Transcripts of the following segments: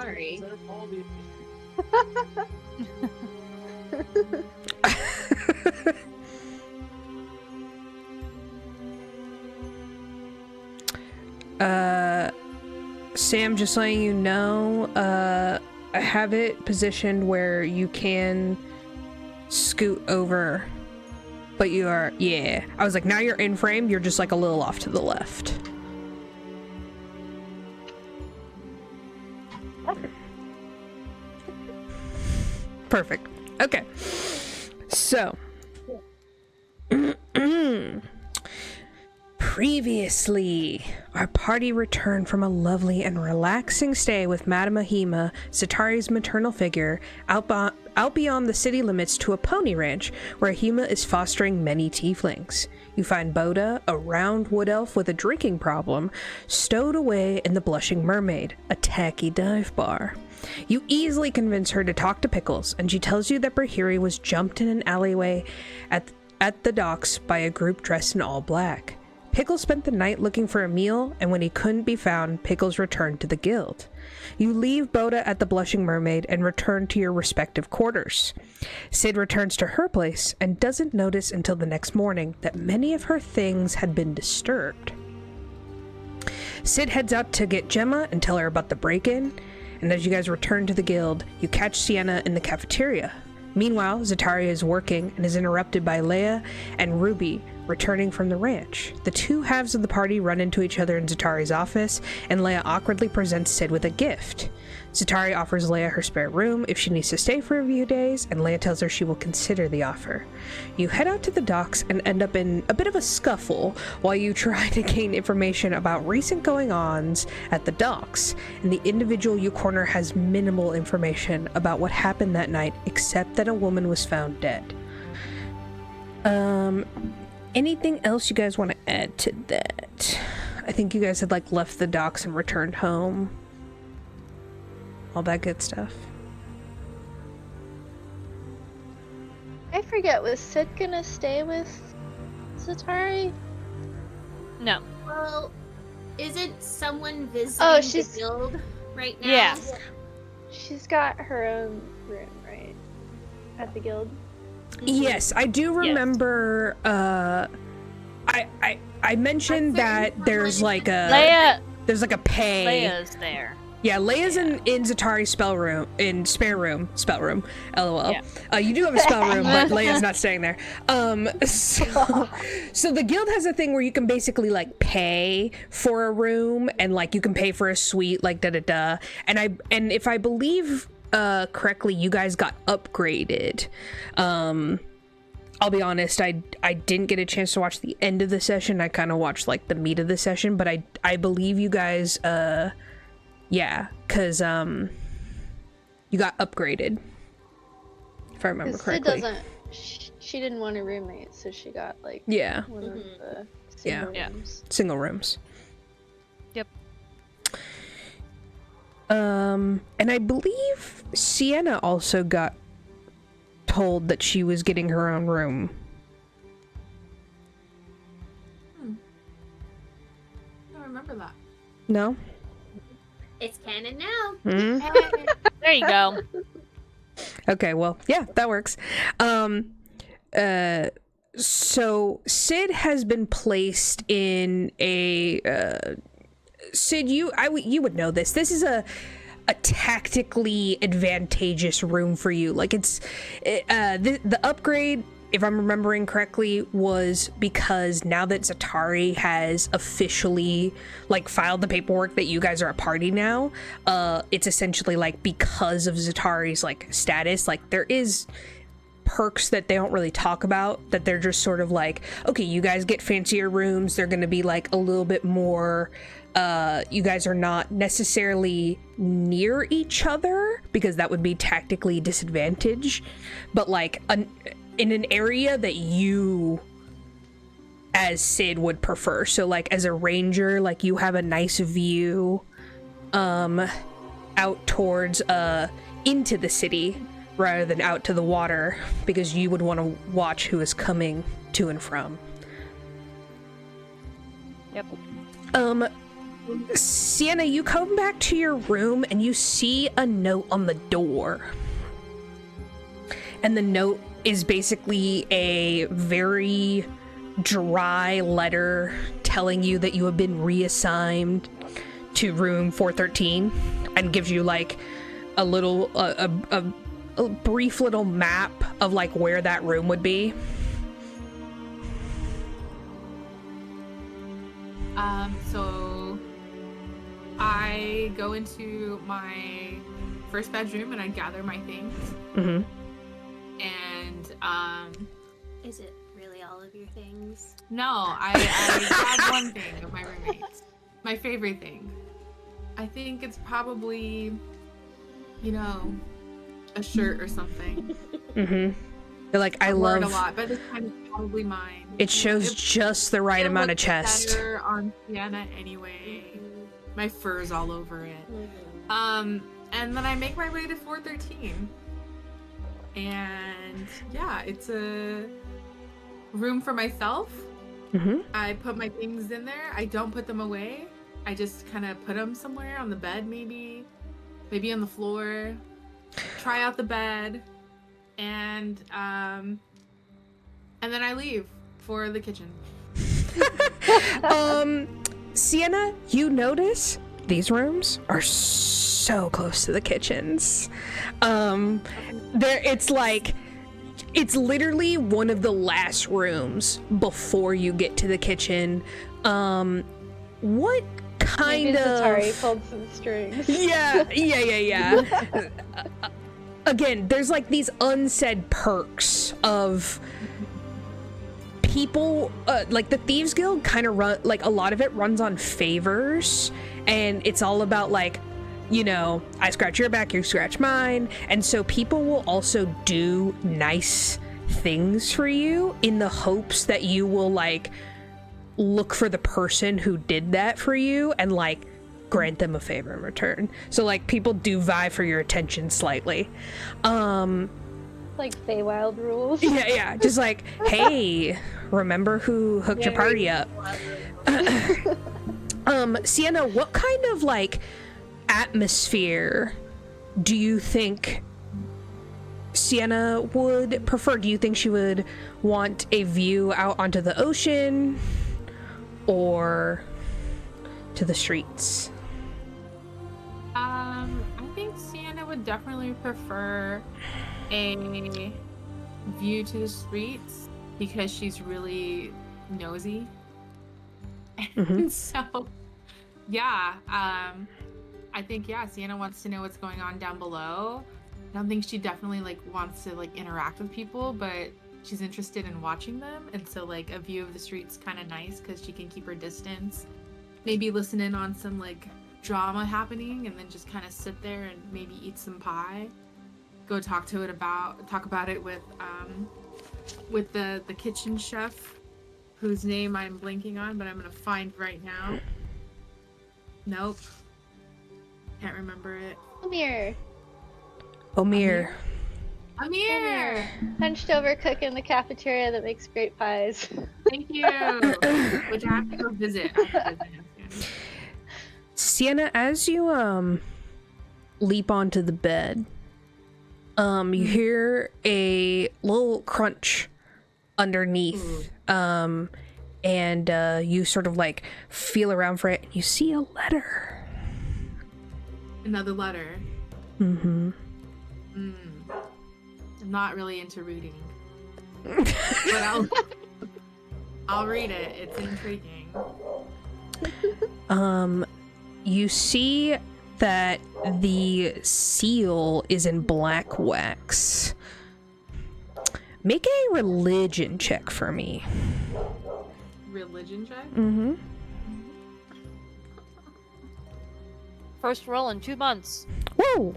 Zatari. Sam, just letting you know, I have it positioned where you can scoot over, but you are, yeah. I was like, now you're in frame, you're just like a little off to the left. Perfect. Okay. So. Previously, our party returned from a lovely and relaxing stay with Madame Ahima, Zatari's maternal figure, out beyond the city limits to a pony ranch where Ahima is fostering many tieflings. You find Boda, a round wood elf with a drinking problem, stowed away in the Blushing Mermaid, a tacky dive bar. You easily convince her to talk to Pickles, and she tells you that Brihiri was jumped in an alleyway at the docks by a group dressed in all black. Pickles spent the night looking for Emiel, and when he couldn't be found, Pickles returned to the guild. You leave Boda at the Blushing Mermaid and return to your respective quarters. Sid returns to her place and doesn't notice until the next morning that many of her things had been disturbed. Sid heads out to get Gemma and tell her about the break-in, and as you guys return to the guild, you catch Vyenna in the cafeteria. Meanwhile, Zatari is working and is interrupted by Leia and Ruby returning from the ranch. The two halves of the party run into each other in Zatari's office, and Leia awkwardly presents Sid with a gift. Zatari offers Leia her spare room if she needs to stay for a few days, and Leia tells her she will consider the offer. You head out to the docks and end up in a bit of a scuffle while you try to gain information about recent going-ons at the docks, and the individual you corner has minimal information about what happened that night except that a woman was found dead. Anything else you guys want to add to that? I think you guys had like left the docks and returned home. All that good stuff. I forget, was Sid gonna stay with Zatari? No. Well, isn't someone visiting the guild right now? Yeah. She's got her own room, right? At the guild? Yes, I do remember. I mentioned that there's like a Leia. There's like a pay. Leia's there. Yeah, Leia's in Zatari's spell room, spare room, LOL. Yeah. You do have a spell room, but Leia's not staying there. So the guild has a thing where you can basically like pay for a room, and like you can pay for a suite, like da-da-da. And if I believe correctly, you guys got upgraded. I'll be honest, I didn't get a chance to watch the end of the session. I kind of watched like the meat of the session, but I believe you guys yeah, because you got upgraded, if I remember correctly. She didn't want a roommate, so she got like one of the single rooms. Single rooms. Yep. And I believe Vyenna also got told that she was getting her own room. I don't remember that. No? It's canon now. Mm-hmm. There you go. Okay, well, yeah, that works. So Sid has been placed in a Sid, you would know this. This is a tactically advantageous room for you. Like the upgrade, if I'm remembering correctly, was because now that Zatari has officially like filed the paperwork that you guys are a party now, it's essentially like because of Zatari's like status, like there is perks that they don't really talk about, that they're just sort of like, okay, you guys get fancier rooms, they're gonna be like a little bit more you guys are not necessarily near each other because that would be tactically disadvantaged, but like in an area that you as Sid would prefer. So like as a ranger, like you have a nice view out towards into the city rather than out to the water, because you would want to watch who is coming to and from. Yep. Sienna, you come back to your room and you see a note on the door. And the note is basically a very dry letter telling you that you have been reassigned to room 413 and gives you like a little a brief little map of like where that room would be. So I go into my first bedroom and I gather my things. Mm-hmm. And is it really all of your things? No, I grab one thing of my roommate's. My favorite thing. I think it's probably, you know, a shirt or something. Mm-hmm. Like I love a lot, but it's kind of probably mine. It shows just the right amount of chest. Better on Vyenna anyway. My fur's all over it. And then I make my way to 413. And yeah, it's a room for myself. Mm-hmm. I put my things in there. I don't put them away. I just kind of put them somewhere on the bed, maybe on the floor. Try out the bed, and then I leave for the kitchen. Sienna, you notice these rooms are so close to the kitchens. It's literally one of the last rooms before you get to the kitchen. What kind Maybe of Zatari pulled some strings. Yeah. Again, there's like these unsaid perks of people, like the Thieves Guild kind of run, like a lot of it runs on favors, and it's all about like, you know, I scratch your back, you scratch mine, and so people will also do nice things for you in the hopes that you will like look for the person who did that for you and like grant them a favor in return. So like people do vie for your attention slightly. Like Feywild rules. Yeah, just like, hey, remember who hooked your party up? Sienna, what kind of like atmosphere do you think Sienna would prefer? Do you think she would want a view out onto the ocean or to the streets? I think Sienna would definitely prefer a view to the streets because she's really nosy. Mm-hmm. And so, yeah, I think, Sienna wants to know what's going on down below. I don't think she definitely like wants to like interact with people, but she's interested in watching them, and so like a view of the streets kind of nice because she can keep her distance, maybe listen in on some like drama happening, and then just kind of sit there and maybe eat some pie, go talk about it with the kitchen chef, whose name I'm blanking on, but I'm gonna find right now. Nope, can't remember it. Amir. Hunched over cook in the cafeteria that makes great pies. Thank you. Which I have to go visit. Sienna, as you leap onto the bed, you hear a little crunch underneath. And you sort of like feel around for it, and you see a letter. Another letter. Mm-hmm. I'm not really into reading, but I'll read it. It's intriguing. You see that the seal is in black wax. Make a religion check for me. Religion check? Mm-hmm. First roll in 2 months. Whoa!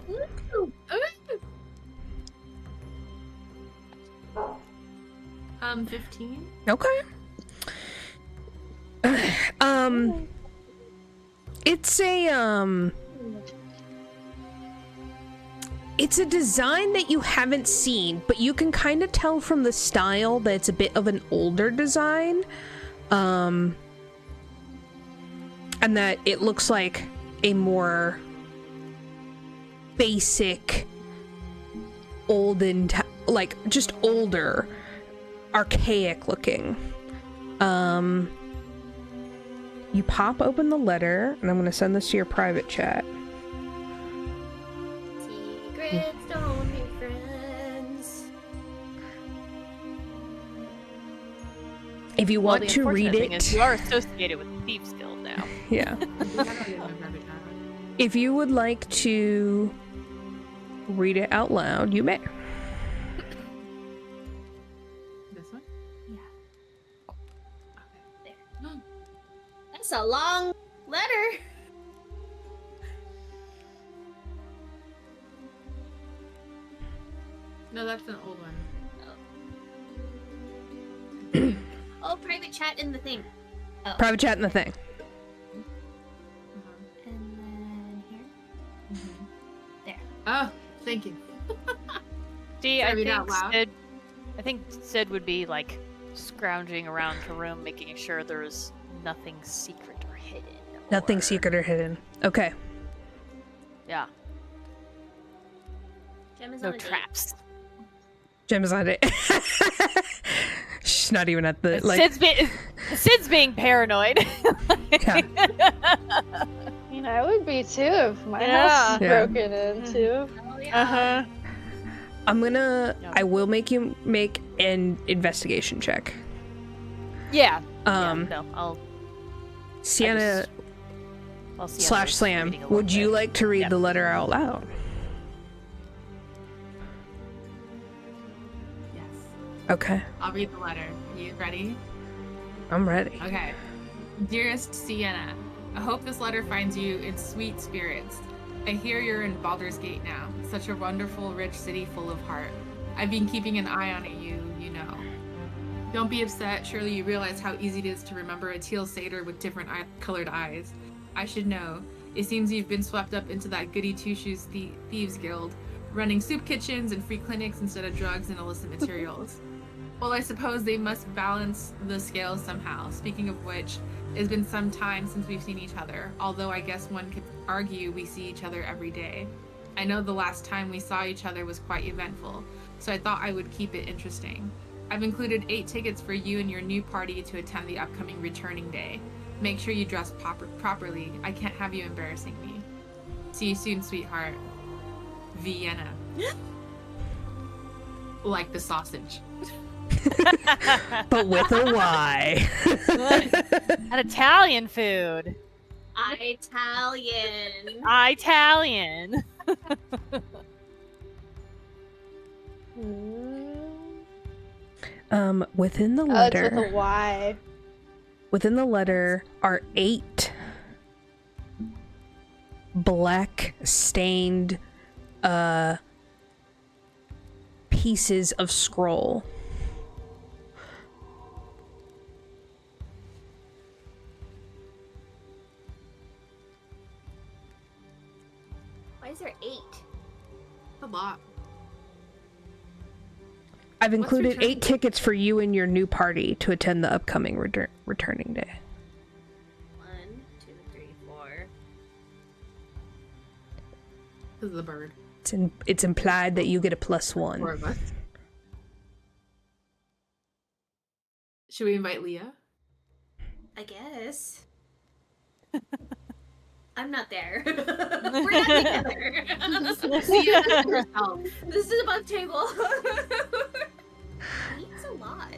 15. Okay. It's a design that you haven't seen, but you can kind of tell from the style that it's a bit of an older design. and that it looks like a more basic, olden, like just older, archaic looking. You pop open the letter, and I'm going to send this to your private chat. Secrets don't make friends. If you want to read it, is you are associated with the Thieves Guild now. Yeah. If you would like to read it out loud, you may. This one? Yeah. Okay. There. That's a long letter. No, that's an old one. Oh, private chat in the thing. Oh. Private chat in the thing. And then here. There. Oh, thank you. See, I think Sid would be like scrounging around her room, making sure there's nothing secret or hidden. Nothing secret or hidden. Okay. Yeah. Gemma's No on a traps. Gemma's on it. She's not even at the like. Sid's being paranoid. Yeah. I mean, I would be too if my house is broken into. Oh, yeah. I will make you make an investigation check. Yeah. No, I'll. Sienna I'll see / Slam, would you like to read the letter out loud? Yes. Okay. I'll read the letter. You ready? I'm ready. Okay. Dearest Sienna, I hope this letter finds you in sweet spirits. I hear you're in Baldur's Gate now, such a wonderful, rich city full of heart. I've been keeping an eye on it, you know. Don't be upset, surely you realize how easy it is to remember a teal satyr with different colored eyes. I should know. It seems you've been swept up into that goody two-shoes thieves guild, running soup kitchens and free clinics instead of drugs and illicit materials. Well, I suppose they must balance the scales somehow. Speaking of which, it's been some time since we've seen each other, although I guess one could argue we see each other every day. I know the last time we saw each other was quite eventful, so I thought I would keep it interesting. I've included 8 tickets for you and your new party to attend the upcoming returning day. Make sure you dress properly. I can't have you embarrassing me. See you soon, sweetheart. Vyenna. Like the sausage. But with a Y. An Italian food. Italian. Italian. Within the letter. It's with a Y. Within the letter are 8 black stained pieces of scroll. Why is there 8? A lot. I've included 8 tickets for you and your new party to attend the upcoming returning day. 1, 2, 3, 4. This is the bird. It's implied that you get a +1. 4 of us. Should we invite Leah? I guess. I'm not there. We're not together. Leah herself. This is above table. It's a lot.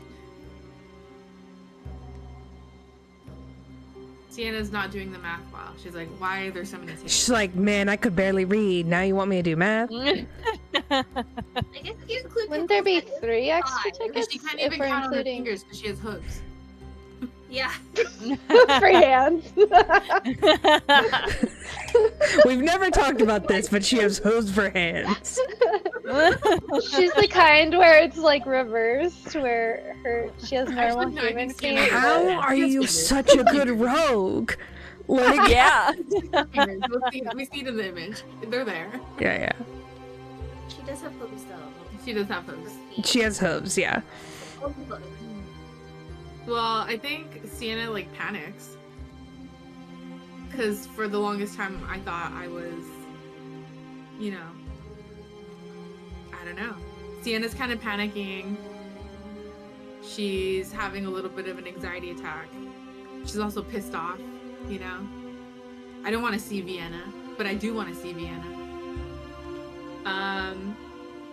Sienna's not doing the math well. She's like, why are there so many tickets? She's like, man, I could barely read. Now you want me to do math? I guess if you include Wouldn't there be Pickles, 3 extra Because tickets she can't if even we're count on her including fingers because she has hooves. Yeah. free hands? We've never talked about this, but she has hooves for hands. She's the kind where it's like reversed, where she has normal Actually, no, I human think feet. Sienna- How are you such a good rogue? Like, Yeah. We see it in the image. They're there. yeah. She does have hooves though. She does have hooves. She has hooves, yeah. Well, I think Sienna like panics. Because for the longest time, I thought I was, you know, I don't know. Sienna's kind of panicking. She's having a little bit of an anxiety attack. She's also pissed off, you know. I don't want to see Vyenna, but I do want to see Vyenna.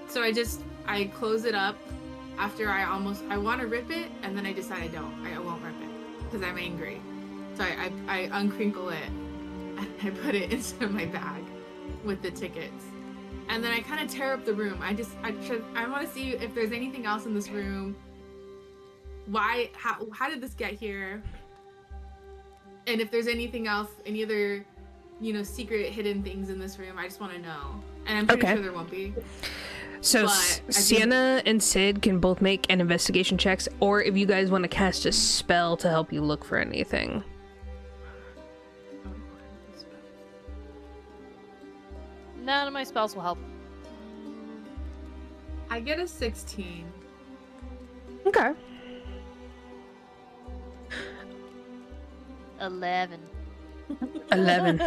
So I close it up after I want to rip it, and then I decide I won't rip it because I'm angry. So I uncrinkle it and I put it into my bag with the tickets. And then I kind of tear up the room. I want to see if there's anything else in this room. How did this get here? And if there's anything else, any other, you know, secret hidden things in this room, I just want to know. And I'm pretty sure there won't be. So Sienna and Sid can both make an investigation checks, or if you guys want to cast a spell to help you look for anything. None of my spells will help. I get a 16. Okay. 11. 11.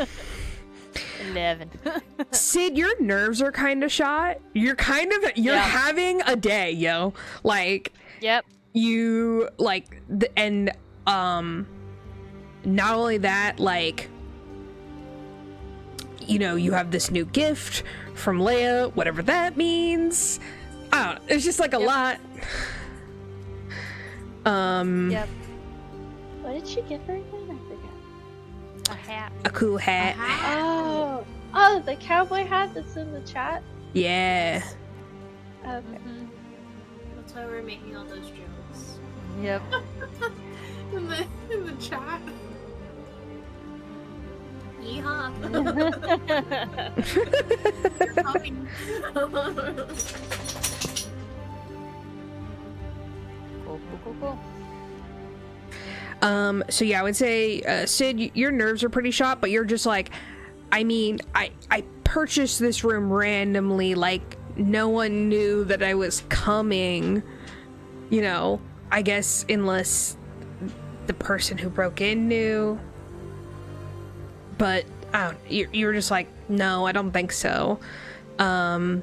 Sid, your nerves are kind of shot. You're having a day, yo. Like, yep. You like and not only that, like, you know, you have this new gift from Leia, whatever that means. I don't know. It's just like a lot. Yep. What did she give her again? I forget. A hat. A cool hat. Oh, the cowboy hat that's in the chat? Yeah. Okay. Mm-hmm. That's why we're making all those jokes. Yep. in the chat. Yeehaw. Cool. So yeah, I would say, Sid, your nerves are pretty shot, but you're just like, I mean, I purchased this room randomly, like, no one knew that I was coming, you know, I guess, unless the person who broke in knew. But you're just like, no, I don't think so. And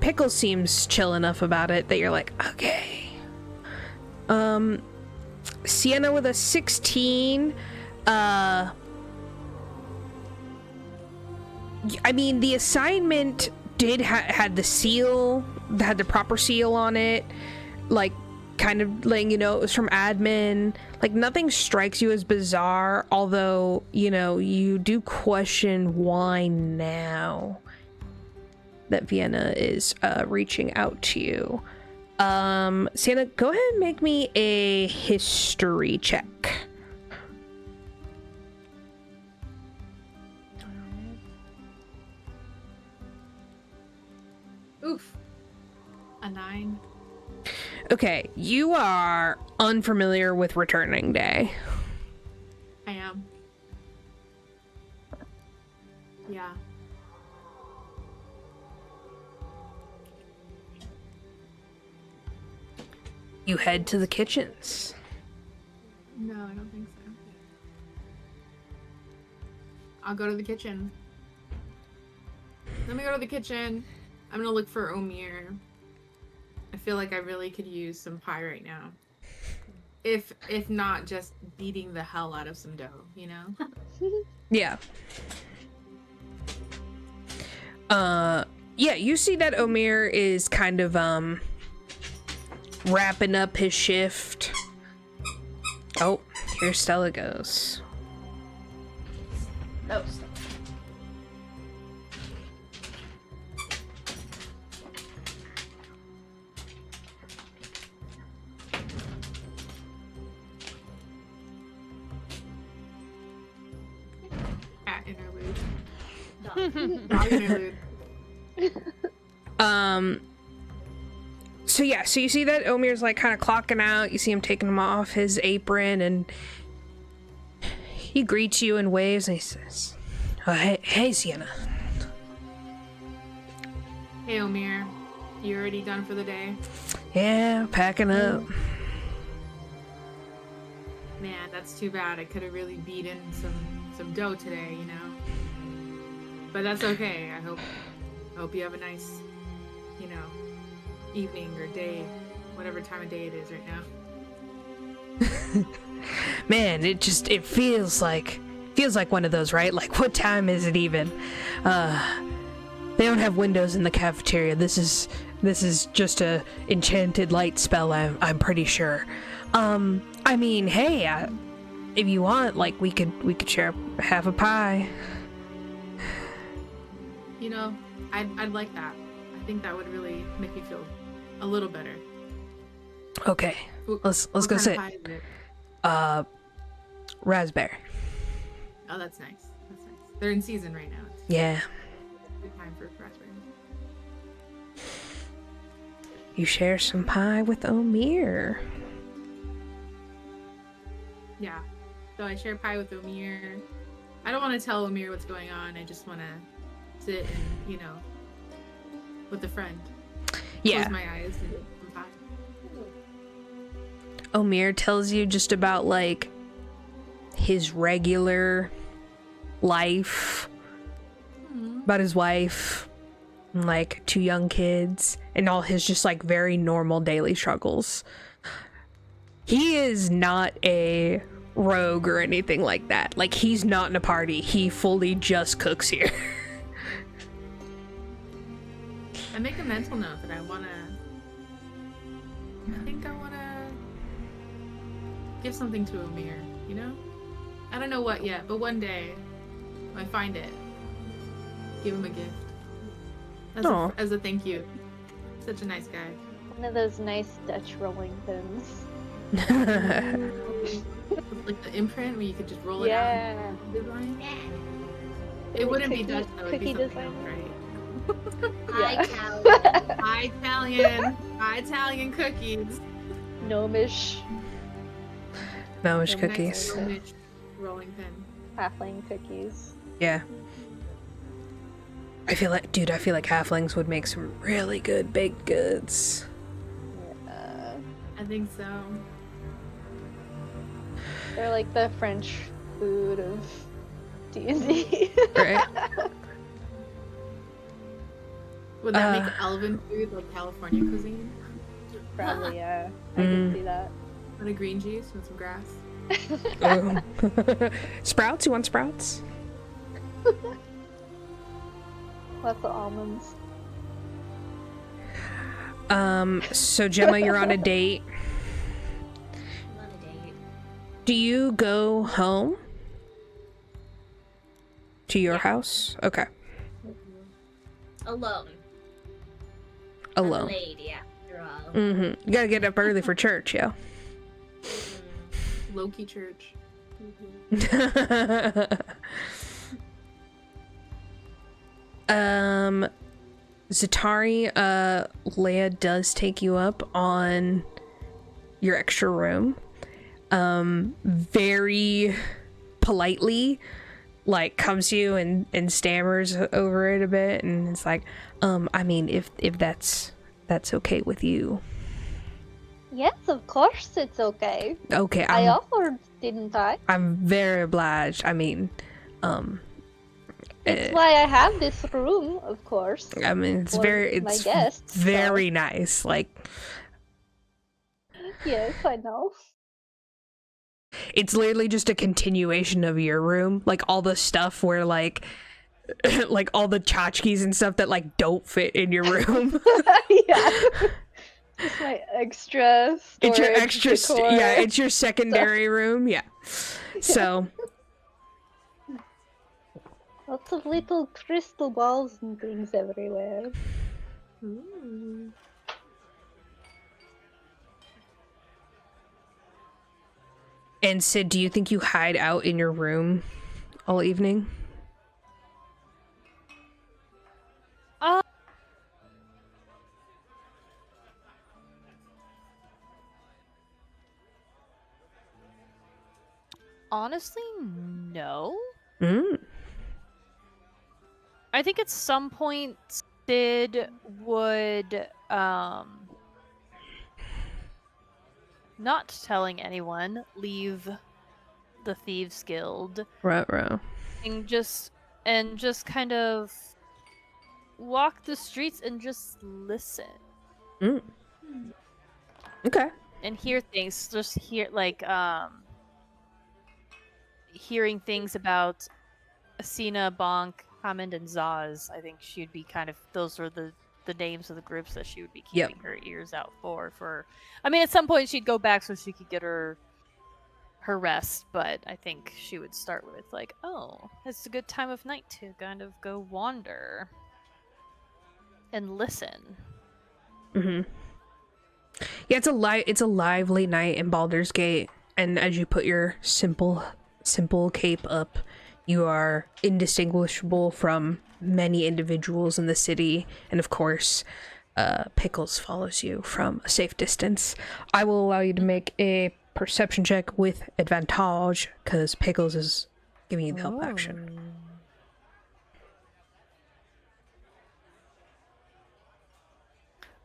Pickles seems chill enough about it that you're like, okay. Sienna with a 16. I mean, the assignment did had the seal, had the proper seal on it, like, kind of letting you know it was from admin. Like, nothing strikes you as bizarre, although, you know, you do question why now that Vyenna is reaching out to you. Sienna, go ahead and make me a history check. Oof. A 9. Okay, you are unfamiliar with Returning Day. I am. Yeah. You head to the kitchens. No, I don't think so. I'll go to the kitchen. Let me go to the kitchen. I'm gonna look for Omir. I feel like I really could use some pie right now. If not just beating the hell out of some dough, you know? Yeah. Yeah, you see that Omir is kind of, wrapping up his shift. Oh, here Stella goes. Oh, Stella. Cat interlude. Dog interlude. So yeah, so you see that Omir's like kind of clocking out. You see him taking him off his apron, and he greets you and waves, and he says, oh, hey, Sienna. Hey, Omir. You already done for the day? Yeah, packing up. Man, that's too bad. I could have really beat in some some dough today, you know. But that's okay. I hope you have a nice, you know, evening or day, whatever time of day it is right now. Man, it feels like one of those, right? Like, what time is it even? They don't have windows in the cafeteria. This is just a enchanted light spell, I'm pretty sure. I mean, hey, if you want, like, we could share half a pie. You know, I'd like that. I think that would really make me feel a little better. Okay, let's go sit. Raspberry. Oh, that's nice. That's nice. They're in season right now. Yeah. Good time for raspberry. You share some pie with Omir. Yeah. So I share pie with Omir. I don't want to tell Omir what's going on. I just want to sit and, you know, with a friend. Yeah. Close my eyes and eat some pie. Omir tells you just about, like, his regular life, about his wife, and, like, 2 young kids, and all his just, like, very normal daily struggles. He is not a rogue or anything like that. Like, he's not in a party. He fully just cooks here. I make a mental note that I think I want to give something to Omir, you know? I don't know what yet, but one day, when I find it, give him a gift. As a thank you. Such a nice guy. One of those nice Dutch rolling pins. Like the imprint where you could just roll it out. Design. It wouldn't be Dutch though, it'd be something else, right? Italian cookies. Gnomish cookies. Gnomish rolling pin. Halfling cookies. Yeah. I feel like halflings would make some really good baked goods. Yeah. I think so. They're like the French food of D&D. Right. Would that make elven food like California cuisine? Probably, yeah. I can see that. Want a green juice with some grass? Sprouts? You want sprouts? Lots of almonds. So Gemma, you're on a date. I'm on a date. Do you go home? To your house? Okay. Alone. Alone. I'm a lady, after all. Mm-hmm. You gotta get up early for church, yo. Low-key church. Zatari, Leia does take you up on your extra room. Very politely, like, comes to you and stammers over it a bit, and it's like, I mean, if that's okay with you. Yes, of course it's okay. Okay, I offered, didn't I? I'm very obliged. I mean, it's why I have this room, of course. I mean, it's my guests, very nice. Like, yes, I know. It's literally just a continuation of your room. Like, all the stuff where, like, like, all the tchotchkes and stuff that, like, don't fit in your room. Yeah. It's my extra storage. It's your extra, decor. yeah, it's your secondary room, yeah. So. Lots of little crystal balls and things everywhere. Ooh. And Sid, do you think you hide out in your room all evening? Honestly, no. Mm. I think at some point Sid would, not telling anyone, leave the Thieves Guild. Right. And just kind of walk the streets and just listen. Okay. And hear things. Just hear hearing things about Asina, Bonk, Hammond, and Zaz. I think she'd be kind of, those are the names of the groups that she would be keeping her ears out for. I mean, at some point she'd go back so she could get her rest, but I think she would start with like, oh, it's a good time of night to kind of go wander and listen. Yeah, it's a lively night in Baldur's Gate, and as you put your simple cape up, you are indistinguishable from many individuals in the city, and of course, Pickles follows you from a safe distance. I will allow you to make a perception check with advantage, because Pickles is giving you the help action.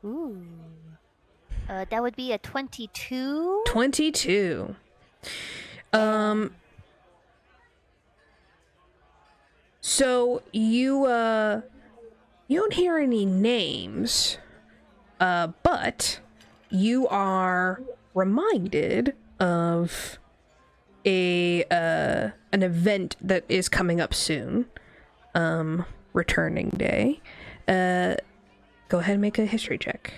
Ooh. That would be a 22? 22. So you don't hear any names, but you are reminded of an event that is coming up soon. Returning Day. Go ahead and make a history check.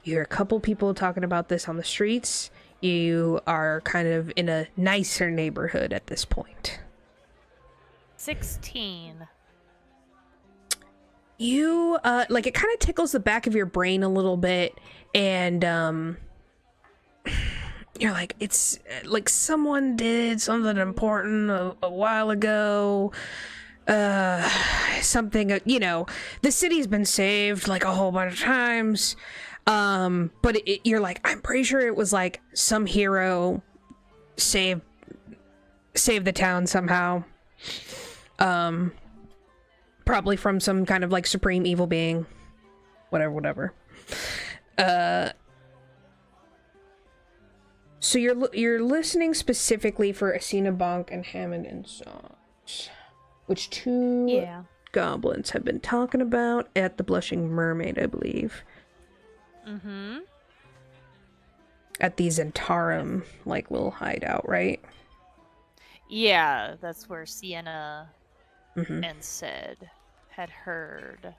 You hear a couple people talking about this on the streets. You are kind of in a nicer neighborhood at this point. 16. You, like, it kind of tickles the back of your brain a little bit, and, you're like, it's, like, someone did something important a while ago. Something, you know, the city's been saved, like, a whole bunch of times. But you're like, I'm pretty sure it was like some hero saved the town somehow. Probably from some kind of like supreme evil being. Whatever. So you're listening specifically for Asina, Bonk, and Hammond and Zaz, which two goblins have been talking about at the Blushing Mermaid, I believe. At the Zentarum, like, little hideout, right? Yeah, that's where Sienna and Sid had heard.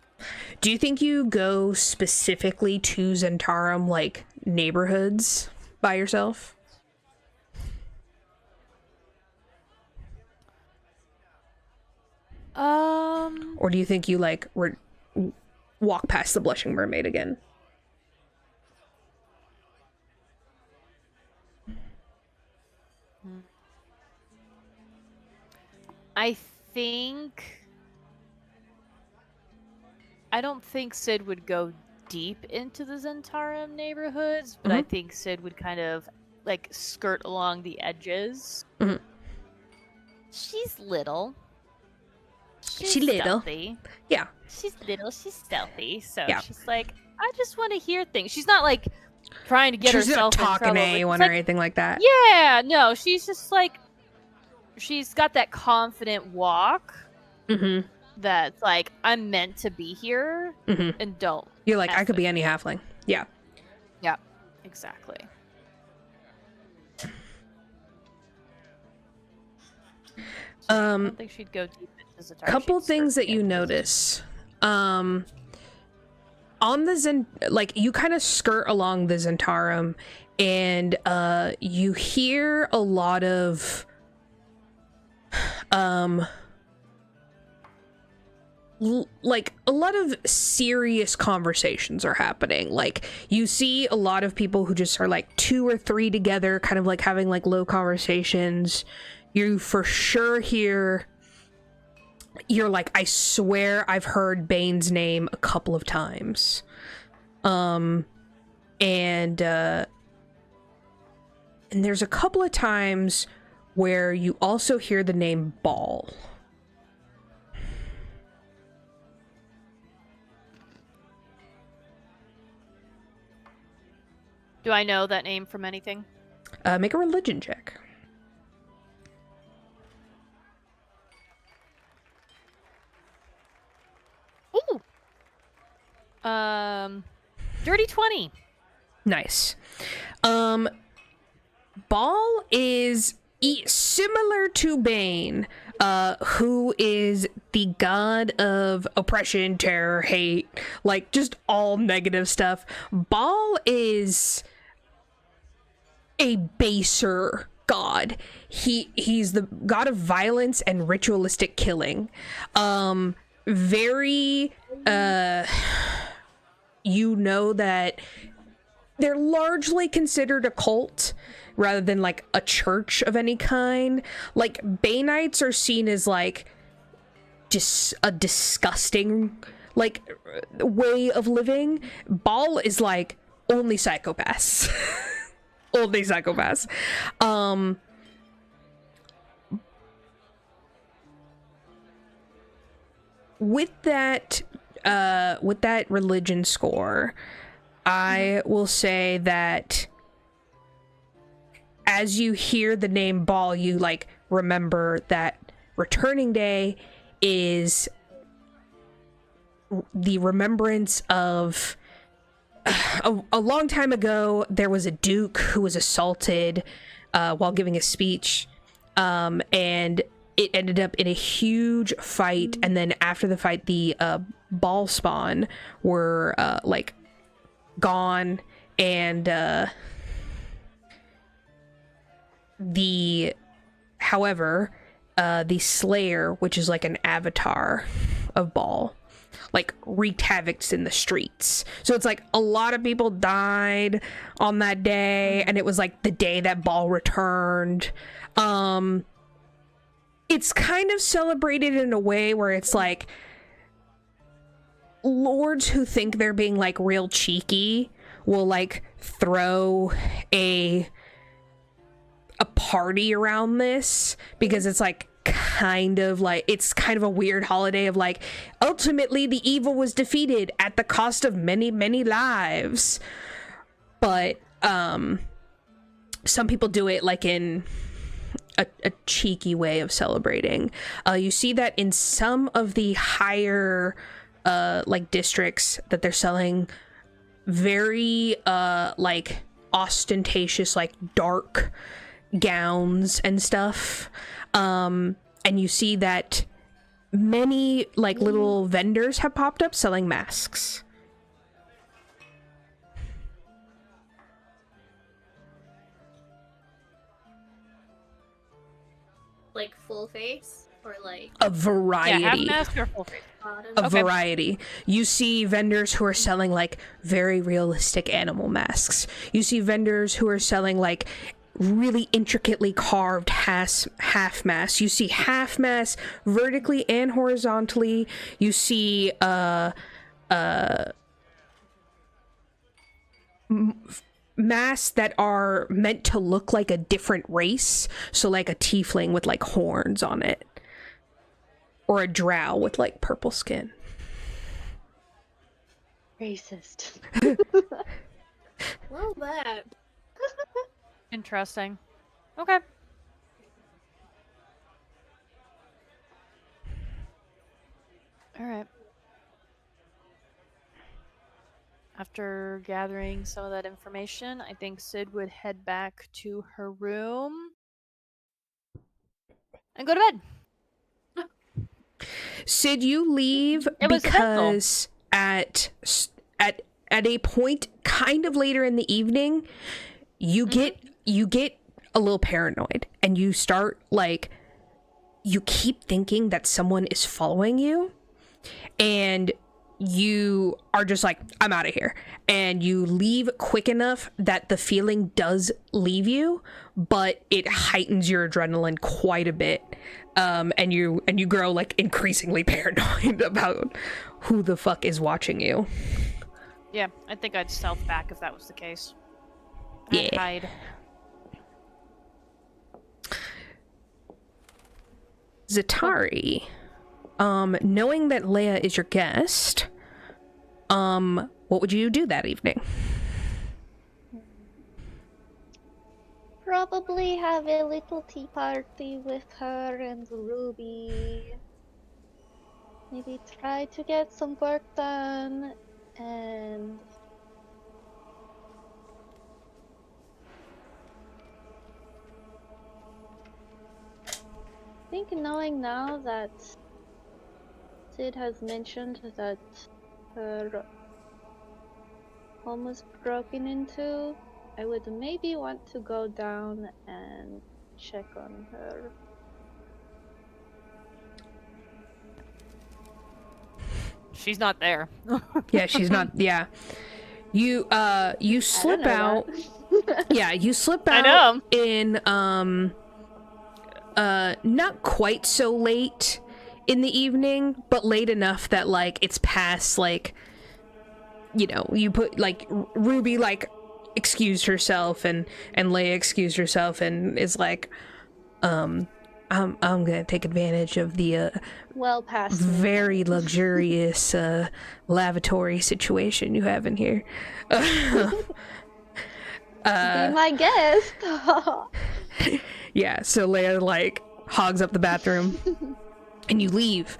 Do you think you go specifically to Zentarum, like, neighborhoods by yourself? Or do you think you, like, walk past the Blushing Mermaid again? I don't think Sid would go deep into the Zentarum neighborhoods, but I think Sid would kind of like skirt along the edges. She's little. She's little. Stealthy. Yeah. She's little. She's stealthy. So she's like, I just want to hear things. She's not like trying to get herself in trouble. She's not talking to anyone or anything like that. Yeah, no, she's just like, she's got that confident walk. That's like, I'm meant to be here, and don't. You're like, I could be any halfling. Yeah. Yeah, exactly. So I don't think she'd go deep into Zatari. Couple things that you notice. On the like, you kind of skirt along the Zentarum, and you hear a lot of like a lot of serious conversations are happening. Like, you see a lot of people who just are like 2 or 3 together, kind of like having like low conversations. You for sure hear, you're like, I swear I've heard Bane's name a couple of times. And there's a couple of times where you also hear the name Bhaal. Do I know that name from anything? Make a religion check. Ooh. Dirty 20. Nice. Bhaal is similar to Bane, who is the god of oppression, terror, hate, like just all negative stuff. Bhaal is a baser god. He's the god of violence and ritualistic killing. Very you know that they're largely considered a cult rather than like a church of any kind. Like Banites are seen as like just a disgusting like way of living. Bhaal is like only psychopaths. Only psychopaths. With that religion score, I will say that as you hear the name Bhaal, you like remember that returning day is the remembrance of a long time ago. There was a duke who was assaulted while giving a speech, and it ended up in a huge fight. And then after the fight, the Bhaal spawn were like gone, and however, the Slayer, which is like an avatar of Bhaal, like wreaked havoc in the streets. So it's like a lot of people died on that day, and it was like the day that Bhaal returned. It's kind of celebrated in a way where it's like lords who think they're being like real cheeky will like throw a party around this, because it's like kind of like, it's kind of a weird holiday of like, ultimately the evil was defeated at the cost of many, many lives. But some people do it like in a cheeky way of celebrating. You see that in some of the higher like districts, that they're selling very like ostentatious, like dark gowns and stuff. And you see that many like little vendors have popped up selling masks. Like full face or like a variety? Yeah, half mask or full face. A variety. You see vendors who are selling like very realistic animal masks. You see vendors who are selling like really intricately carved half masks. You see half masks vertically and horizontally. You see masks that are meant to look like a different race, so like a tiefling with like horns on it, or a drow with like purple skin. Racist. well, that Interesting. Okay. All right. After gathering some of that information, I think Sid would head back to her room and go to bed. Sid, you leave because at a point kind of later in the evening, you get a little paranoid, and you start like, you keep thinking that someone is following you, and you are just like, I'm out of here, and you leave quick enough that the feeling does leave you, but it heightens your adrenaline quite a bit, and you grow like increasingly paranoid about who the fuck is watching you. Yeah, I think I'd stealth back if that was the case. Yeah. I'd hide. Zatari, knowing that Leia is your guest, what would you do that evening? probably have a little tea party with her and Ruby. Maybe try to get some work done, and I think knowing now that Sid has mentioned that her home was broken into, I would maybe want to go down and check on her. She's not there. Yeah, she's not. Yeah. You slip out. Yeah, you slip out. I know. In not quite so late in the evening, but late enough that like it's past like, you know, you put like Ruby like excused herself and Leia excused herself and is like, I'm gonna take advantage of the well past very luxurious lavatory situation you have in here. Be my guest. Yeah, so Leia like hogs up the bathroom and you leave.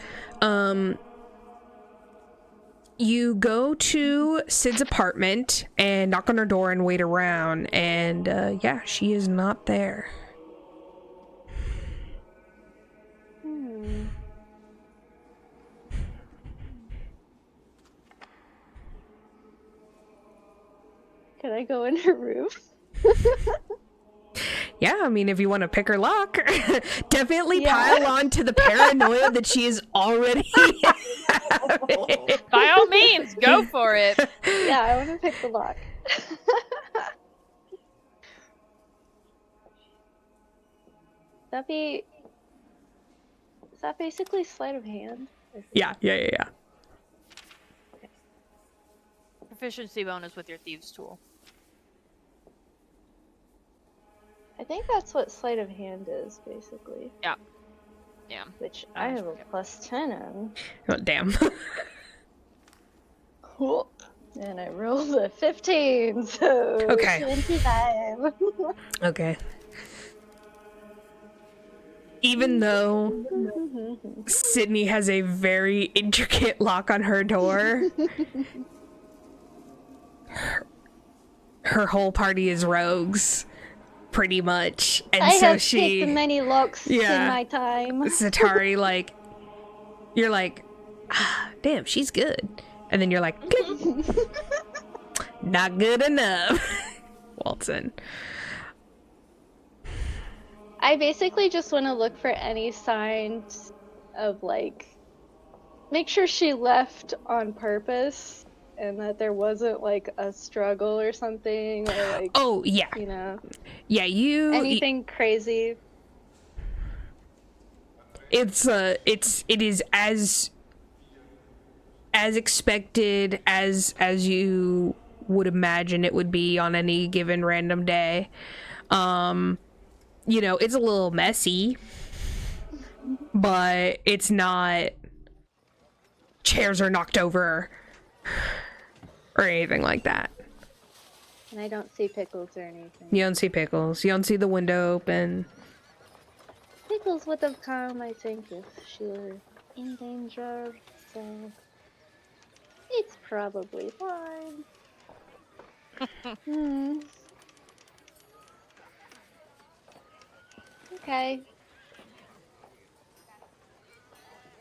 You go to Sid's apartment and knock on her door and wait around, and yeah, she is not there. Can I go in her room? Yeah, I mean, if you want to pick her lock, definitely pile on to the paranoia that she is already having. By all means, go for it. Yeah, I want to pick the lock. Is that basically sleight of hand? Yeah. Okay. Proficiency bonus with your thieves tool. I think that's what sleight of hand is, basically. Yeah. Which I have a +10 on. Oh, damn. Cool. And I rolled a 15, so Okay. 25. Okay. Even though Sydney has a very intricate lock on her door, her whole party is rogues, pretty much. And I so have she picked many locks in my time. Zatari, like, you're like, damn, she's good. And then you're like, click. Not good enough. Walton. I basically just want to look for any signs of, like, make sure she left on purpose and that there wasn't, like, a struggle or something, or, like, oh, yeah. You know? Yeah, anything crazy. It is as expected as you would imagine it would be on any given random day. You know, it's a little messy, but it's not chairs are knocked over or anything like that. And I don't see Pickles or anything. You don't see Pickles. You don't see the window open. Pickles would have come, I think, if she were in danger, so it's probably fine. Okay.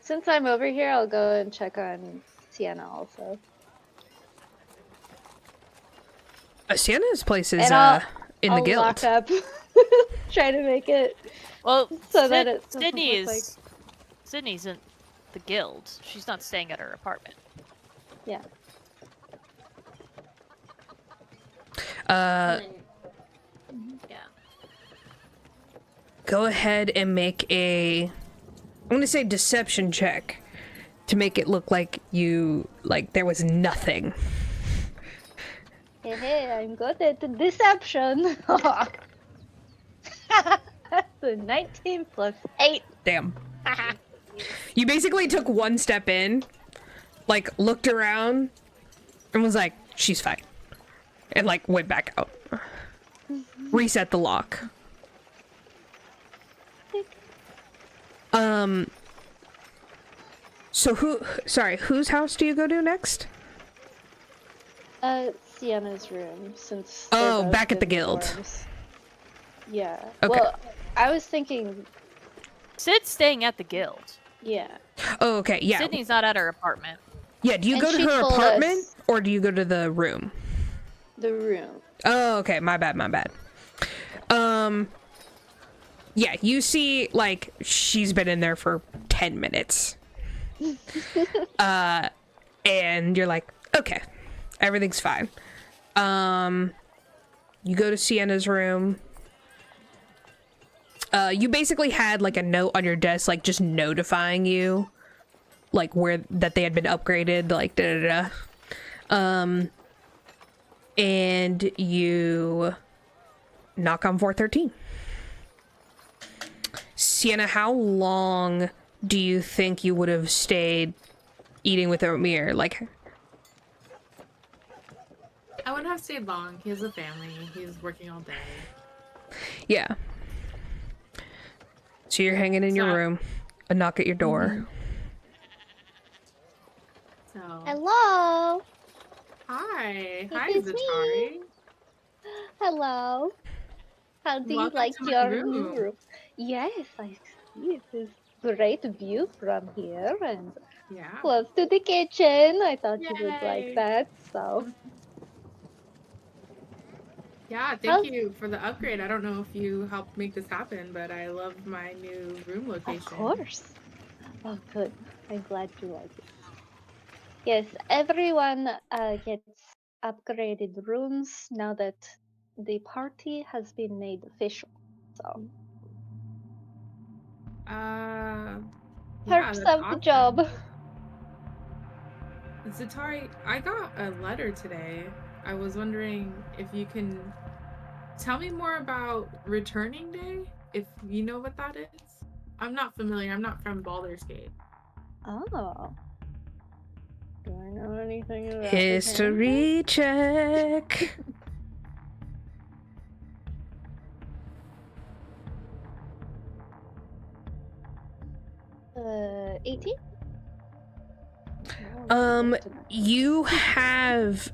Since I'm over here, I'll go and check on Sienna also. Sienna's place is And in I'll the guild. lock up. Try to make it Well, so that it doesn't Sydney's in the guild. She's not staying at her apartment. Yeah. Go ahead and make I'm gonna say deception check to make it look like there was nothing. Hey, I'm good at deception. That's a 19 plus 8. Damn. You basically took one step in, like looked around, and was like, she's fine. And like went back out. Reset the lock. So whose house do you go to next? Sienna's room, since oh, back at the guild. Dorms. Yeah. Okay. Well, I was thinking Sid's staying at the guild. Yeah. Oh, okay, yeah. Sydney's not at her apartment. Yeah, do you go to her apartment or do you go to the room? The room. Oh, okay, my bad. Yeah, you see, like, she's been in there for 10 minutes. And you're like, okay, everything's fine. You go to Sienna's room. You basically had, like, a note on your desk, like, just notifying you, like, that they had been upgraded, like, and you knock on 413. Sienna, how long do you think you would have stayed eating with Emiel? Like, I wouldn't have stayed long. He has a family. He's working all day. Yeah. So you're hanging in your room, a knock at your door. So. Hello. Hi. Hi, It's Zatari. me. Hello. How do you like your new room? Yes, I see. It's a great view from here and close to the kitchen. I thought you would like that, so. Yeah, thank you for the upgrade. I don't know if you helped make this happen, but I love my new room location. Of course. Oh, good. I'm glad you like it. Yes, everyone gets upgraded rooms now that the party has been made official. So. Perks of the job. Zatari, I got a letter today. I was wondering if you can tell me more about Returning Day, if you know what that is. I'm not familiar. I'm not from Baldur's Gate. Oh. Do I know anything about History check. 18? You have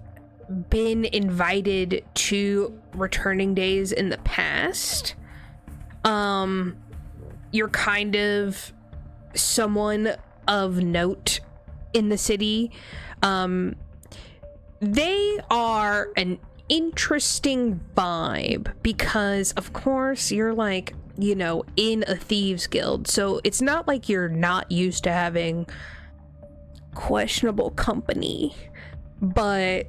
been invited to Returning Days in the past. You're kind of someone of note in the city. They are an interesting vibe because, of course, you're like, you know, in a thieves guild, so it's not like you're not used to having questionable company, but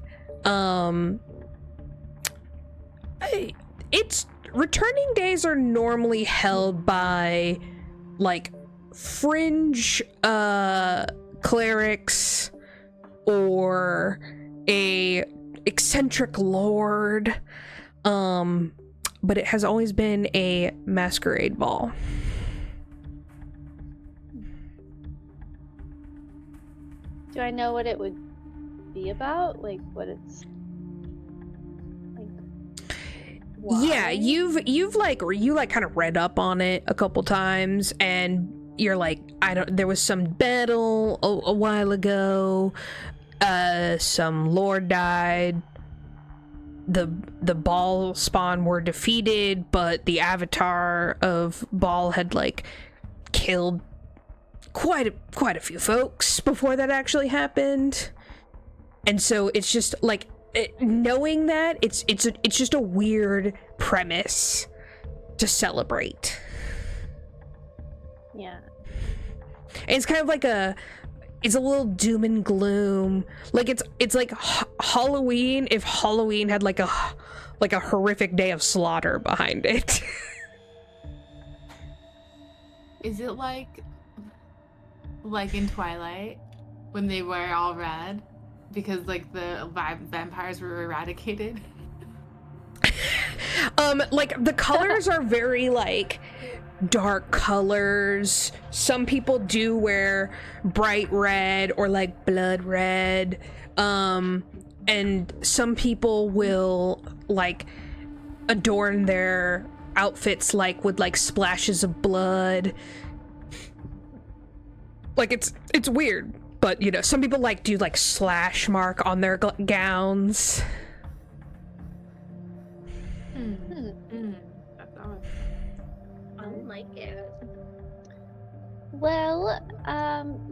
it's Returning Days are normally held by like fringe clerics or a eccentric lord, but it has always been a masquerade ball. Do I know what it would be about? Like what it's like? Why? Yeah, you kind of read up on it a couple times, and you're like, there was some battle a while ago. Some lord died. The Bhaal spawn were defeated, but the avatar of Bhaal had like killed quite a few folks before that actually happened. And so it's just like knowing that it's just a weird premise to celebrate. Yeah. And it's kind of like it's a little doom and gloom. Like it's like Halloween if Halloween had like a horrific day of slaughter behind it. Is it like in Twilight when they wear all red because like the vampires were eradicated? Like the colors are very like dark colors. Some people do wear bright red or like blood red, and some people will like adorn their outfits like with like splashes of blood. Like, it's weird, but, you know, some people, like, do, like, slash mark on their gowns. That's odd. I don't like it. Well,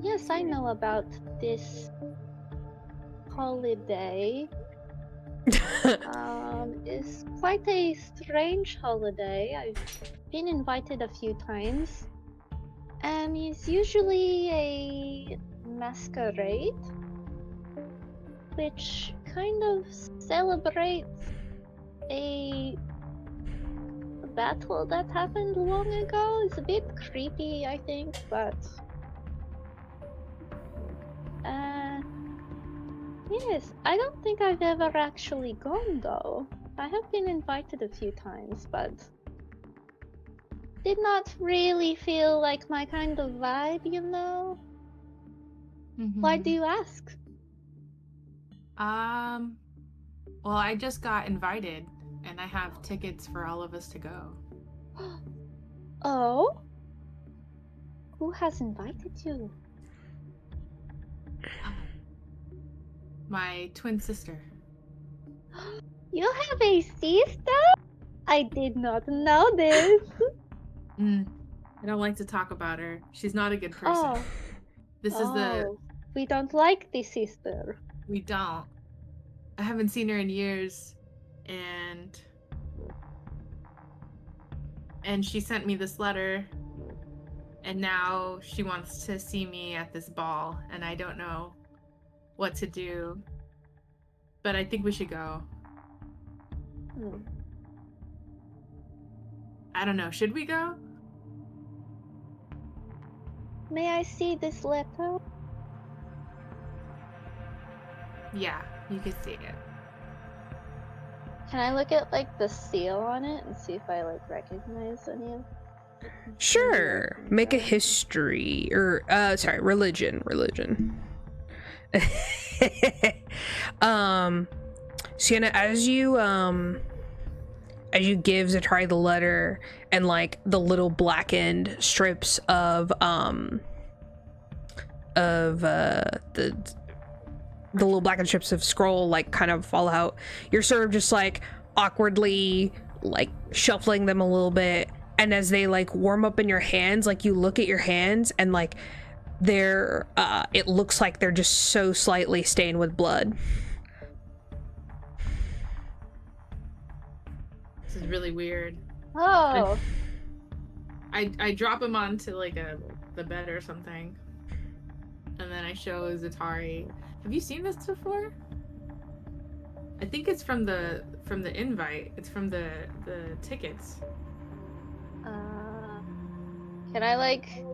yes, I know about this holiday. It's quite a strange holiday. I've been invited a few times. It's usually a masquerade, which kind of celebrates a battle that happened long ago. It's a bit creepy, I think, but yes, I don't think I've ever actually gone though. I have been invited a few times, but did not really feel like my kind of vibe, you know? Why do you ask? Well, I just got invited, and I have tickets for all of us to go. Oh? Who has invited you? My twin sister. You have a sister? I did not know this. I don't like to talk about her. She's not a good person. Oh. This is We don't like the sister. We don't. I haven't seen her in years, and she sent me this letter, and now she wants to see me at this ball, and I don't know what to do, but I think we should go. I don't know. Should we go? May I see this letter? Yeah, you can see it. Can I look at like the seal on it and see if I like recognize any of it? Sure. Make a history or sorry, religion. Sienna, as you give Zatari the letter and like the little blackened strips of the little blackened strips of scroll like kind of fall out, you're sort of just like awkwardly like shuffling them a little bit, and as they like warm up in your hands, like you look at your hands and like they're it looks like they're just so slightly stained with blood. This is really weird. Oh. I drop him onto like the bed or something, and then I show Zatari. Have you seen this before? I think it's from the invite. It's from the tickets. Can I like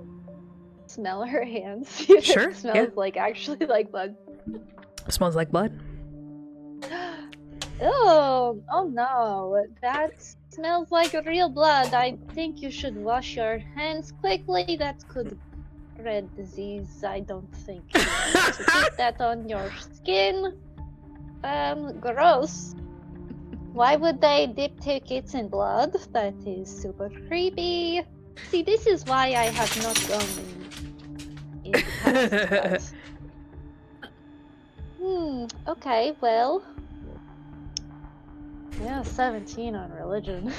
smell her hands? Sure. It smells like actually like blood. Smells like blood. Oh no, that smells like real blood. I think you should wash your hands quickly. That could spread disease. I don't think you want to put that on your skin. Gross. Why would they dip tickets in blood? That is super creepy. See, this is why I have not gone in the past. Okay, well. Yeah, 17 on religion.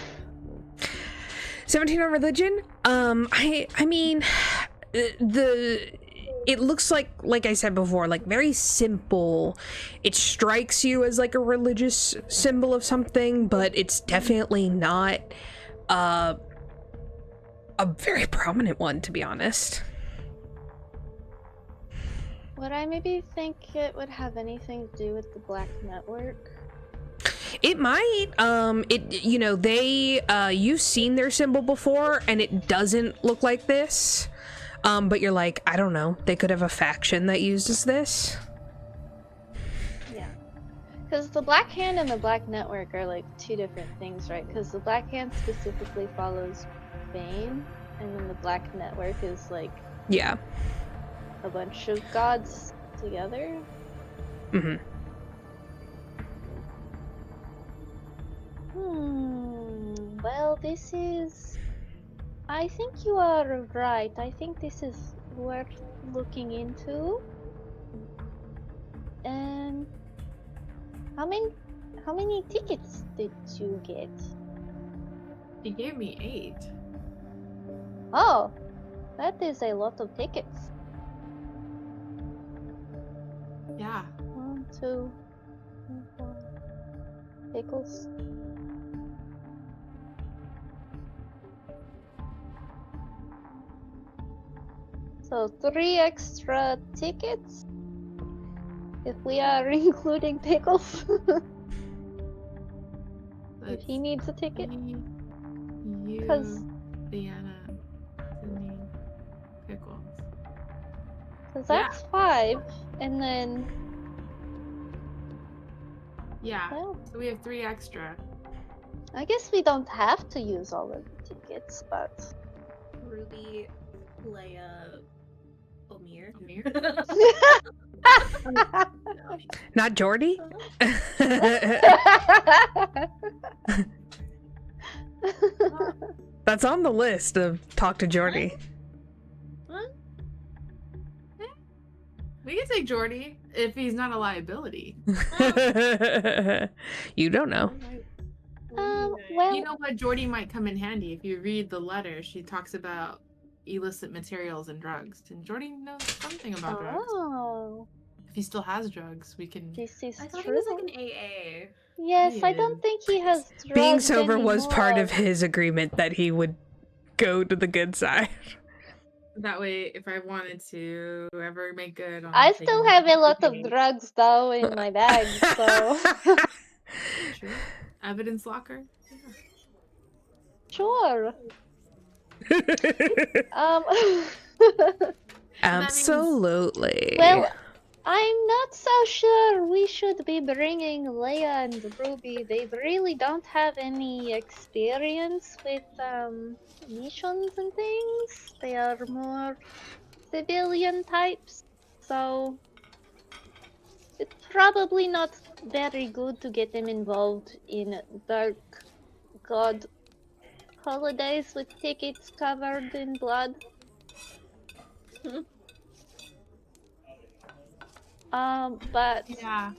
17 on religion? I mean, it looks like I said before, like very simple. It strikes you as like a religious symbol of something, but it's definitely not a very prominent one, to be honest. Would I maybe think it would have anything to do with the Black Network? It might. You know, you've seen their symbol before, and it doesn't look like this. But you're like, I don't know. They could have a faction that uses this. Yeah. Because the Black Hand and the Black Network are like two different things, right? Because the Black Hand specifically follows Bane, and then the Black Network is like... Yeah. A bunch of gods together? Mm-hmm. Well, I think you are right. I think this is worth looking into. And how many tickets did you get? He gave me 8. Oh, that is a lot of tickets. Yeah. 1, 2, 3, 4. Pickles. So 3 extra tickets? If we are including Pickles. If he needs a ticket. Me, Cause Vyenna, Sydney, Pickles. that's 5. And then... Yeah, well, so we have 3 extra. I guess we don't have to use all of the tickets, but... Ruby, Leia, Omir. Not Jordy? That's on the list of talk to Jordy. What? We can take Jordy if he's not a liability. You don't know. well... You know what? Jordy might come in handy. If you read the letter, she talks about illicit materials and drugs. And Jordy knows something about drugs. Oh, If he still has drugs, we can... this is I thought true. he was like an AA. Yes, I Yeah. don't think he has drugs Being sober was part anymore. of his agreement that he would go to the good side. That way, if I wanted to ever make good on I taking still have a lot of cocaine- drugs though in my bag, so True. Evidence locker. Yeah. sure. Absolutely. Well, I'm not so sure we should be bringing Leia and Ruby. They really don't have any experience with missions and things. They are more civilian types, so it's probably not very good to get them involved in dark god holidays with tickets covered in blood. But Yeah.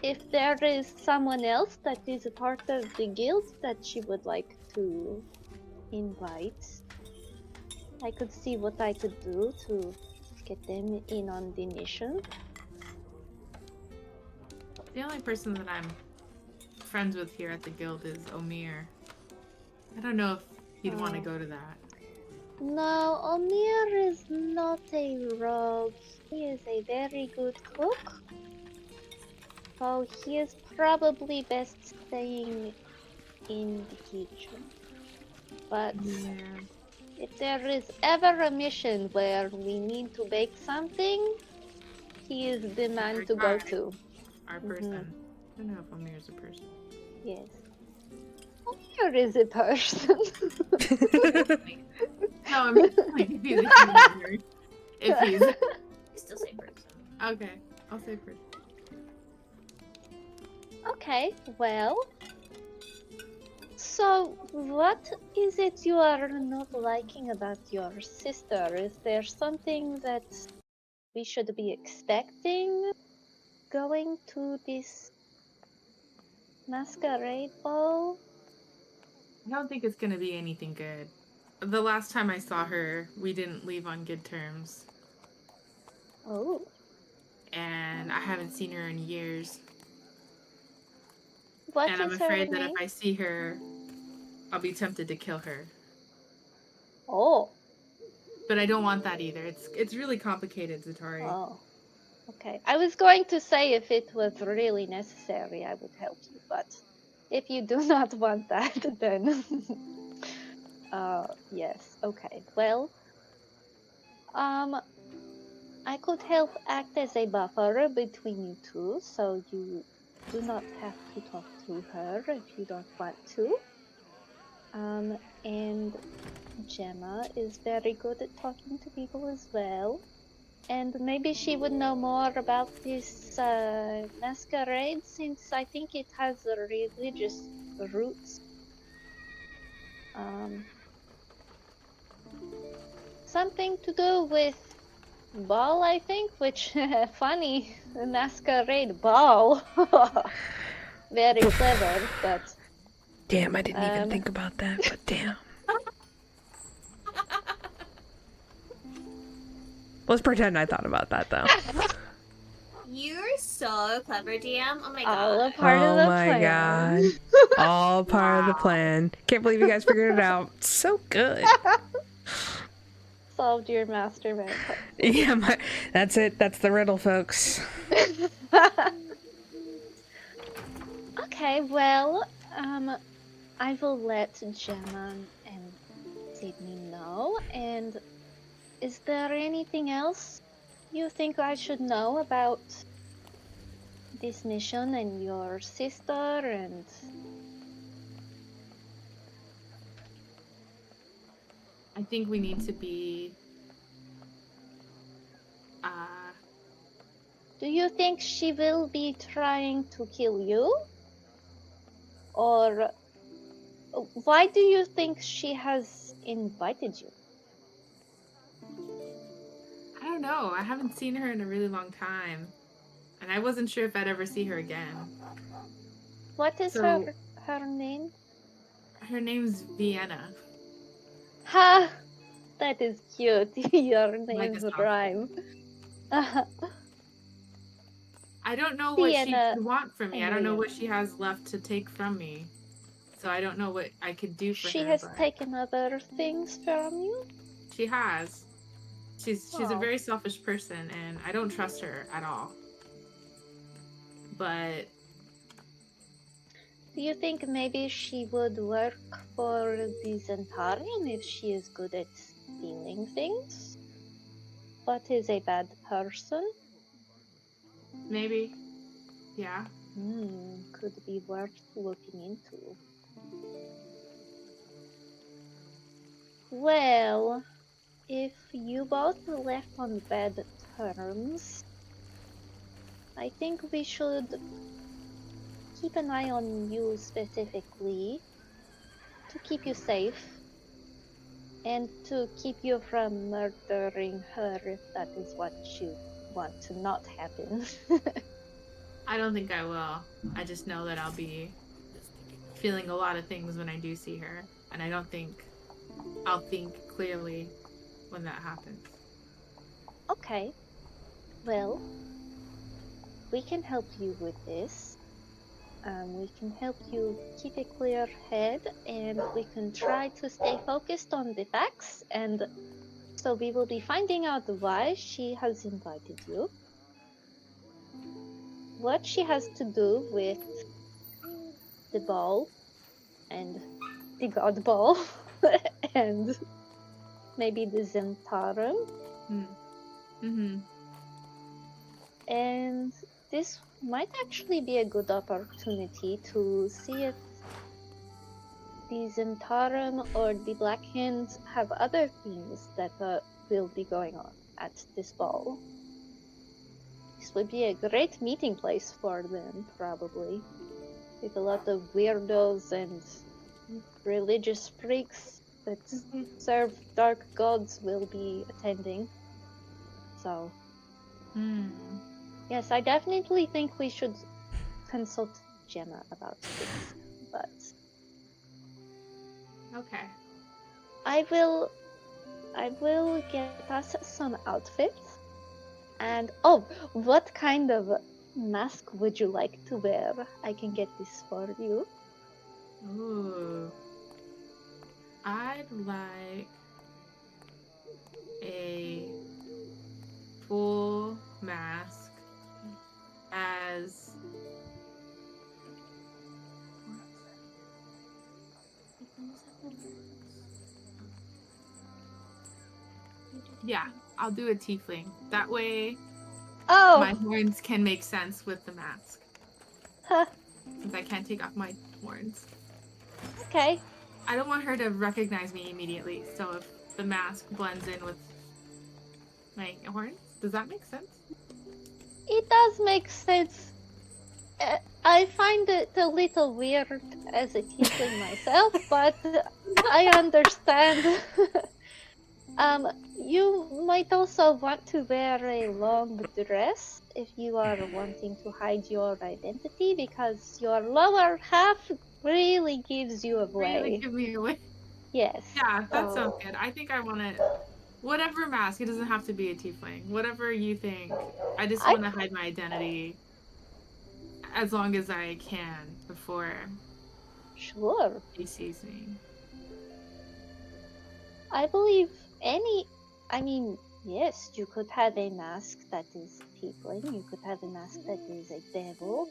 if there is someone else that is a part of the guild that she would like to invite, I could see what I could do to get them in on the mission. The only person that I'm friends with here at the guild is Omir. I don't know if he'd want to go to that. No, Omir is not a rogue. He is a very good cook. So he is probably best staying in the kitchen. But Yeah. if there is ever a mission where we need to bake something, he is the man to go to. Our person. I don't know if Omir's a person. Yes. Omir is a person. No, I mean, like, if he's a human. If he's... You still say person. Okay, I'll say person. Okay, well. So, what is it you are not liking about your sister? Is there something that we should be expecting going to this masquerade ball? I don't think it's gonna be anything good. The last time I saw her, we didn't leave on good terms. Oh. And I haven't seen her in years. What and I'm is her afraid that name? if I see her, I'll be tempted to kill her. Oh. But I don't want that either. It's really complicated, Zatari. Oh. Okay. I was going to say if it was really necessary, I would help you, but if you do not want that, then yes. Okay. Well, I could help act as a buffer between you two, so you do not have to talk to her if you don't want to. And Gemma is very good at talking to people as well. And maybe she would know more about this masquerade, since I think it has religious roots. Something to do with Bhaal, I think, which funny masquerade ball. Very clever, but damn, I didn't even think about that, but damn. Let's pretend I thought about that though. You're so clever, DM. Oh my god. All a part of the plan. God. All part of the plan. Can't believe you guys figured it out. So good. Solved your mastermind. Yeah, that's it. That's the riddle, folks. Okay, well, I will let Gemma and Sydney know. And is there anything else you think I should know about this mission and your sister and... I think we need to be... Do you think she will be trying to kill you? Or why do you think she has invited you? I don't know. I haven't seen her in a really long time. And I wasn't sure if I'd ever see her again. What is her name? Her name's Vyenna. Ha! That is cute. Your name's rhyme. I don't know what she could want from me. I don't know what she has left to take from me. So I don't know what I could do for her. She has taken other things from you? She has. She's a very selfish person, and I don't trust her at all. But... Do you think maybe she would work for the Zatari if she is good at stealing things, but is a bad person? Maybe. Yeah. Could be worth looking into. Well, if you both left on bad terms, I think we should keep an eye on you specifically to keep you safe and to keep you from murdering her if that is what you want to not happen. I don't think I will. I just know that I'll be feeling a lot of things when I do see her, and I don't think I'll think clearly when that happens. Okay. Well, we can help you with this. We can help you keep a clear head, and we can try to stay focused on the facts, and so we will be finding out why she has invited you, what she has to do with the ball, and the god ball, and maybe the Zentarum. And this might actually be a good opportunity to see if the Zentarum or the Black Hands have other things that will be going on at this ball. This would be a great meeting place for them, probably. With a lot of weirdos and religious freaks that serve dark gods will be attending. So... Yes, I definitely think we should consult Gemma about this, but... Okay. I will get us some outfits, and what kind of mask would you like to wear? I can get this for you. Ooh. I'd like a full mask as I'll do a tiefling. That way my horns can make sense with the mask. Since I can't take off my horns. Okay. I don't want her to recognize me immediately, so if the mask blends in with my horns, does that make sense? It does make sense. I find it a little weird as a tiefling myself, but I understand. You might also want to wear a long dress if you are wanting to hide your identity, because your lower half really gives you away. Really give me away. Yes. Yeah, that sounds good. I think I want to. Whatever mask. It doesn't have to be a tiefling. Whatever you think. I just want to hide my identity as long as I can before. Sure. He sees me. I believe yes, you could have a mask that is tiefling. You could have a mask that is a devil.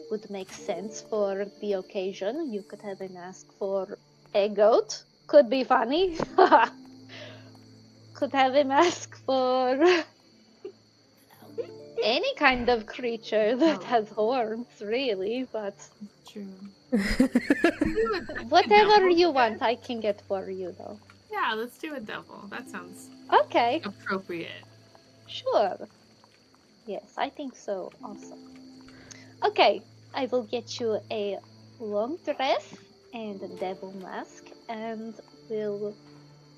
Would make sense for the occasion. You could have a mask for a goat. Could be funny. Could have a mask for any kind of creature that has horns, really, but True. whatever you want, I can get for you, though. Yeah, let's do a devil. That sounds okay. Appropriate. Sure. Yes, I think so also. Okay, I will get you a long dress and a devil mask, and we'll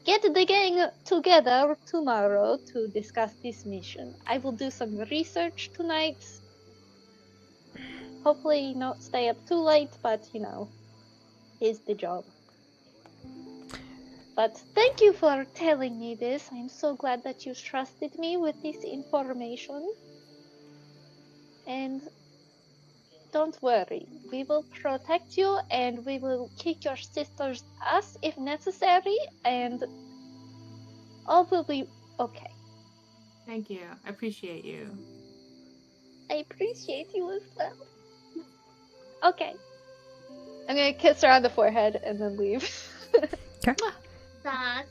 get the gang together tomorrow to discuss this mission. I will do some research tonight. Hopefully not stay up too late, but is the job. But thank you for telling me this. I'm so glad that you trusted me with this information. And don't worry, we will protect you and we will kick your sister's ass if necessary, and all will be okay. Thank you. I appreciate you. I appreciate you as well. Okay. I'm gonna kiss her on the forehead and then leave. Okay. That's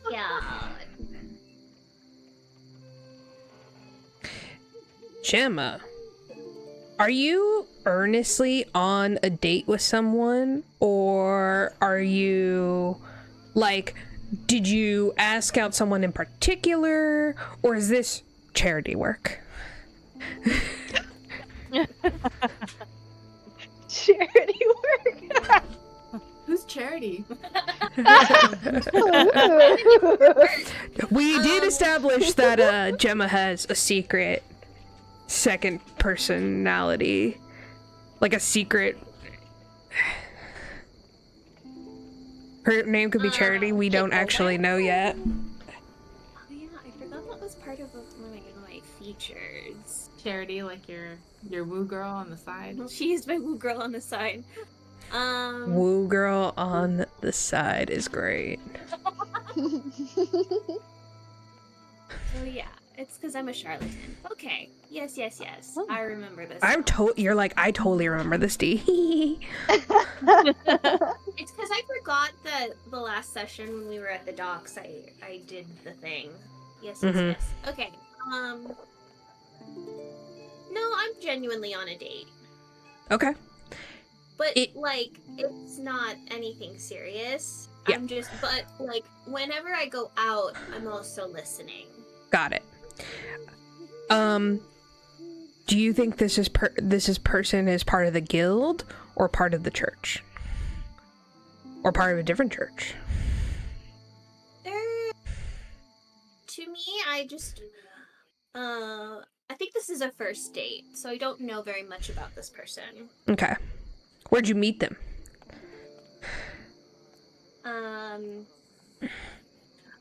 Gemma, are you earnestly on a date with someone, or are you like, did you ask out someone in particular, or is this charity work? Charity work. Who's Charity? We did establish that Gemma has a secret second personality, like a secret. Her name could be Charity. We don't actually know yet. Oh yeah, I forgot that was part of one of my features. Charity, like your woo girl on the side. Well, she's my woo girl on the side. Woo girl on the side is great. Oh yeah, it's because I'm a charlatan. Okay, yes. Oh. I remember this. You're like, I totally remember this, D. It's because I forgot that the last session when we were at the docks, I did the thing. Yes. Okay. No, I'm genuinely on a date. Okay. But it's not anything serious. Yeah. But whenever I go out, I'm also listening. Got it. Do you think this person is part of the guild or part of the church? Or part of a different church? To me, I think this is a first date, so I don't know very much about this person. Okay. Where'd you meet them?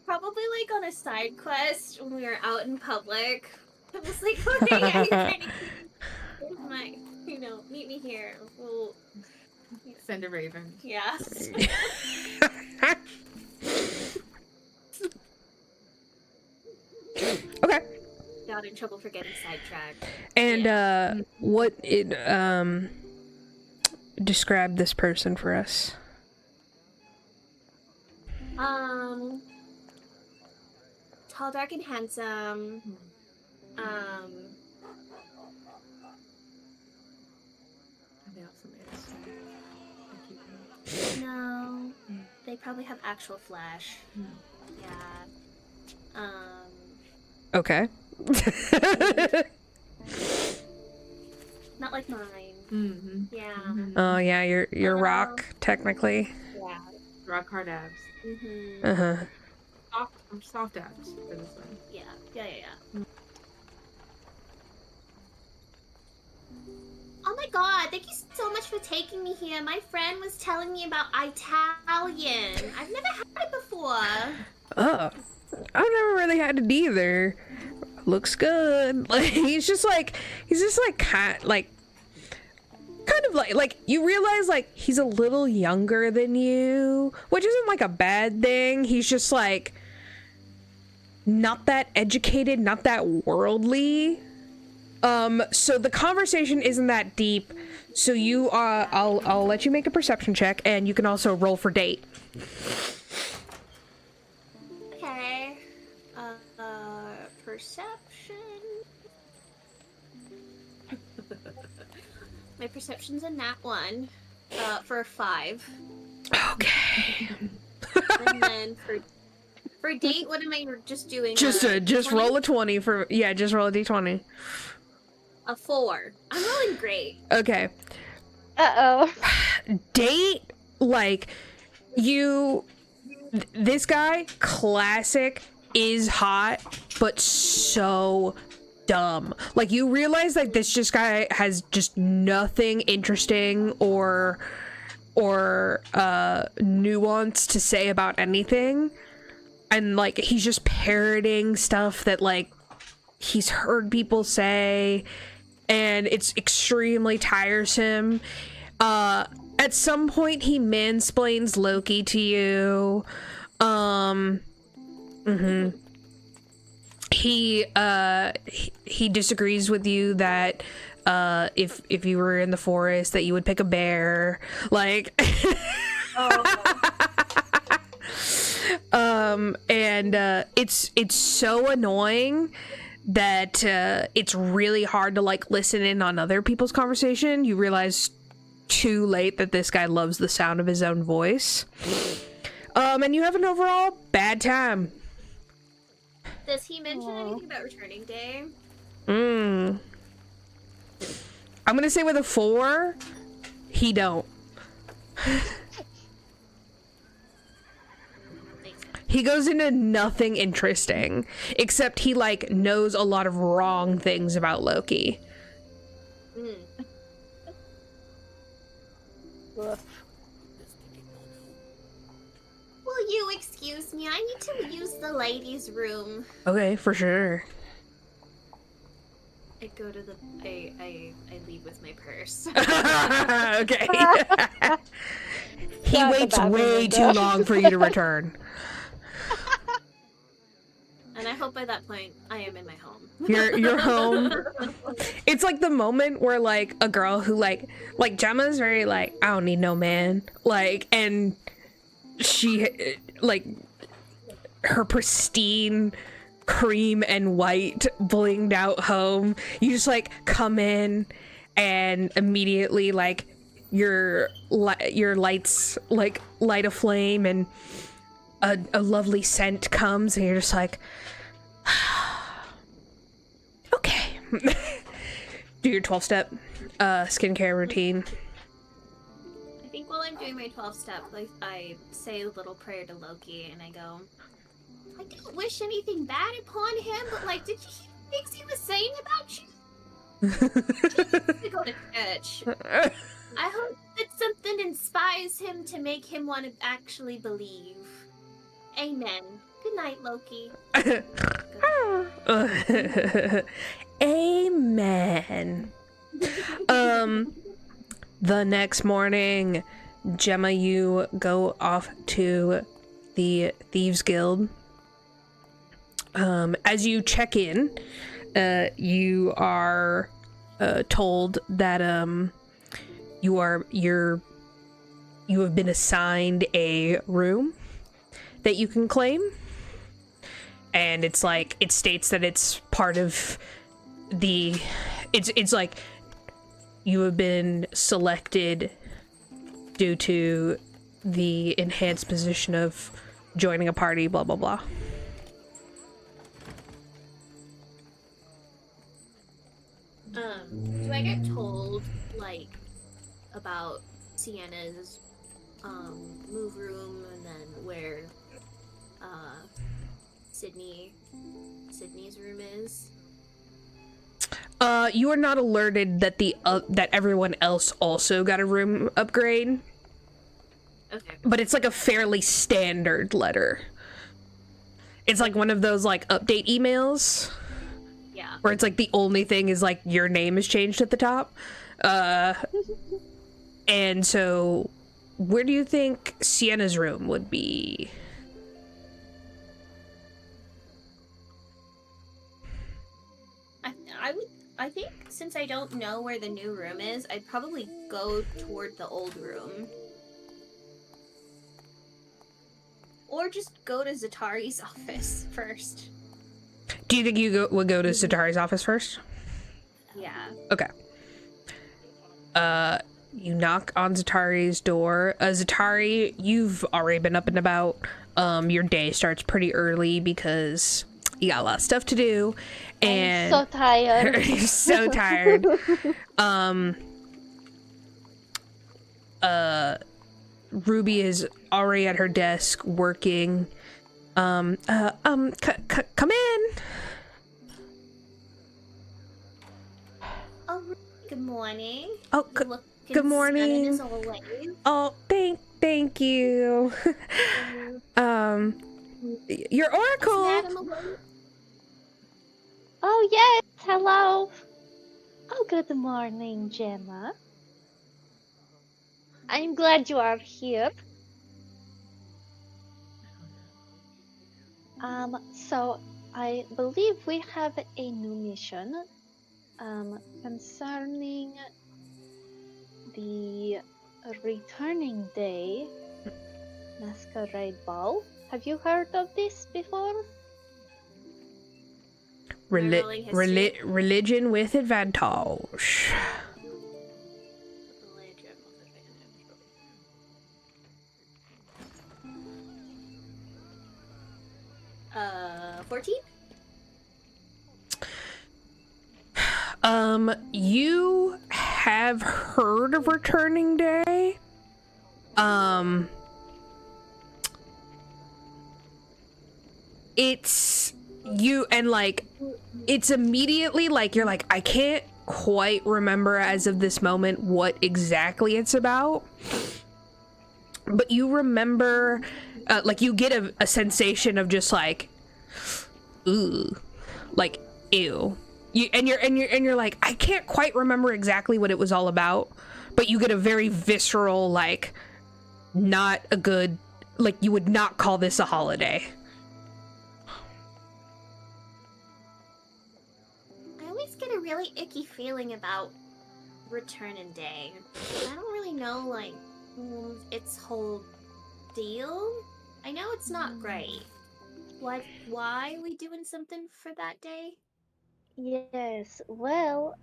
Probably on a side quest when we were out in public. I was like, okay, yeah, meet me here. We'll send a raven. Yeah. Okay. Got in trouble for getting sidetracked. And what describe this person for us. Tall, dark, and handsome. No, they probably have actual flesh. Yeah. Okay. Not like mine. Mm-hmm. Yeah. Mm-hmm. Oh yeah, you're rock technically. Yeah. Rock hard abs. Mm-hmm. Uh huh. I'm soft act for this one. Yeah. Oh my god, thank you so much for taking me here. My friend was telling me about Italian. I've never had it before. Oh, I've never really had it either. Looks good. Like he's just kind of like you realize like he's a little younger than you, which isn't like a bad thing. He's just like not that educated, not that worldly. So the conversation isn't that deep. So you I'll let you make a perception check, and you can also roll for date. Okay. Perception. My perception's a nat 1. For a 5. Okay. And then for date, what am I just doing? Just roll a 20 for just roll a d20. A 4. I'm rolling great. Okay. Uh-oh. Date, like, this guy, classic, is hot, but so dumb. Like, you realize that this guy has just nothing interesting or nuance to say about anything. And, like, he's just parroting stuff that, like, he's heard people say, and it's extremely tiresome. At some point, he mansplains Loki to you. He disagrees with you that if you were in the forest that you would pick a bear. Like it's so annoying that it's really hard to like listen in on other people's conversation. You realize too late that this guy loves the sound of his own voice. And you have an overall bad time. Does he mention anything about returning day? I'm gonna say with a 4, he don't. He goes into nothing interesting, except he like knows a lot of wrong things about Loki. Will you excuse me? I need to use the ladies' room. Okay, for sure. I go to I leave with my purse. Okay. He waits way too long for you to return. And I hope by that point I am in my home. You're home. It's like the moment where like a girl who like Gemma's very like, I don't need no man. Like, and she like her pristine cream and white blinged out home. You just like come in and immediately like your lights like light a flame and a lovely scent comes and you're just like okay. Do your 12-step skincare routine. I think while I'm doing my 12-step, like I say a little prayer to Loki and I go, I didn't wish anything bad upon him, but like, did you hear things he was saying about you? To go to church. I hope that something inspires him to make him want to actually believe. Amen. Good night, Loki. Amen. The next morning, Gemma, you go off to the Thieves Guild. As you check in, you are told that you have been assigned a room that you can claim, and it's like it states that it's part of the it's like you have been selected due to the enhanced position of joining a party, blah blah blah. Do I get told like about Sienna's move room and then where Sydney's room is? You are not alerted that that everyone else also got a room upgrade. Okay. But it's like a fairly standard letter. It's like one of those like update emails. Yeah. Where it's like the only thing is like your name is changed at the top. And so where do you think Sienna's room would be? I think since I don't know where the new room is, I'd probably go toward the old room. Or just go to Zatari's office first. Do you think you would go to Zatari's office first? Yeah. Okay. You knock on Zatari's door. Zatari, you've already been up and about. Your day starts pretty early because you got a lot of stuff to do. And I'm so tired. You're so tired. Ruby is already at her desk working. Come in. Oh, good morning. Oh, good morning. As always. Oh, thank you. Your oracle. Madame Ahima. Oh yes, hello. Oh, good morning, Gemma. I'm glad you are here. So I believe we have a new mission, concerning the returning day masquerade ball. Have you heard of this before? Religion with advantage. 14? You have heard of Returning Day. It's you, and like it's immediately like you're like, I can't quite remember as of this moment what exactly it's about, but you remember like you get a sensation of just like, ooh, like ew. You're like, I can't quite remember exactly what it was all about, but you get a very visceral, like, not a good, like, you would not call this a holiday. I always get a really icky feeling about Returning Day. I don't really know, like, its whole deal. I know it's not great. Why are we doing something for that day? Yes, well,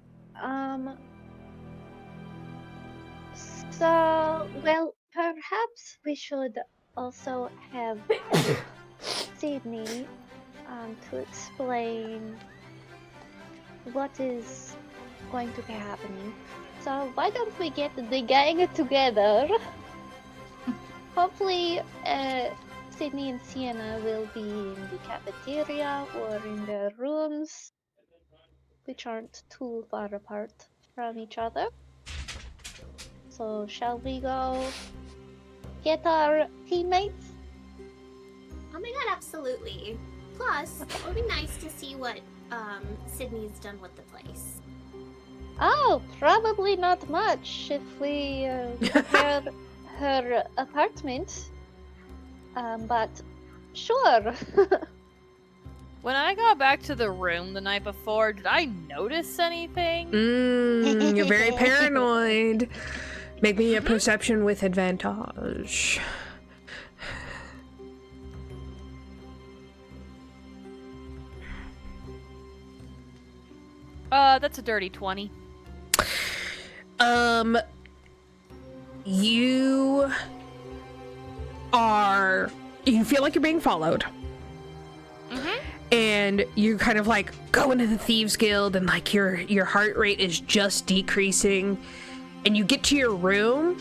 so, well, perhaps we should also have Sydney, to explain what is going to be happening. So why don't we get the gang together? Hopefully, Sydney and Sienna will be in the cafeteria or in their rooms, which aren't too far apart from each other. So shall we go get our teammates? Oh my god, absolutely. Plus, it would be nice to see what Sydney's done with the place. Oh, probably not much if we compare her apartment. But sure. When I got back to the room the night before, did I notice anything? You're very paranoid. Make me a perception with advantage. That's a dirty 20. You feel like you're being followed. And you kind of like go into the Thieves Guild, and like your heart rate is just decreasing, and you get to your room,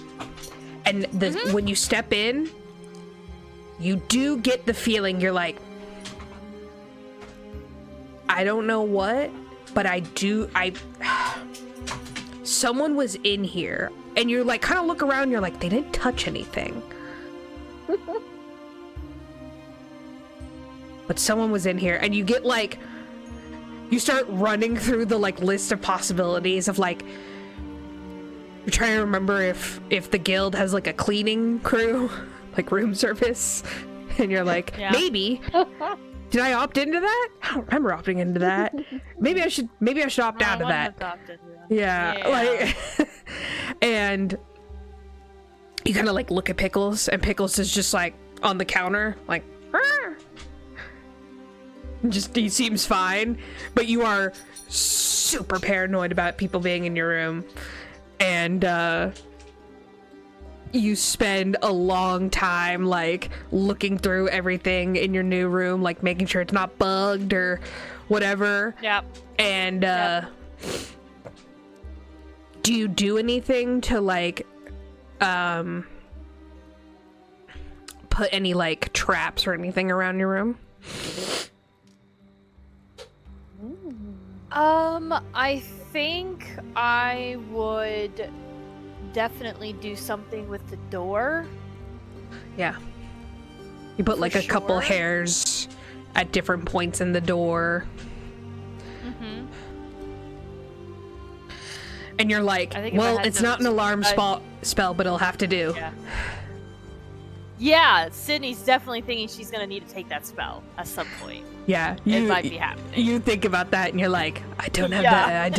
and when you step in, you do get the feeling you're like, I don't know what, but someone was in here, and you're like, kind of look around, you're like, they didn't touch anything. But someone was in here, and you get like, you start running through the like list of possibilities of like, you're trying to remember if the guild has like a cleaning crew, like room service, and you're like, maybe. Did I opt into that? I don't remember opting into that. Maybe I should opt out of that. Yeah, like, and you kind of like look at Pickles, and Pickles is just like on the counter, like, he seems fine, but you are super paranoid about people being in your room, and you spend a long time like looking through everything in your new room, like making sure it's not bugged or whatever. Yep. And do you do anything to like put any like traps or anything around your room? I think I would definitely do something with the door. Yeah. You put like a couple hairs at different points in the door. Mm-hmm. And you're like, well, it's not an alarm spell, but it'll have to do. Yeah. Yeah, Sydney's definitely thinking she's gonna need to take that spell at some point. Yeah, it might be happening. You think about that, and you're like, I don't have that.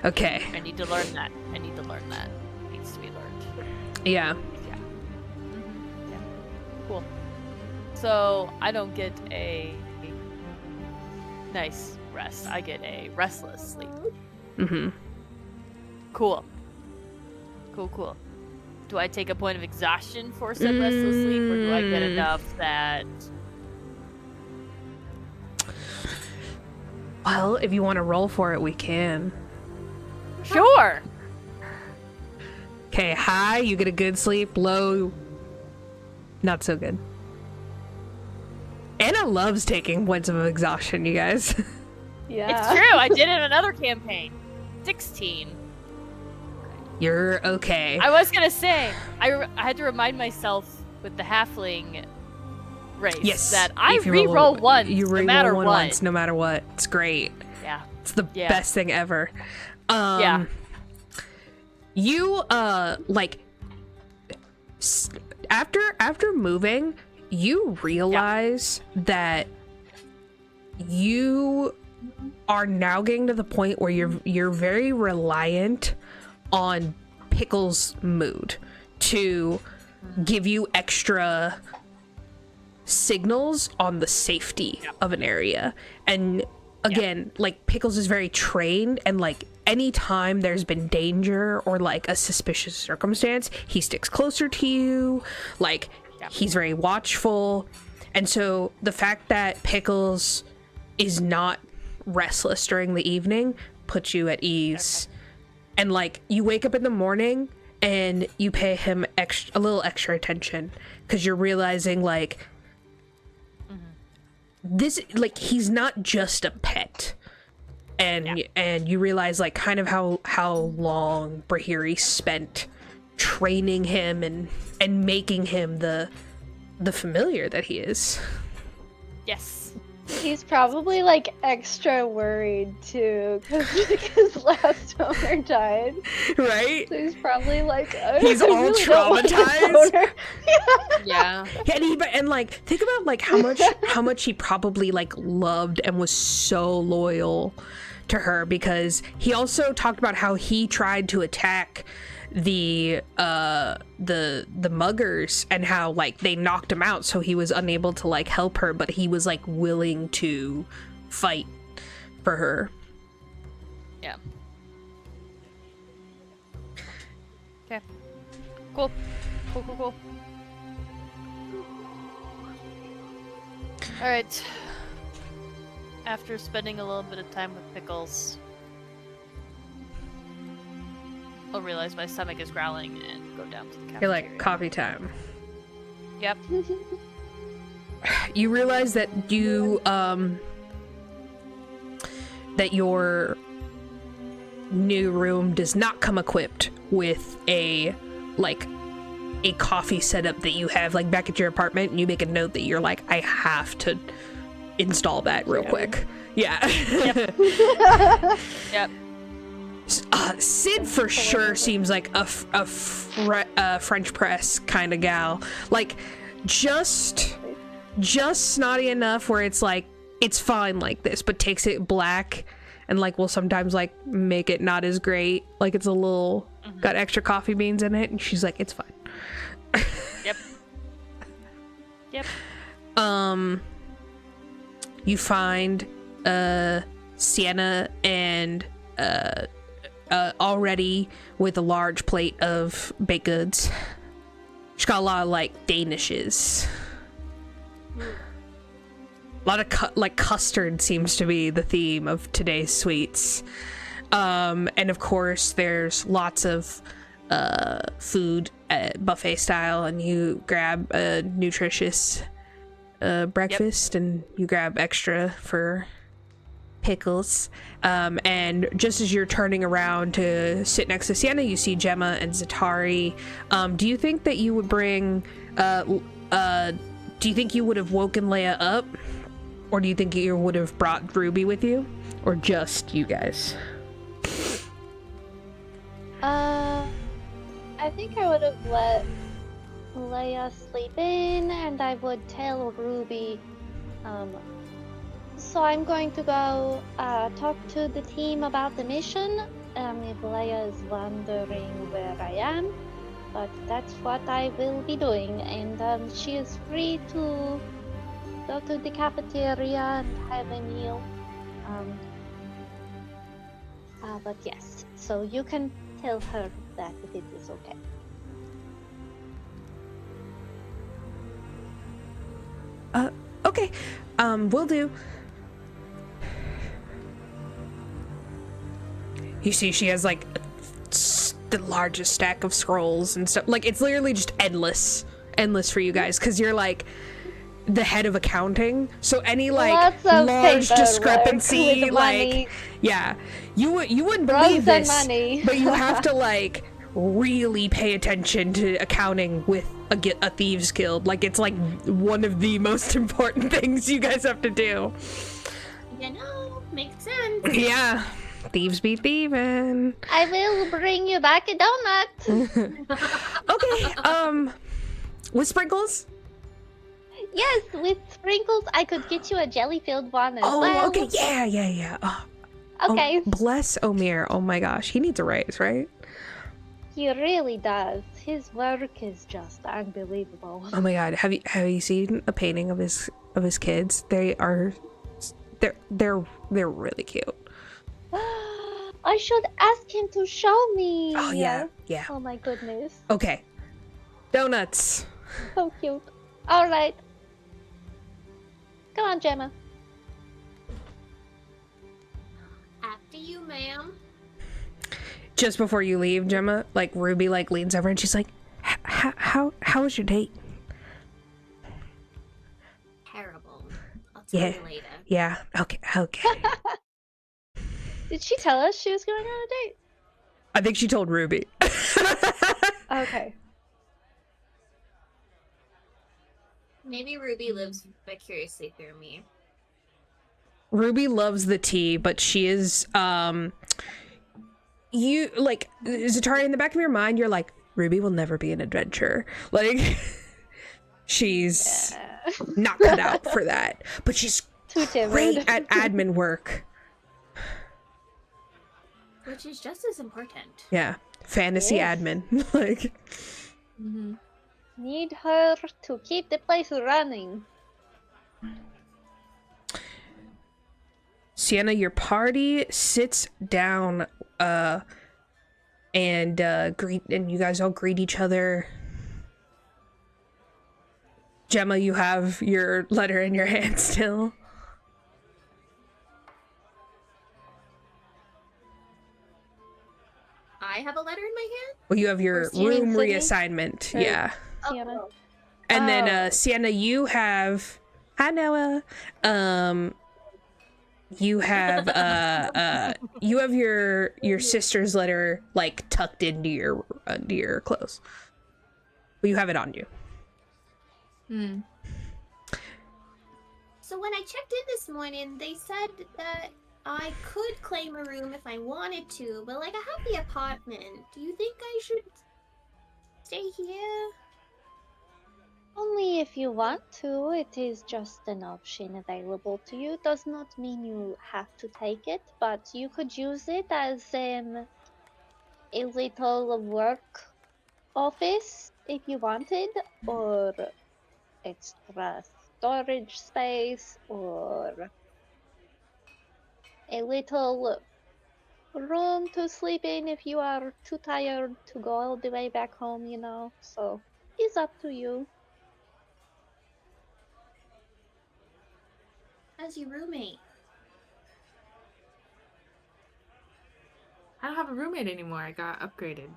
Okay. I need to learn that. It needs to be learned. Yeah. Yeah. Mm-hmm. Yeah. Cool. So I don't get a nice rest. I get a restless sleep. Mm-hmm. Cool. Cool. Do I take a point of exhaustion for said restless sleep, or do I get enough that... Well, if you want to roll for it, we can. Sure! Okay, high, you get a good sleep. Low, not so good. Anna loves taking points of exhaustion, you guys. Yeah. It's true, I did it in another campaign. 16. You're okay. I was gonna say, I had to remind myself with the halfling race that I re-roll once, you no matter what. Once, no matter what. It's great. Yeah. It's the best thing ever. You, like, after moving, you realize that you are now getting to the point where you're very reliant on Pickles' mood to give you extra signals on the safety of an area. And again, like, Pickles is very trained, and like anytime there's been danger or like a suspicious circumstance, he sticks closer to you. Like, he's very watchful. And so the fact that Pickles is not restless during the evening puts you at ease. And like, you wake up in the morning and you pay him a little extra attention, because you're realizing like, this, like, he's not just a pet. And you realize like kind of how long Brihiri spent training him and making him the familiar that he is. Yes. He's probably like extra worried too, because last owner died. Right? So he's probably like, he's all really traumatized. Yeah. And like, think about like how much he probably like loved and was so loyal to her, because he also talked about how he tried to attack the muggers and how like they knocked him out, so he was unable to like help her, but he was like willing to fight for her. Yeah. Okay. Cool. All right. After spending a little bit of time with Pickles, I'll realize my stomach is growling and go down to the cafeteria. You're like, coffee time. Yep. You realize that you that your new room does not come equipped with a coffee setup that you have like back at your apartment, and you make a note that you're like, I have to install that real quick. Yeah. Yep. Yep. Sid for sure seems like a French press kind of gal, like just snotty enough where it's like it's fine like this, but takes it black and like will sometimes like make it not as great, like it's a little got extra coffee beans in it, and she's like, it's fine. Yep. Yep. You find Sienna and already with a large plate of baked goods. She's got a lot of like Danishes. A lot of custard seems to be the theme of today's sweets. And of course there's lots of food buffet style, and you grab a nutritious breakfast. Yep. And you grab extra for Pickles. And just as you're turning around to sit next to Sienna, you see Gemma and Zatari. Do you think that you would bring do you think you would have woken Leia up, or do you think you would have brought Ruby with you, or just you guys? I think I would have let Leia sleep in, and I would tell Ruby, so I'm going to go talk to the team about the mission, if Leia is wondering where I am, but that's what I will be doing, and she is free to go to the cafeteria and have a meal. But yes, so you can tell her that if it is okay. Okay. Will do. You see she has like the largest stack of scrolls and stuff. Like it's literally just endless for you guys, because you're like the head of accounting, so any like large discrepancy, like yeah, you wouldn't believe this, but you have to like really pay attention to accounting with a thieves guild. Like it's like one of the most important things you guys have to do. You know, makes sense. Yeah, thieves be thieving. I will bring you back a donut. Okay, with sprinkles? Yes, with sprinkles. I could get you a jelly-filled one as well. Oh, okay, yeah. Oh, okay. Oh, bless Omir. Oh my gosh, he needs a raise, right? He really does. His work is just unbelievable. Oh my god, have you seen a painting of his kids? They're really cute. I should ask him to show me. Oh yeah. Oh my goodness. Okay. Donuts. So cute. All right. Come on, Gemma. After you, ma'am. Just before you leave, Gemma, like Ruby like leans over and she's like, how was your date? Terrible. I'll tell you later. Yeah. Okay. Did she tell us she was going on a date? I think she told Ruby. Okay. Maybe Ruby lives vicariously through me. Ruby loves the tea, but she is you like Zatari, in the back of your mind you're like, Ruby will never be an adventurer. Like she's not cut out for that. But she's too timid. Great at admin work. Which is just as important. Yeah. Fantasy admin. Like need her to keep the place running. Sienna, your party sits down and you guys all greet each other. Gemma, you have your letter in your hand still. I have a letter in my hand? Well, you have your room reassignment. Yeah. Sienna. And then Sienna, you have, hi Noah. You have your sister's letter like tucked into your clothes. But you have it on you. So when I checked in this morning, they said that I could claim a room if I wanted to, but like I have the apartment. Do you think I should stay here? Only if you want to. It is just an option available to you. Does not mean you have to take it, but you could use it as a little work office if you wanted, or extra storage space, or a little room to sleep in if you are too tired to go all the way back home, you know. So it's up to you. As your roommate. I don't have a roommate anymore. I got upgraded.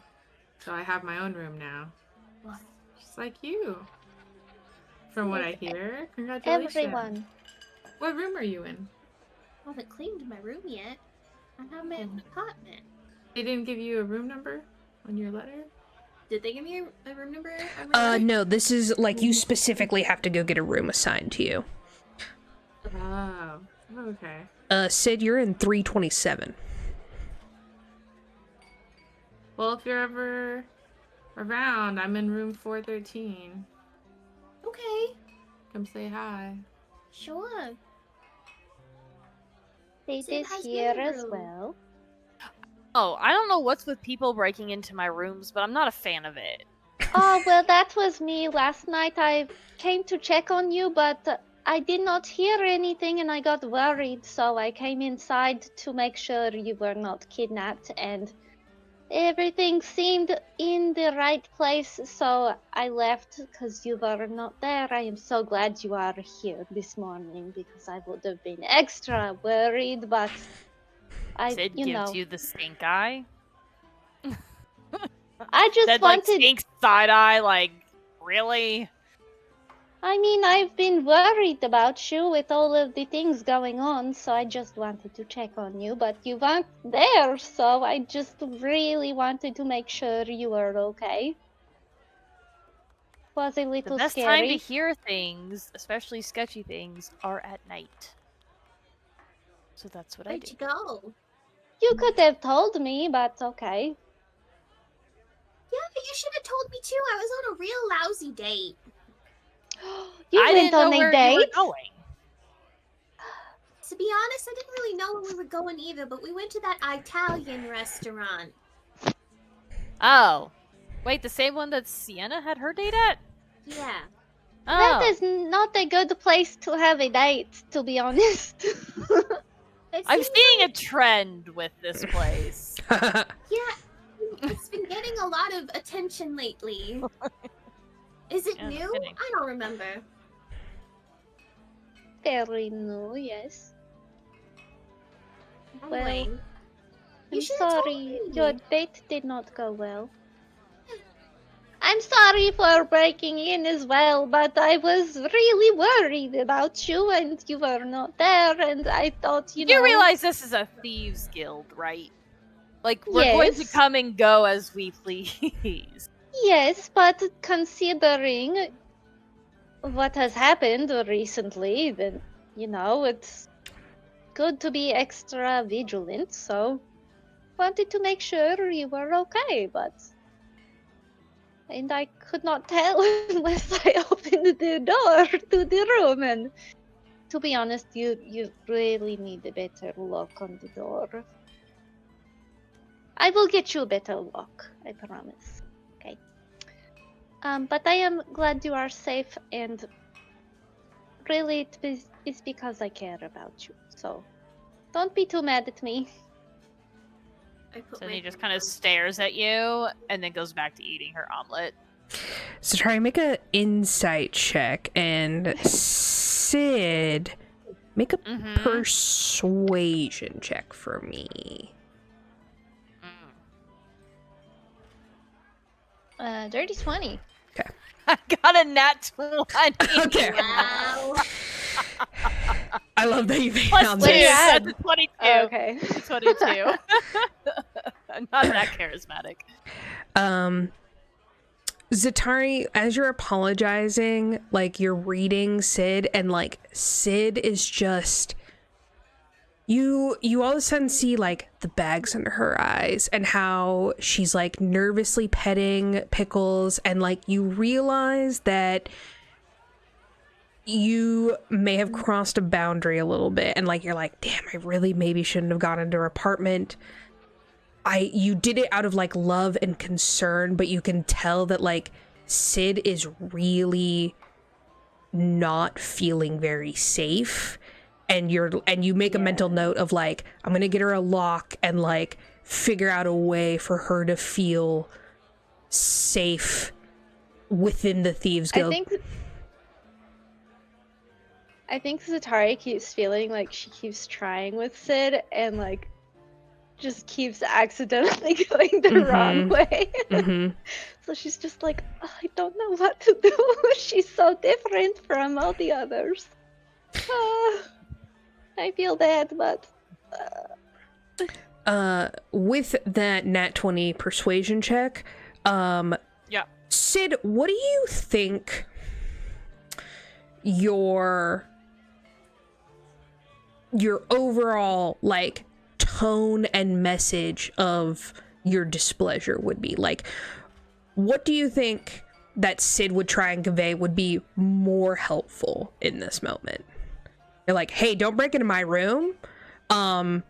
So I have my own room now. Just like you. From what I hear. Congratulations. Everyone. What room are you in? I haven't claimed my room yet. I have my own apartment. They didn't give you a room number on your letter? Did they give me a room number? No, this is like you specifically have to go get a room assigned to you. Oh, okay. Sid, you're in 327. Well, if you're ever around, I'm in room 413. Okay. Come say hi. Sure. They Sid is has here my as room. well. Oh, I don't know what's with people breaking into my rooms, but I'm not a fan of it. Oh, well, that was me. Last night I came to check on you, but I did not hear anything and I got worried, so I came inside to make sure you were not kidnapped, and everything seemed in the right place, so I left because you were not there. I am so glad you are here this morning because I would have been extra worried, but Sid gives you the stink eye. I just that, wanted... like, stink side eye, like, really? I mean, I've been worried about you with all of the things going on, so I just wanted to check on you, but you weren't there, so I just really wanted to make sure you were okay. Was a little The best scary. time to hear things, especially sketchy things, are at night. So that's what I do. Where'd you go? You could have told me, but okay. Yeah, but you should have told me too. I was on a real lousy date. You I went didn't know on a where date? you were going. To be honest, I didn't really know where we were going either, but we went to that Italian restaurant. Oh. Wait, the same one that Sienna had her date at? Yeah. Oh. That is not a good place to have a date, to be honest. I'm seeing a trend with this place. Yeah, it's been getting a lot of attention lately. Is it Yeah, new? kidding. I don't remember. Very new, yes. Anyway, Well, you I'm should have told sorry, me. your date did not go well. I'm sorry for breaking in as well, but I was really worried about you and you were not there, and I thought, you know... realize this is a thieves guild, right? Like, we're going to Yes. come and go as we please. Yes, but considering what has happened recently, then, you know, it's good to be extra vigilant, so wanted to make sure you were okay, but... And I could not tell unless I opened the door to the room, and to be honest, you really need a better lock on the door. I will get you a better lock, I promise. Okay. But I am glad you are safe, and really it's because I care about you, so don't be too mad at me. So he just kind of stares at you and then goes back to eating her omelet. So try and make an insight check, and Sid, make a persuasion check for me. Dirty 20. Okay. I got a nat 20. Okay. Wow. I love that you Plus found 2. What do you this. add? That's a 22. Oh, okay. 22. I'm not that charismatic. Zatari, as you're apologizing, like you're reading Sid, and like Sid is just you all of a sudden see like the bags under her eyes and how she's like nervously petting Pickles, and like you realize that you may have crossed a boundary a little bit, and like you're like, damn, I really maybe shouldn't have gone into her apartment. You did it out of like love and concern, but you can tell that like Sid is really not feeling very safe, and you make a mental note of like, I'm gonna get her a lock and like figure out a way for her to feel safe within the Thieves Guild. I think Zatari keeps feeling like she keeps trying with Sid and like just keeps accidentally going the wrong way. So she's just like, oh, I don't know what to do. She's so different from all the others. I feel bad, but with that nat 20 persuasion check, Sid, what do you think your overall like tone and message of your displeasure would be? Like, what do you think that Sid would try and convey would be more helpful in this moment? You're like, hey, don't break into my room, but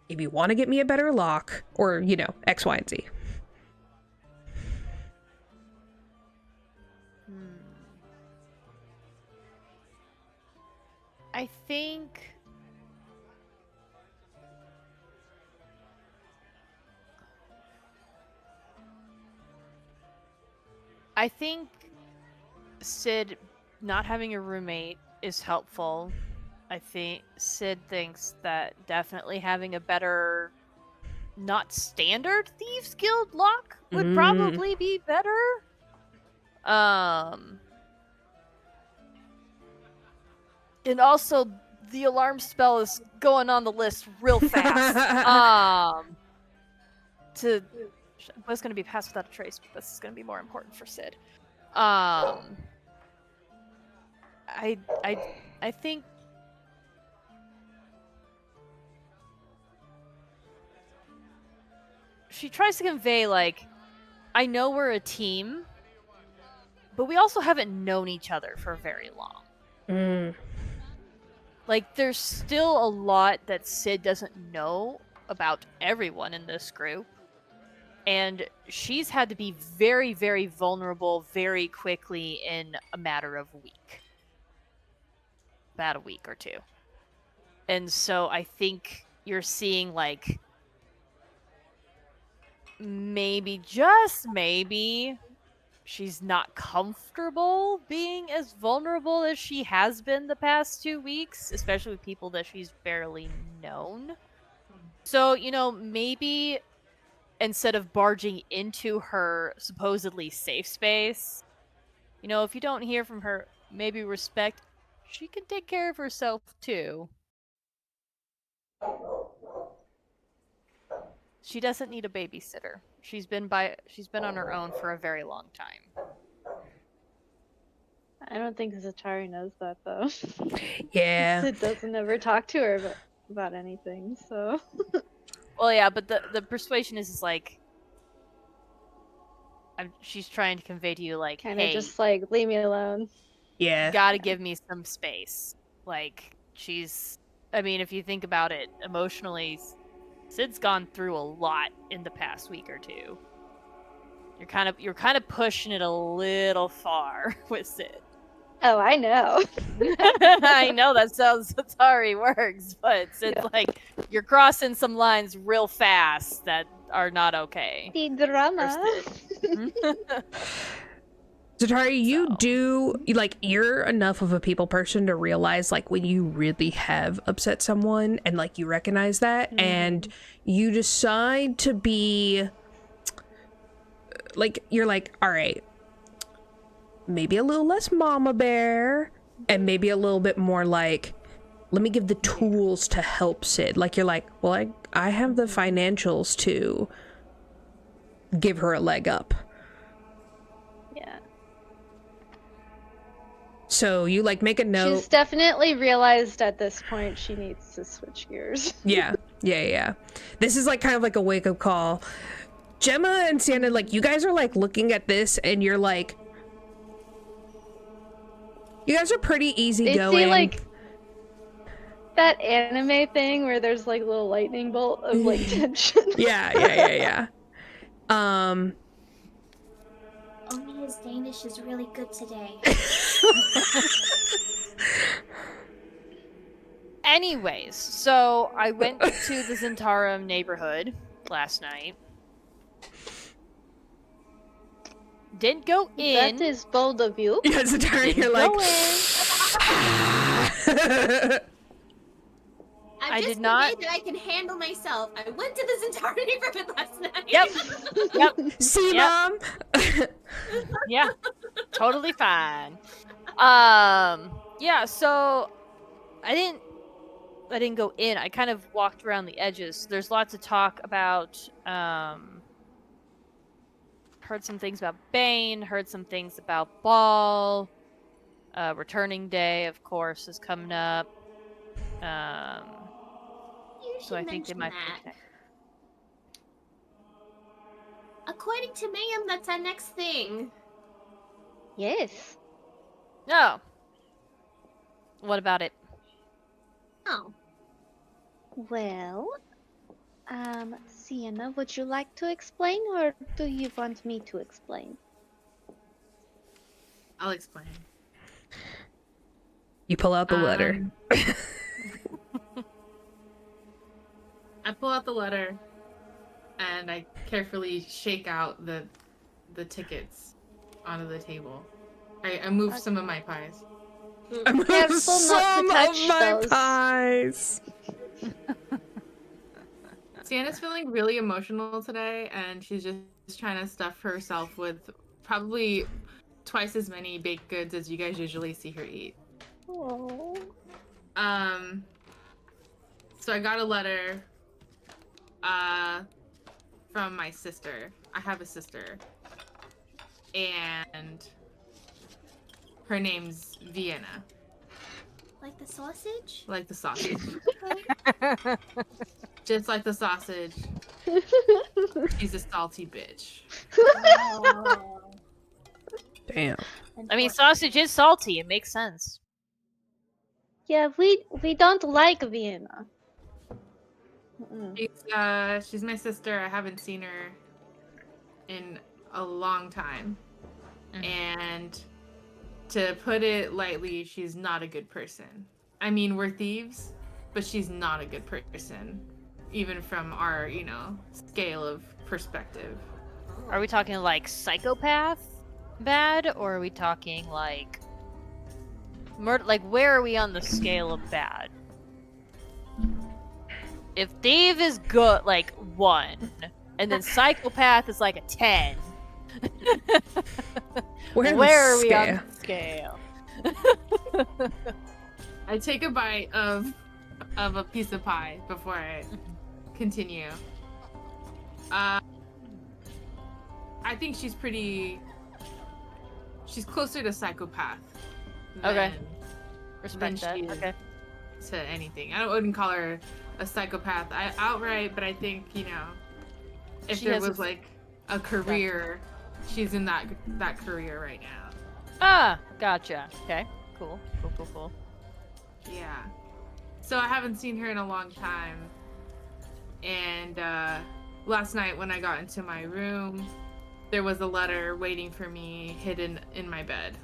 if you want to get me a better lock, or, you know, X, Y, and Z. I think Sid not having a roommate is helpful. I think Sid thinks that definitely having a better, not standard Thieves Guild lock would probably be better. And also, the alarm spell is going on the list real fast. I was going to be passed without a trace, but this is going to be more important for Sid. I think she tries to convey, like, I know we're a team, but we also haven't known each other for very long. Like, there's still a lot that Sid doesn't know about everyone in this group. And she's had to be very, very vulnerable very quickly in a matter of a week. About a week or two. And so I think you're seeing, like, maybe, just maybe, she's not comfortable being as vulnerable as she has been the past 2 weeks, especially with people that she's barely known. So, you know, maybe instead of barging into her supposedly safe space, you know, if you don't hear from her, maybe respect, she can take care of herself too. She doesn't need a babysitter. She's been on her own for a very long time. I don't think Zatari knows that though. Yeah. Sid doesn't ever talk to her about anything, so. Well, yeah, but the persuasion is like, she's trying to convey to you, like, Kinda hey, just like, leave me alone. Yeah. you gotta give me some space. Like, I mean, if you think about it emotionally, Sid's gone through a lot in the past week or two. You're kind of pushing it a little far with Sid. Oh, I know. I know that sounds Zatari works, but Sid's like, you're crossing some lines real fast that are not okay. The drama. Zatari, you're enough of a people person to realize, like, when you really have upset someone and, like, you recognize that and you decide to be, like, you're like, all right, maybe a little less mama bear, and maybe a little bit more like, let me give the tools to help Sid. Like, you're like, well, I have the financials to give her a leg up. Yeah. So you like make a note. She's definitely realized at this point she needs to switch gears. Yeah. This is like kind of like a wake up call. Gemma and Sienna, like, you guys are like looking at this and you're like, you guys are pretty easygoing. They see like that anime thing where there's like a little lightning bolt of like tension. Yeah. Omia's Danish is really good today. Anyways, so I went to the Zentarum neighborhood last night. Didn't go in. That is bold of you. Yeah, Zatari, you're like. I did not. That I can handle myself. I went to the Zatari neighborhood last night. Yep. See, Yep. Mom? Yeah, totally fine. Yeah, so I didn't go in. I kind of walked around the edges. There's lots of talk about heard some things about Bane, heard some things about Bhaal. Returning Day, of course, is coming up. So I think they might be. According to Mayhem, that's our next thing. Yes. No. What about it? Oh. Well, Sienna, would you like to explain, or do you want me to explain? I'll explain. You pull out the letter. I pull out the letter, and I carefully shake out the tickets onto the table. I move some of my pies. I moved Careful not to touch of my those. pies. Sienna's feeling really emotional today, and she's just trying to stuff herself with probably twice as many baked goods as you guys usually see her eat. Oh. So I got a letter from my sister. I have a sister, and her name's Vyenna. Like the sausage? Like the sausage. Just like the sausage. She's a salty bitch. Oh. Damn. I mean, sausage is salty. It makes sense. Yeah, we don't like Vienna. She's my sister. I haven't seen her in a long time. And to put it lightly, she's not a good person. I mean, we're thieves, but she's not a good person, even from our, scale of perspective. Are we talking like psychopath bad, or are we talking like murder? Like, where are we on the scale of bad? If thief is good, like 1, and then psychopath is like a 10. Where are we on the scale? I take a bite of a piece of pie before I continue. I think she's closer to psychopath. Okay. Than Respect that. she is Okay. to anything. I wouldn't call her a psychopath outright, but I think, if She there has was like a career, she's in that career right now. Ah, gotcha. Okay. Cool. Yeah. So I haven't seen her in a long time. And last night when I got into my room, there was a letter waiting for me hidden in my bed.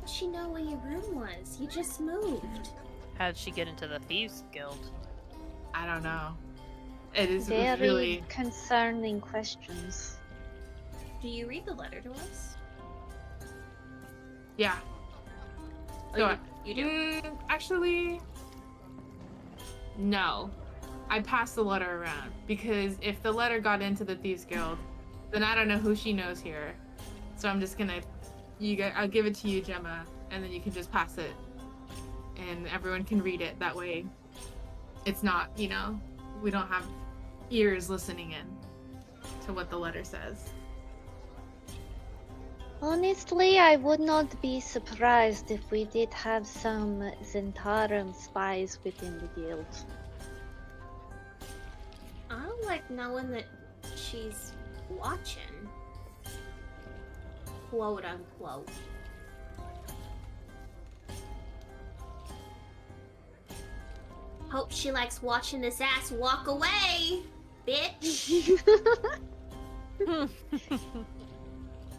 Does she know where your room was? You just moved. How did she get into the Thieves Guild? I don't know. It is Very really concerning questions. Do you read the letter to us? yeah. Oh, So you do? Actually, no. I passed the letter around because if the letter got into the Thieves Guild, then I don't know who she knows here. So I'm just gonna I'll give it to you, Gemma, and then you can just pass it, and everyone can read it. That way, it's not, we don't have ears listening in to what the letter says. Honestly, I would not be surprised if we did have some Zentarum spies within the guild. I don't like knowing that she's watching. Quote unquote. Hope she likes watching this ass walk away, bitch.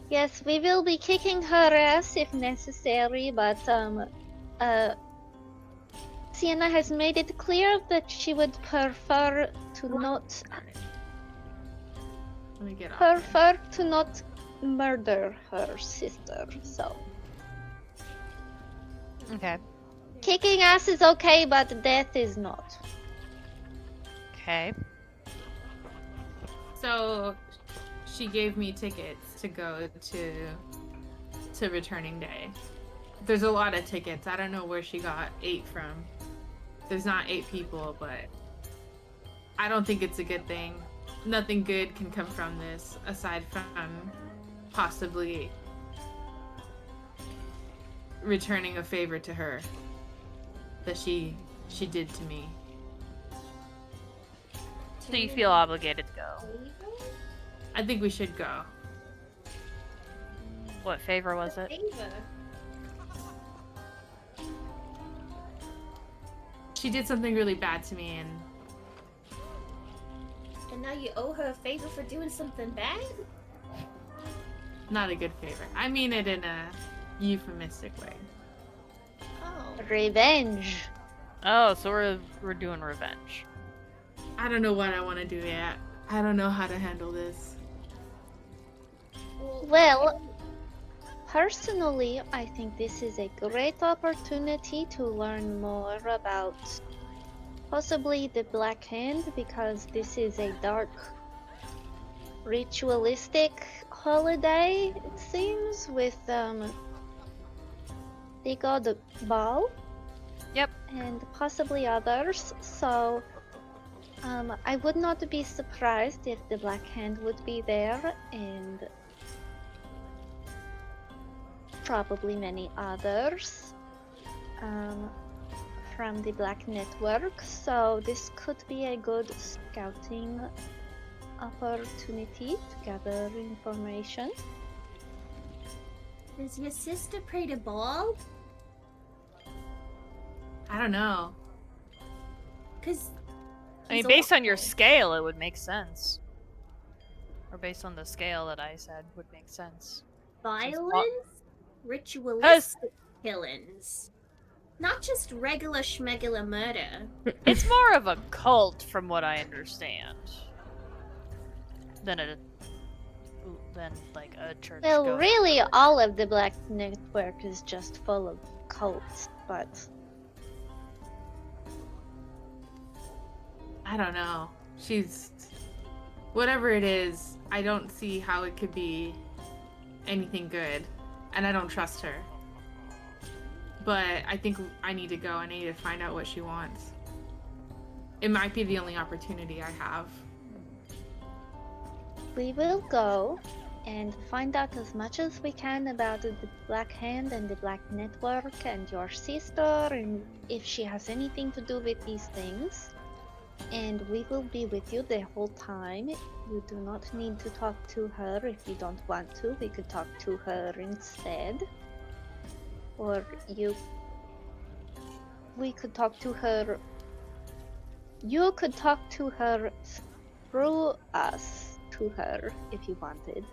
Yes, we will be kicking her ass if necessary, but Sienna has made it clear that she would prefer to not Let me get off. Murder her sister. So Okay. kicking ass is okay, but death is not. Okay. So she gave me tickets to go to returning day. There's a lot of tickets. I don't know where she got 8 from. There's not 8 people, but I don't think it's a good thing. Nothing good can come from this aside from possibly returning a favor to her that she did to me. So you feel obligated to go. I think we should go. What favor was it? Favor. She did something really bad to me, And now you owe her a favor for doing something bad? not a good favor. I mean it in a euphemistic way. Oh. Revenge. Oh, so we're doing revenge. I don't know what I want to do yet. I don't know how to handle this. Well, personally, I think this is a great opportunity to learn more about possibly the Black Hand, because this is a dark, ritualistic holiday, it seems, with the god Bhaal. Yep. And possibly others, so I would not be surprised if the Black Hand would be there, and probably many others from the Black Network, so this could be a good scouting opportunity to gather information. Does your sister pray to Bhaal? I don't know. Because I mean, based on your scale, it would make sense. Or based on the scale that I said would make sense. violence, ritualistic killings. Not just regular schmegular murder. It's more of a cult, from what I understand, than like a church. Well, really, all of the Black Network is just full of cults, but I don't know. She's... Whatever it is, I don't see how it could be anything good. And I don't trust her. But I think I need to go. I need to find out what she wants. It might be the only opportunity I have. we will go and find out as much as we can about the Black Hand and the Black Network and your sister, and if she has anything to do with these things. And we will be with you the whole time. You do not need to talk to her if you don't want to. We could talk to her instead. Or we could talk to her. You could talk to her through us to her if you wanted.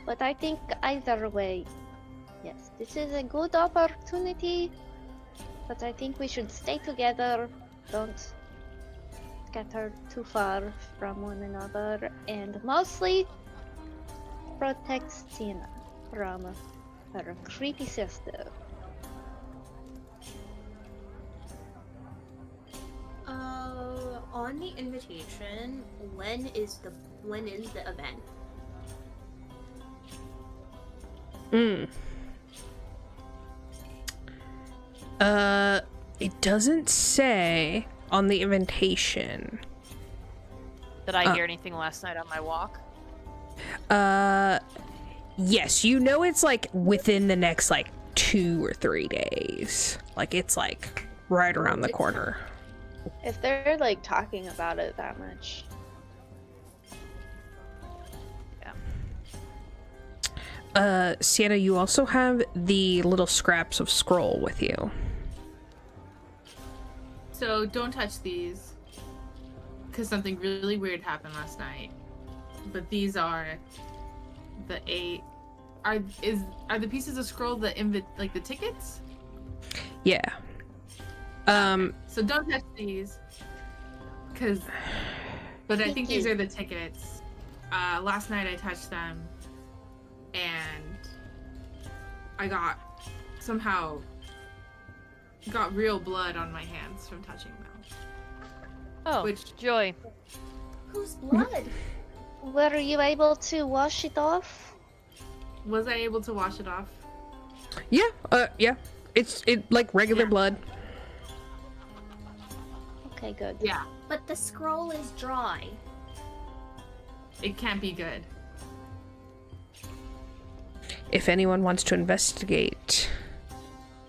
But I think either way, yes, this is a good opportunity. But I think we should stay together, don't scatter too far from one another, and mostly protect Sienna from her creepy sister. On on the invitation, when is the event? It doesn't say on the invitation. Did I hear anything last night on my walk? Yes, you know it's like within the next like 2 or 3 days. Like it's like right around the corner. If they're like talking about it that much. Sienna, you also have the little scraps of scroll with you. So don't touch these, because something really weird happened last night. But these are the 8. Are the pieces of scroll the the tickets? Yeah. So don't touch these, but I think these are the tickets. Last night I touched them, and I somehow got real blood on my hands from touching them. Oh, joy. Whose blood? Were you able to wash it off? Was I able to wash it off? Yeah, yeah. It's like regular blood. Okay, good. Yeah. But the scroll is dry. It can't be good. If anyone wants to investigate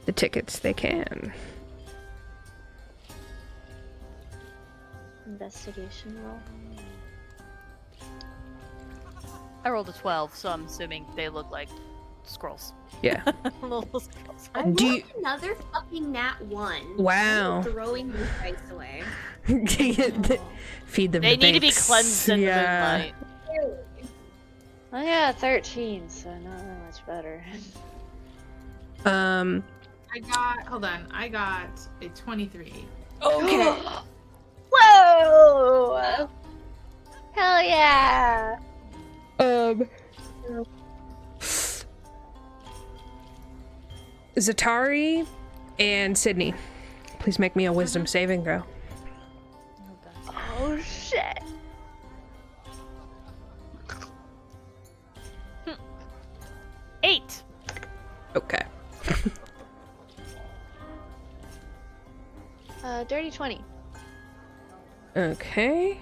the tickets, they can. Investigation roll. I rolled a 12, so I'm assuming they look like scrolls. Yeah. Little scrolls. I want another fucking nat 1. Wow. I'm throwing these dice away. Feed them. They the need to be bakes. cleansed in the moonlight. I got 13, so not that much better. I got a 23. Okay. Whoa! Hell yeah! Zatari and Sydney, please make me a wisdom saving throw. Oh shit! 8. Okay. Dirty 20. Okay.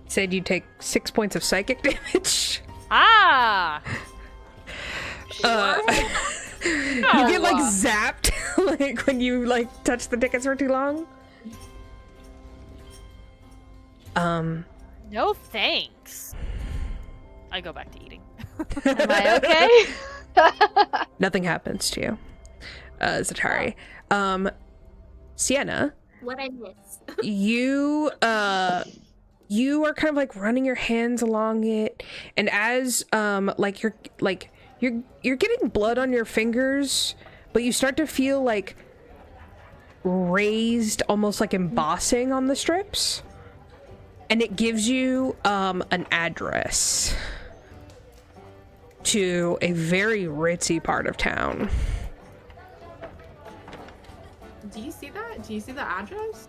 Said you take 6 points of psychic damage. Ah! You get like zapped like when you like touch the tickets for too long. No thanks. I go back to eating. Am I okay? Nothing happens to you, Zatari. Sienna, What I miss? you are kind of like running your hands along it, and as you're getting blood on your fingers, but you start to feel like raised, almost like embossing on the strips, and it gives you an address to a very ritzy part of town. Do you see that? Do you see the address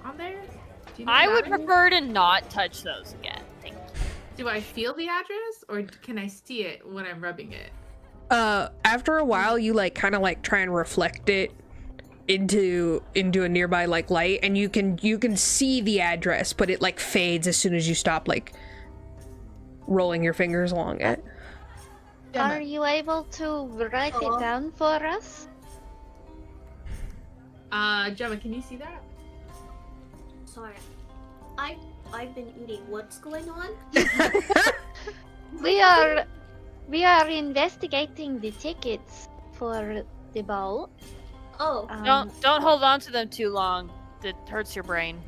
on there? Do you know I the would address? prefer to not touch those again. Thank you. Do I feel the address, or can I see it when I'm rubbing it? After a while, you like kind of like try and reflect it into a nearby like light, and you can see the address, but it like fades as soon as you stop like rolling your fingers along it. Are you able to write it down for us? Gemma, can you see that? Sorry. I've been eating. What's going on? We are investigating the tickets for the ball. Oh. Don't hold on to them too long. It hurts your brain.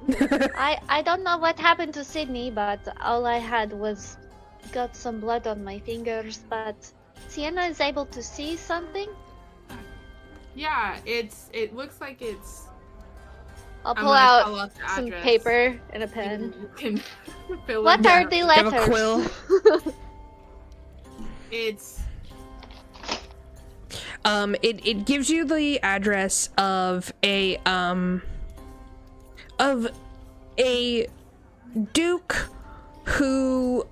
I don't know what happened to Sydney, but all I had was got some blood on my fingers. But Sienna is able to see something. Yeah, it looks like it's. I'll I'm pull gonna call out the some address. paper and a pen. You can fill What in are the- the Give letters? a quill. It's It gives you the address of a duke who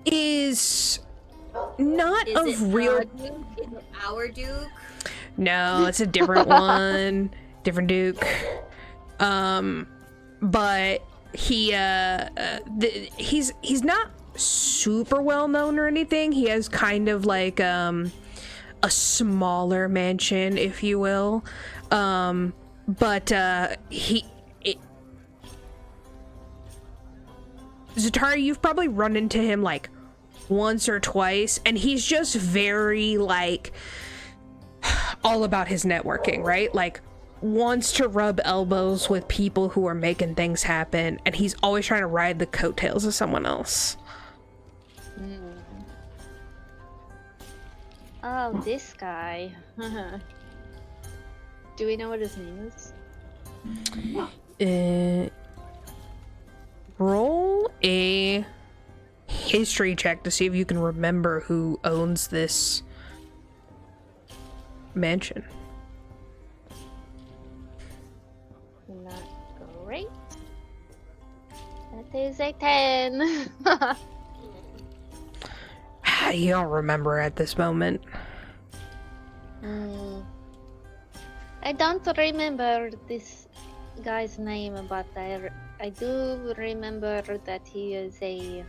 is not Is it of real. the Duke? Is it our Duke? No, it's a different one. Different duke. But he's not super well known or anything. He has kind of like a smaller mansion, if you will. Zatari, you've probably run into him like once or twice, and he's just very like all about his networking, right? Like wants to rub elbows with people who are making things happen, and he's always trying to ride the coattails of someone else. Oh, this guy. Do we know what his name is? Roll a history check to see if you can remember who owns this mansion. Not great. That is a 10. You don't remember at this moment. I don't remember this guy's name, but I do remember that he is a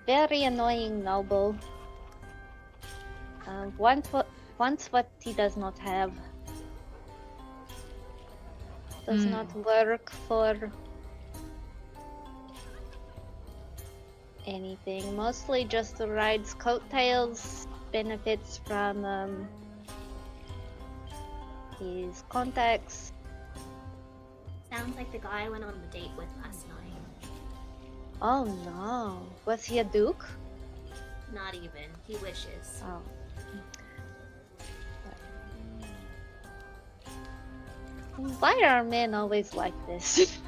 very annoying noble. Wants what he does not have. Does not work for anything. Mostly just rides coattails, benefits from his contacts. Sounds like the guy I went on the date with last night. Oh no. Was he a duke? Not even. He wishes. Oh. Why are men always like this?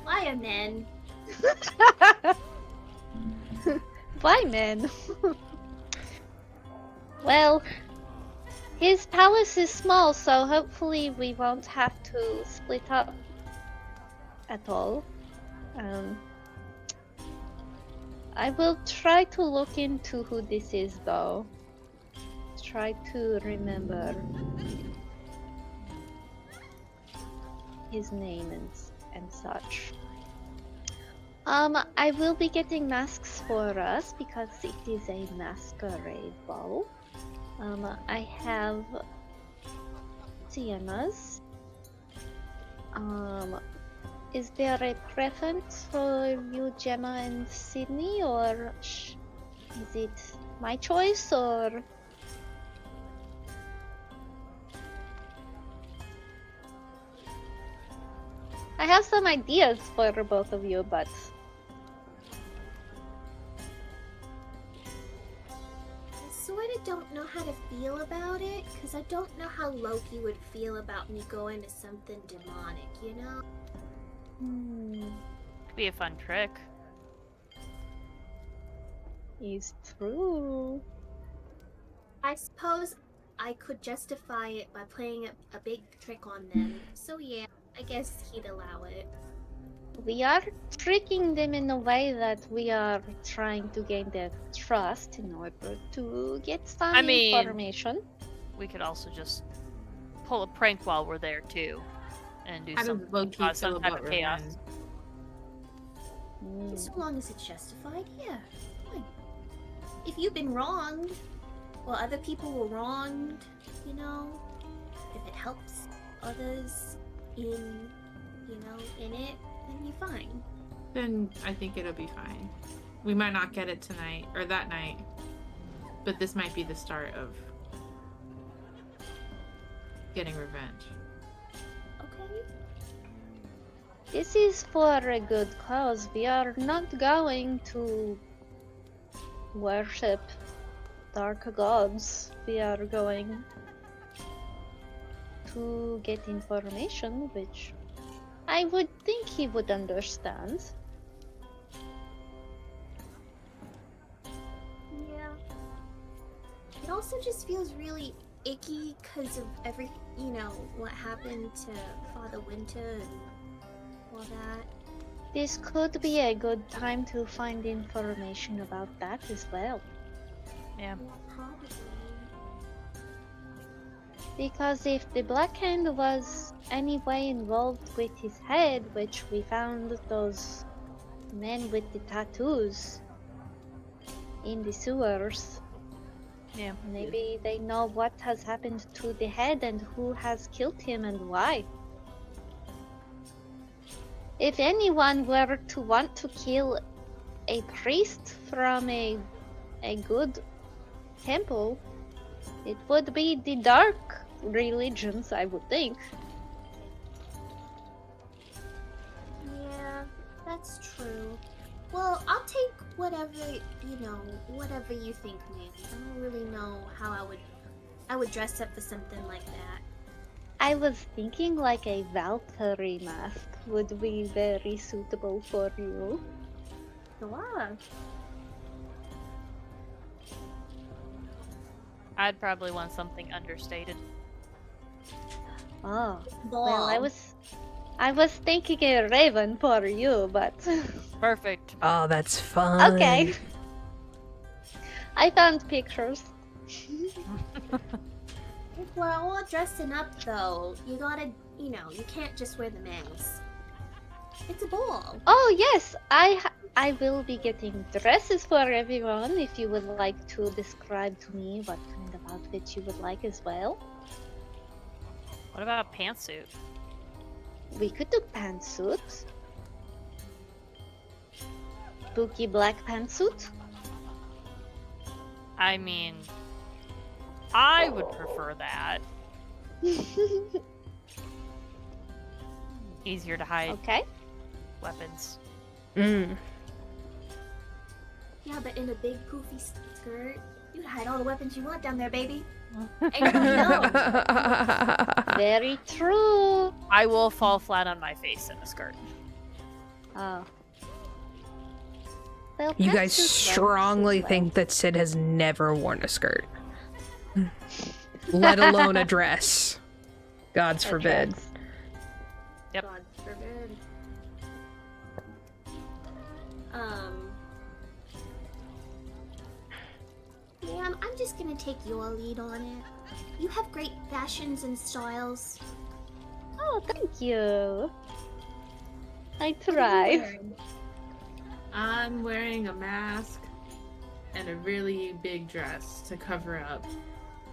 Why are men? Why men? Well, his palace is small, so hopefully we won't have to split up at all. I will try to look into who this is, though. Try to remember his name and such. I will be getting masks for us because it is a masquerade ball. I have Vyenna's. Is there a preference for you, Gemma and Sydney, or is it my choice, or? I have some ideas for both of you, but I sort of don't know how to feel about it, because I don't know how Loki would feel about me going to something demonic, you know? Could be a fun trick. it's true. I suppose I could justify it by playing a big trick on them. So yeah, I guess he'd allow it. We are tricking them in a way that we are trying to gain their trust in order to get some information. We could also just pull a prank while we're there too, and do How some, does Loki cause feel some type about of chaos. revenge? So long as it's justified, yeah, fine. If you've been wronged, or other people were wronged, you know, if it helps others in it, then you're fine. Then I think it'll be fine. We might not get it tonight or that night, but this might be the start of getting revenge. Okay. This is for a good cause. We are not going to worship dark gods. We are going to get information, which I would think he would understand. also just feels really icky because of what happened to Father Winter and all that. This could be a good time to find information about that as well. Yeah. Well, probably. Because if the Black Hand was anyway involved with his head, which we found those men with the tattoos in the sewers, Yeah. maybe they know what has happened to the head and who has killed him and why. If anyone were to want to kill a priest from a good temple, it would be the dark religions, I would think. Yeah, that's true. Well, I'll take whatever you think, man. I don't really know how I would dress up for something like that. I was thinking like a Valkyrie mask would be very suitable for you. Sure. I'd probably want something understated. Oh, Ball. well, I was thinking a raven for you, but Perfect. Oh, that's fun. okay. I found pictures. If we're all dressing up, though, you gotta, you can't just wear the mask. It's a ball. Oh yes, I will be getting dresses for everyone. If you would like to describe to me what kind of outfit you would like as well. What about a pantsuit? We could do pantsuit. Spooky black pantsuit. I mean, I would prefer that. Easier to hide Okay. weapons. Mm. Yeah, but in a big poofy skirt, you can hide all the weapons you want down there, baby. Ain't nobody know. Very true. I will fall flat on my face in a skirt. Oh. Well, You guys pantsuit works strongly as well. think that Sid has never worn a skirt. Let alone a dress. God's A forbid. dress. Yep. God forbid. Ma'am, I'm just gonna take your lead on it. You have great fashions and styles. Oh, thank you. I What are you try. wearing? I'm wearing a mask and a really big dress to cover up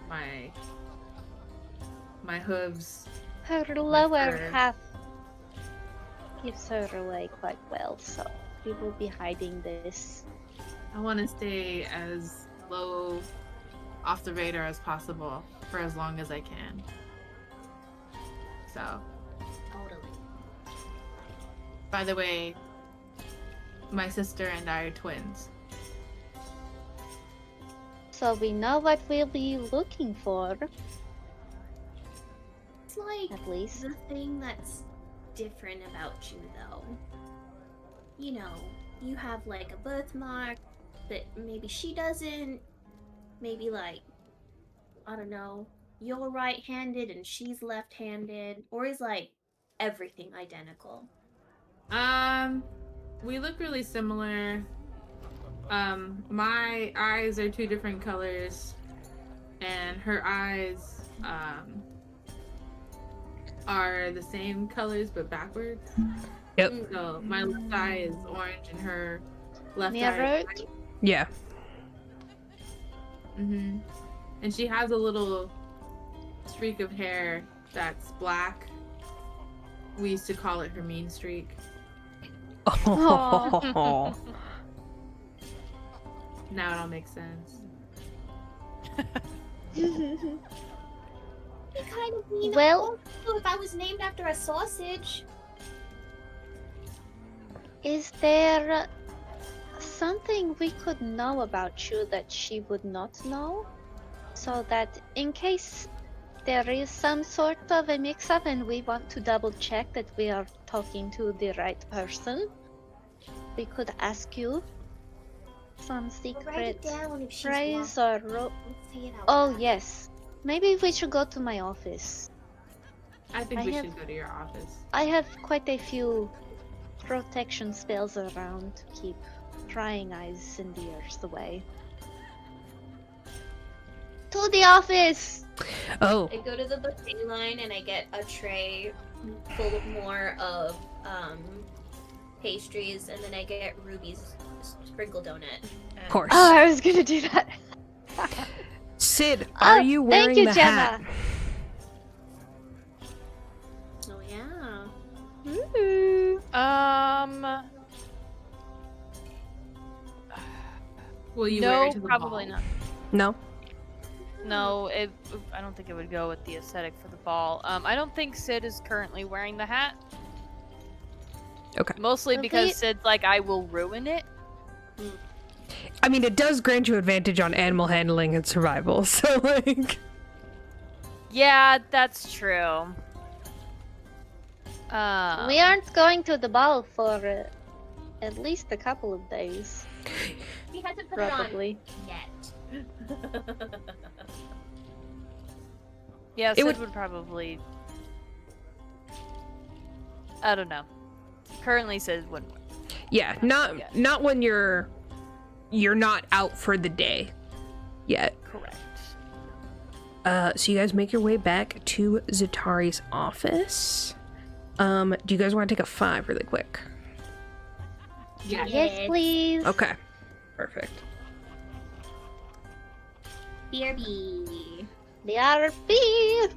my hooves. Her lower fur. half gives her away quite well, so we will be hiding this. I want to stay as low off the radar as possible for as long as I can. So, Totally. by the way, my sister and I are twins. So we know what we'll be looking for, It's like at least. the thing that's different about you, though. You have like a birthmark that maybe she doesn't. Maybe like, I don't know, you're right-handed and she's left-handed, or is like everything identical? We look really similar. My eyes are two different colors, and her eyes, are the same colors but backwards. Yep. So my left eye is orange and her left eye Mirrored? is white. Yeah. Mm-hmm. And she has a little streak of hair that's black. We used to call it her mean streak. Oh. Now it all makes sense. You kind of mean Well- also if I was named after a sausage. Is there something we could know about you that she would not know? So that in case there is some sort of a mix-up and we want to double check that we are talking to the right person, we could ask you some Write secret it down if she's phrase lost. or Let's say it out Oh loud. yes. Maybe we should go to my office. I think I we have- should go to your office. I have quite a few protection spells around to keep prying eyes and ears away. To the office! Oh, I go to the buffet line and I get a tray full of more of pastries, and then I get Ruby's sprinkle donut. of course. Oh, I was gonna do that. Sid, are Oh, you thank wearing you, the Gemma. hat? Oh yeah. Will you wear No, it to the probably ball? not. No. No, I don't think it would go with the aesthetic for the ball. I don't think Sid is currently wearing the hat. Okay. Mostly Okay. because Sid's like, I will ruin it. I mean, it does grant you advantage on animal handling and survival, so like. Yeah, that's true. We aren't going to the ball for at least a couple of days, He hasn't put probably. it on yet. Yeah, It Sid would- would probably. I don't know. Currently, Sid wouldn't. Yeah, not when you're not out for the day yet. Correct. So you guys make your way back to Zatari's office. Do you guys want to take a 5 really quick? Yeah. Yes, please. Okay. Perfect. BRB. The RP.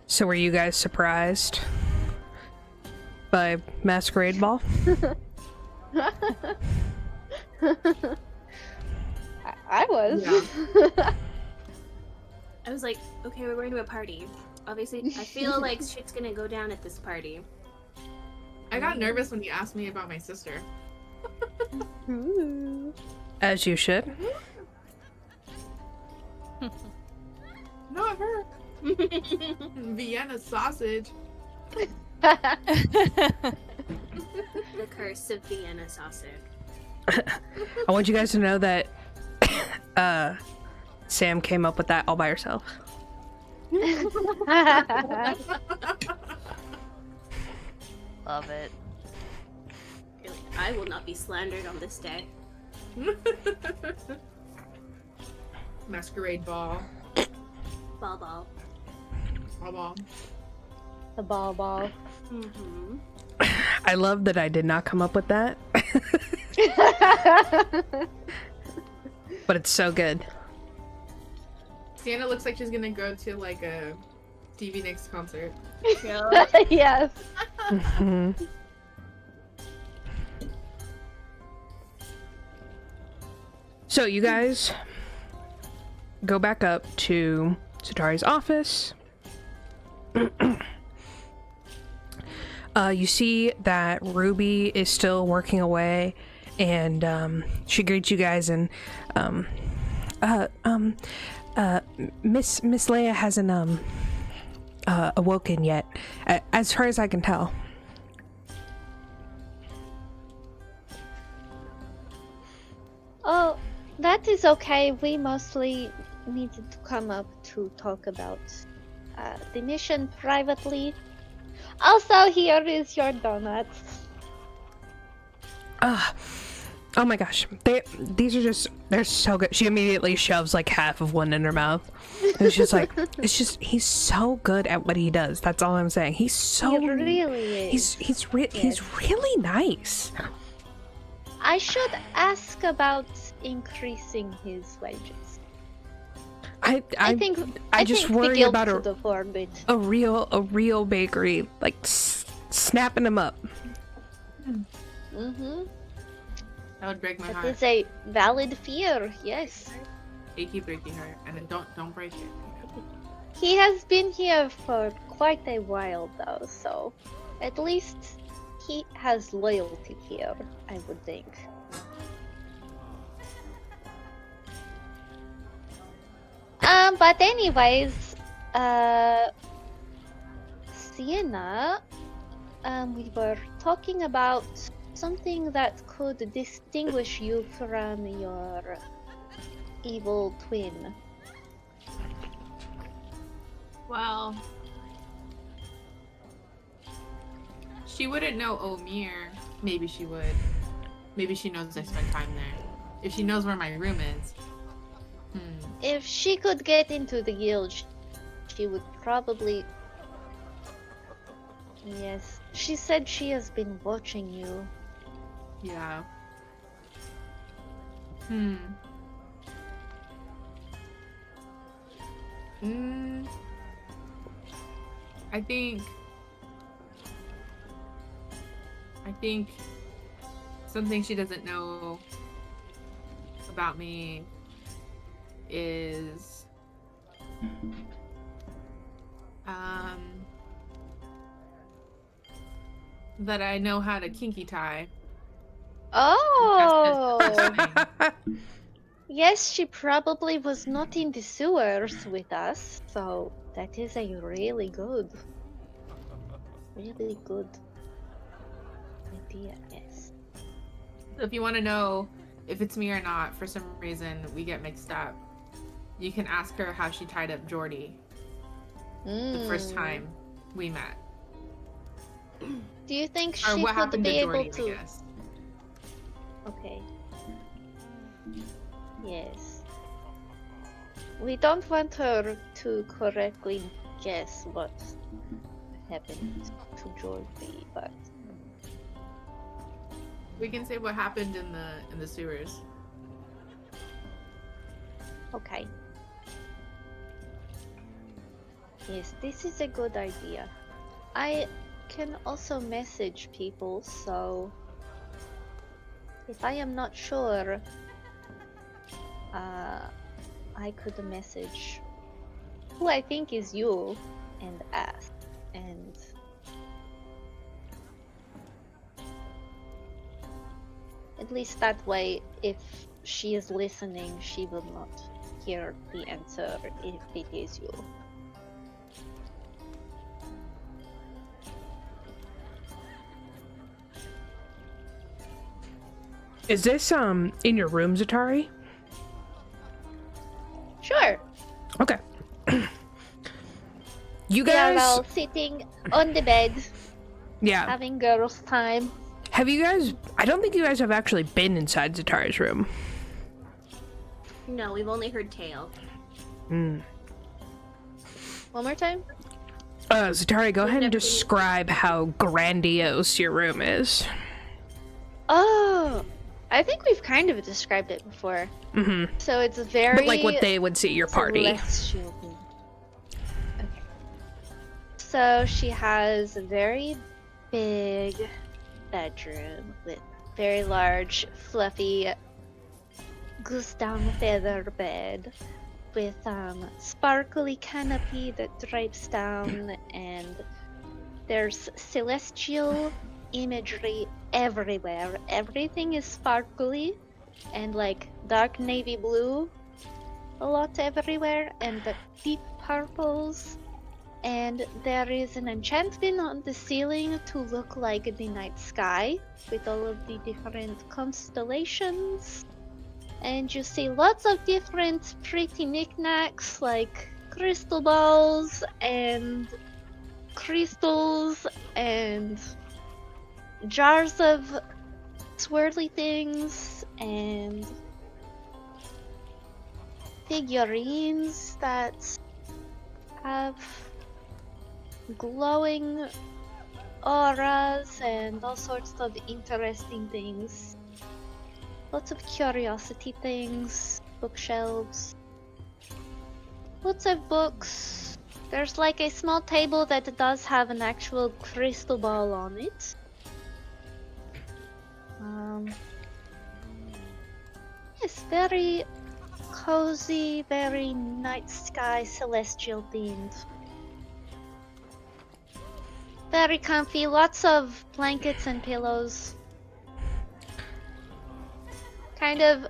So were you guys surprised by Masquerade Ball? I was. Yeah. I was like, okay, we're going to a party. Obviously, I feel like shit's gonna go down at this party. I got nervous when you asked me about my sister. Ooh. As you should. Not her. Vienna sausage. The curse of Vyenna sausage. I want you guys to know that Sam came up with that all by herself. Love it. Really, I will not be slandered on this day. Masquerade ball. Ball ball. Ball ball. The ball. Mm-hmm. I love that I did not come up with that, but it's so good. Sienna looks like she's gonna go to like a Stevie Nicks concert. Yes. Mhm. So you guys go back up to Zatari's office. You see that Ruby is still working away, and she greets you guys, and Miss Leia hasn't awoken yet, as far as I can tell. Oh, that is okay. We mostly needed to come up to talk about the mission privately. Also, here is your donuts. Oh my gosh, these are they're so good. She immediately shoves like half of one in her mouth. It's just like, he's so good at what he does. That's all I'm saying. He's so He really is. he's really nice. I should ask about increasing his wages. I think just the worry guild about could afford it. a real bakery, like snapping him up. Mm-hmm. That would break my That heart. is a valid fear, yes. Achy breaky heart, and then don't break it. He has been here for quite a while though, so at least he has loyalty here, I would think. But anyways, Sienna, we were talking about something that could distinguish you from your evil twin. Well, she wouldn't know Omir. Maybe she would. Maybe she knows I spend time there. If she knows where my room is. If she could get into the guild, she would probably... Yes, she said she has been watching you. Yeah. I think something she doesn't know about me is that I know how to kinky tie. Oh! That's the Yes, she probably was not in the sewers with us, so that is a really good idea, yes. If you want to know if it's me or not, for some reason we get mixed up, you can ask her how she tied up Jordy the first time we met. Do you think Or she what could happened be to Jordy, able to... I guess. Okay. Yes. We don't want her to correctly guess what happened to Jordy, but... We can say what happened in the sewers. Okay. Yes, this is a good idea. I can also message people, so if I am not sure, I could message who I think is you and ask. And at least that way, if she is listening, she will not hear the answer if it is you. Is this in your room, Zatari? Sure. Okay. You We are guys, all sitting on the bed, yeah. having girls' time. Have you guys? I don't think you guys have actually been inside Zatari's room. No, we've only heard tale. One more time? Zatari, go We've ahead and never been- describe how grandiose your room is. Oh, I think we've kind of described it before. Mm-hmm. So it's very But like what they would see at your party. celestial. Okay. So she has a very big bedroom with very large, fluffy goose down feather bed with sparkly canopy that drapes down, and there's celestial imagery everywhere. Everything is sparkly and like dark navy blue a lot everywhere, and the deep purples, and there is an enchantment on the ceiling to look like the night sky with all of the different constellations, and you see lots of different pretty knickknacks like crystal balls and crystals and jars of swirly things and figurines that have glowing auras and all sorts of interesting things. Lots of curiosity things, bookshelves, lots of books. There's like a small table that does have an actual crystal ball on it. Yes, very cozy, very night sky, celestial themed. Very comfy, lots of blankets and pillows. Kind of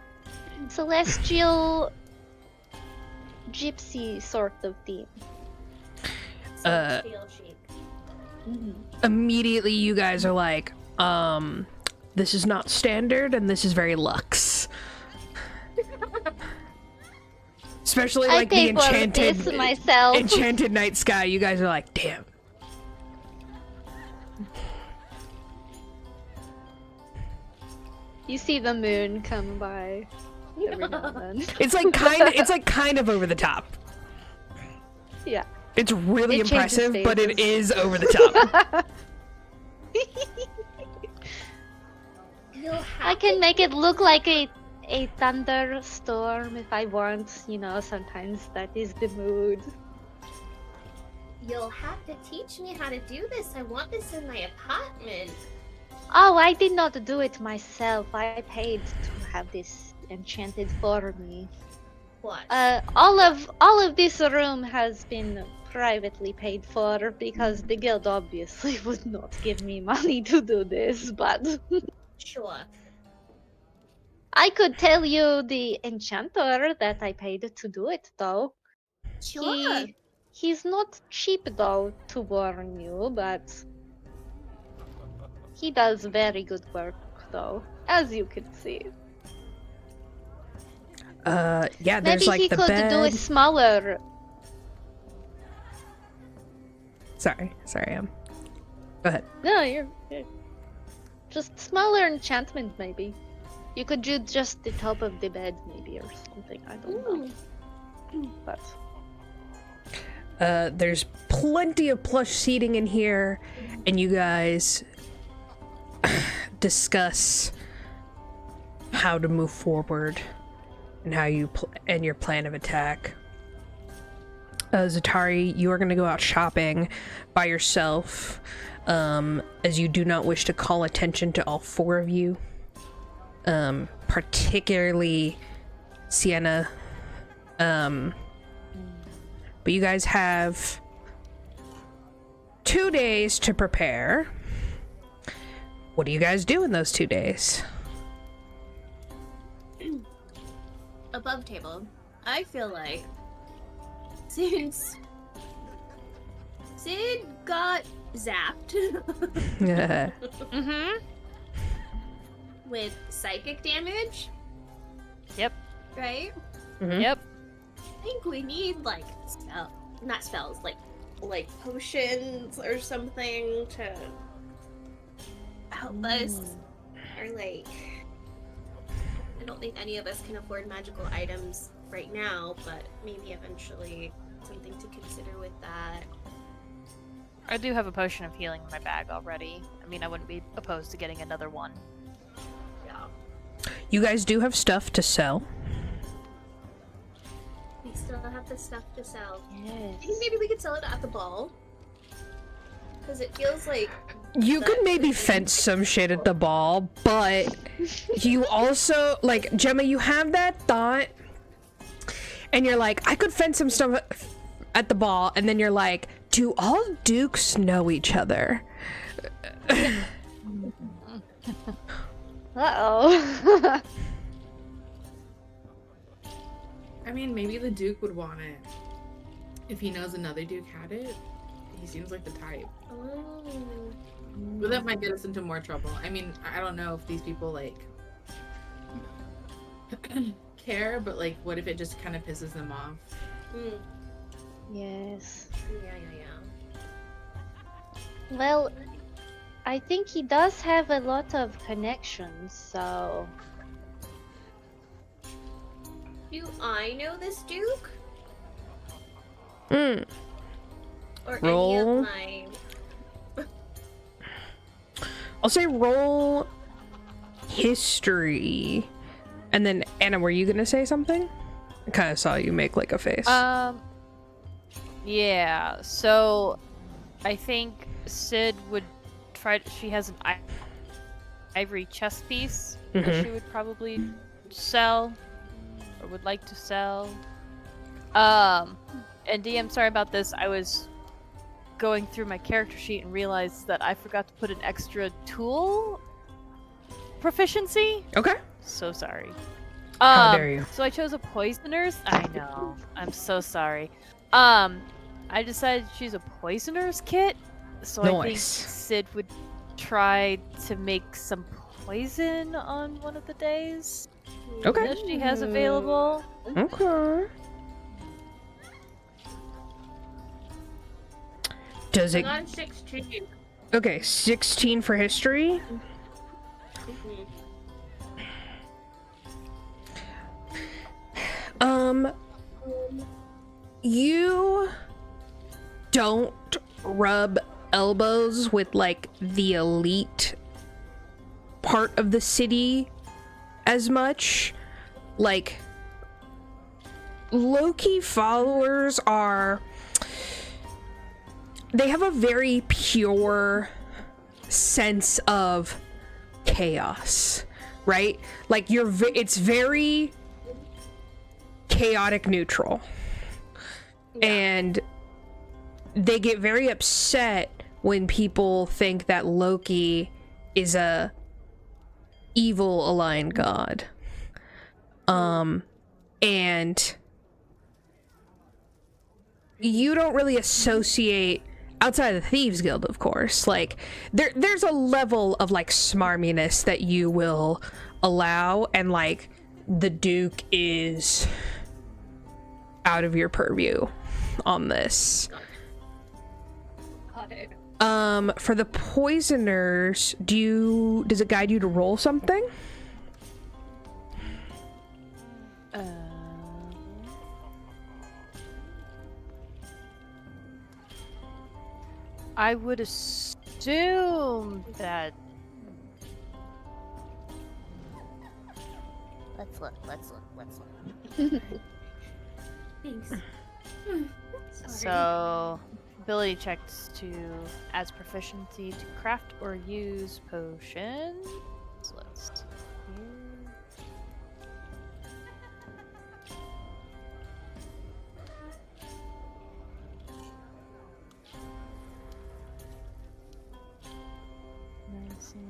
celestial gypsy sort of theme. Celestial chic. Immediately you guys are like, this is not standard and this is very luxe. Especially like the I paid for this myself. enchanted night sky, you guys are like, damn. You see the moon come by every now and then. It's like kind of over the top. Yeah. It's really It changes impressive, but it phases. is over the top. I can make it look like a thunderstorm if I want, you know, sometimes that is the mood. You'll have to teach me how to do this. I want this in my apartment. Oh, I did not do it myself. I paid to have this enchanted for me. What? All of this room has been privately paid for because the guild obviously would not give me money to do this, but Sure. I could tell you the enchanter that I paid to do it though. Sure. He's not cheap though, to warn you, but he does very good work though, as you can see. Yeah, there's Maybe like he the could bed. do a smaller. Sorry, go ahead. No, you're just smaller enchantment maybe. You could do just the top of the bed maybe or something. I don't know. But There's plenty of plush seating in here, and you guys discuss how to move forward and how you and your plan of attack. Zatari, you are going to go out shopping by yourself, as you do not wish to call attention to all four of you, particularly Sienna. But you guys have 2 days to prepare. What do you guys do in those 2 days? Above table, I feel like since Sid got zapped with psychic damage, Yep. right? Yep. I think we need like not spells, like potions or something to help us. Or like, I don't think any of us can afford magical items right now, but maybe eventually something to consider with that. I do have a potion of healing in my bag already. I mean, I wouldn't be opposed to getting another one. Yeah. You guys do have stuff to sell. We still have the stuff to sell. Yes. I think maybe we could sell it at the ball. Because it feels like You could maybe fence some shit at the ball, but you also, like, Gemma, you have that thought, and you're like, I could fence some stuff at the ball, and then you're like, do all dukes know each other? Uh-oh. I mean, maybe the Duke would want it. If he knows another Duke had it, he seems like the type. Oh. But that might get us into more trouble. I mean, I don't know if these people, like, care, but, like, what if it just kind of pisses them off? Mm. Yes. Yeah. Well, I think he does have a lot of connections, so... Do I know this Duke? Hmm. Or Roll. any of my... I'll say roll history. And then, Anna, were you gonna say something? I kind of saw you make, like, a face. Yeah. So, I think Sid would try. She has an ivory chess piece that she would probably sell, or would like to sell. And DM, sorry about this. I was going through my character sheet and realized that I forgot to put an extra tool proficiency. Okay. So sorry. How dare you? So I chose a poisoner's. I know. I'm so sorry. I decided to choose a poisoner's kit. So I think Nice. Sid would try to make some poison on one of the days Okay. that she has available. Okay. Does I it... got 16. Okay, 16 for history. You don't rub elbows with, like, the elite part of the city as much. Like, low-key followers are... They have a very pure sense of chaos, right? Like, it's very chaotic neutral. And they get very upset when people think that Loki is a evil aligned god. And you don't really associate, outside of the Thieves Guild, of course, like, there's a level of, like, smarminess that you will allow, and, like, the Duke is out of your purview on this. Got it. For the poisoners, does it guide you to roll something? I would assume that. Let's look. Thanks. So, ability checks to adds proficiency to craft or use potions. So let's see here. Medicine.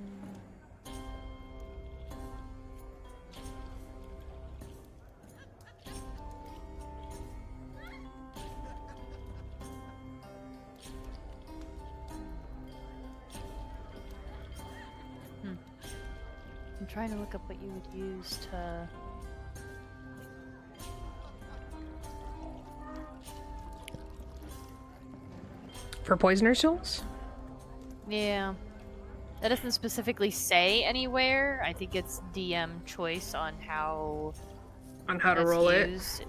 I'm trying to look up what you would use to... For poisoner souls? Yeah. That doesn't specifically say anywhere. I think it's DM choice on how... On how to that's roll used.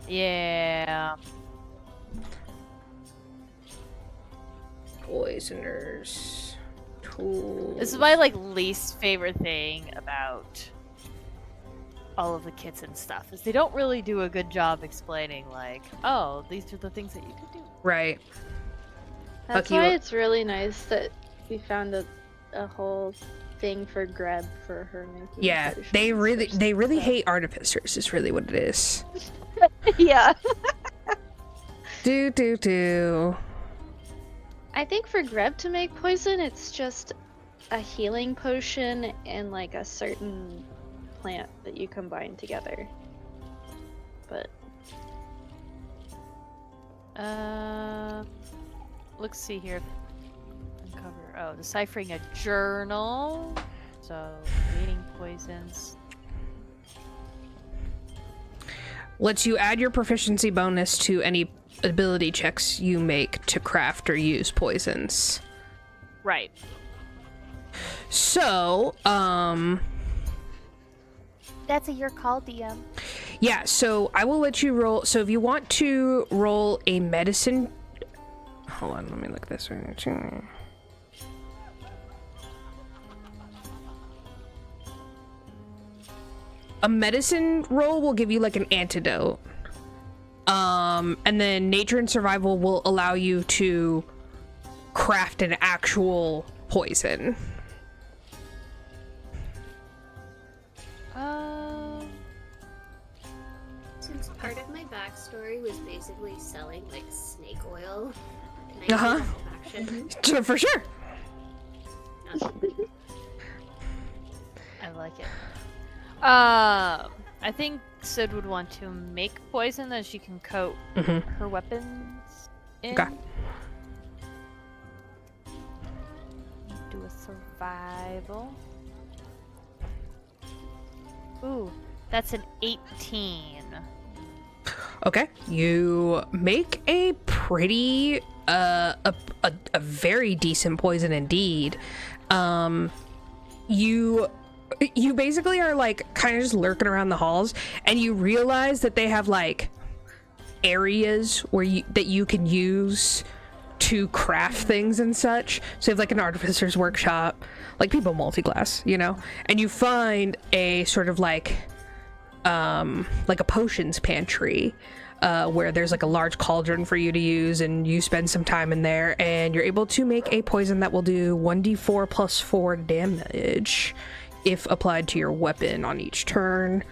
Yeah. Poisoners. Tools. This is my like least favorite thing about all of the kits and stuff is they don't really do a good job explaining like, oh, these are the things that you can do. Right. That's Fuck you. why it's really nice that we found a whole thing for Greb for her making. Yeah, potions they really or stuff. hate artificers is really what it is. Yeah. Do. I think for Greb to make poison, it's just a healing potion and like a certain plant that you combine together. But let's see here. Uncover. Oh, deciphering a journal. So creating poisons. Lets you add your proficiency bonus to any ability checks you make to craft or use poisons. Right. So, That's a your call, DM. yeah, so I will let you roll. So if you want to roll a medicine... Hold on, let me look this way. A medicine roll will give you like an antidote. And then nature and survival will allow you to craft an actual poison. Since part of my backstory was basically selling like snake oil, can I Uh-huh. use that action? For sure. I like it. I think Sid would want to make poison that she can coat her weapons in. Okay. Do a survival. Ooh, that's an 18. Okay, you make a pretty a very decent poison indeed. You basically are like kind of just lurking around the halls, and you realize that they have like areas where you can use to craft things and such. So you have like an artificer's workshop, like people multi-class, you know, and you find a sort of like a potions pantry where there's like a large cauldron for you to use, and you spend some time in there and you're able to make a poison that will do 1d4 plus 4 damage if applied to your weapon on each turn,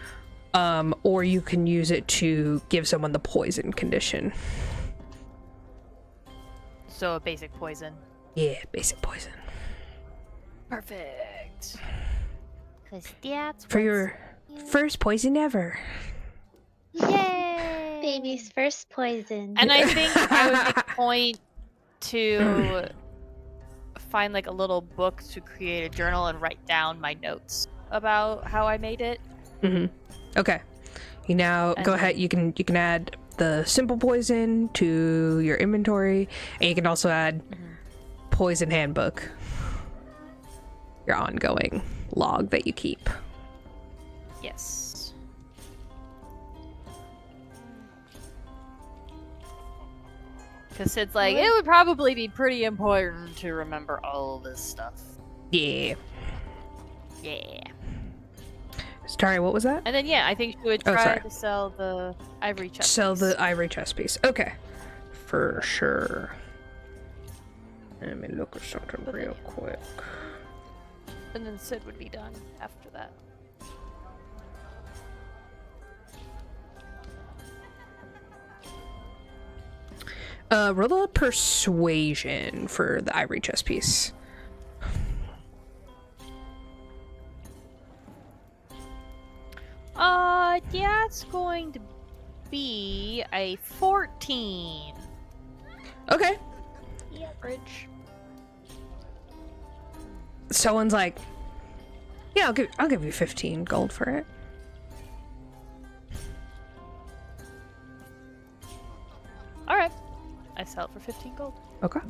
or you can use it to give someone the poison condition. So a basic poison. Yeah, basic poison. Perfect. Cause that's For your first poison ever. Yay! baby's first poison. And I think I would make a point to find like a little book to create a journal and write down my notes about how I made it. Okay. You now go ahead. You can add the simple poison to your inventory, and you can also add poison handbook, your ongoing log that you keep. Yes. Because it's like, it would probably be pretty important to remember all this stuff. Yeah. Yeah. Sorry, what was that? And then yeah, I think she would Oh, try sorry. to sell the ivory chest. Sell piece. the ivory chess piece. Okay. For sure. Let me look at something real quick. And then Sid would be done after that. Roll a persuasion for the ivory chess piece. Yeah, it's going to be a 14. Okay. The average. Someone's like, yeah, I'll give you 15 gold for it. Alright. I sell it for 15 gold. Okay.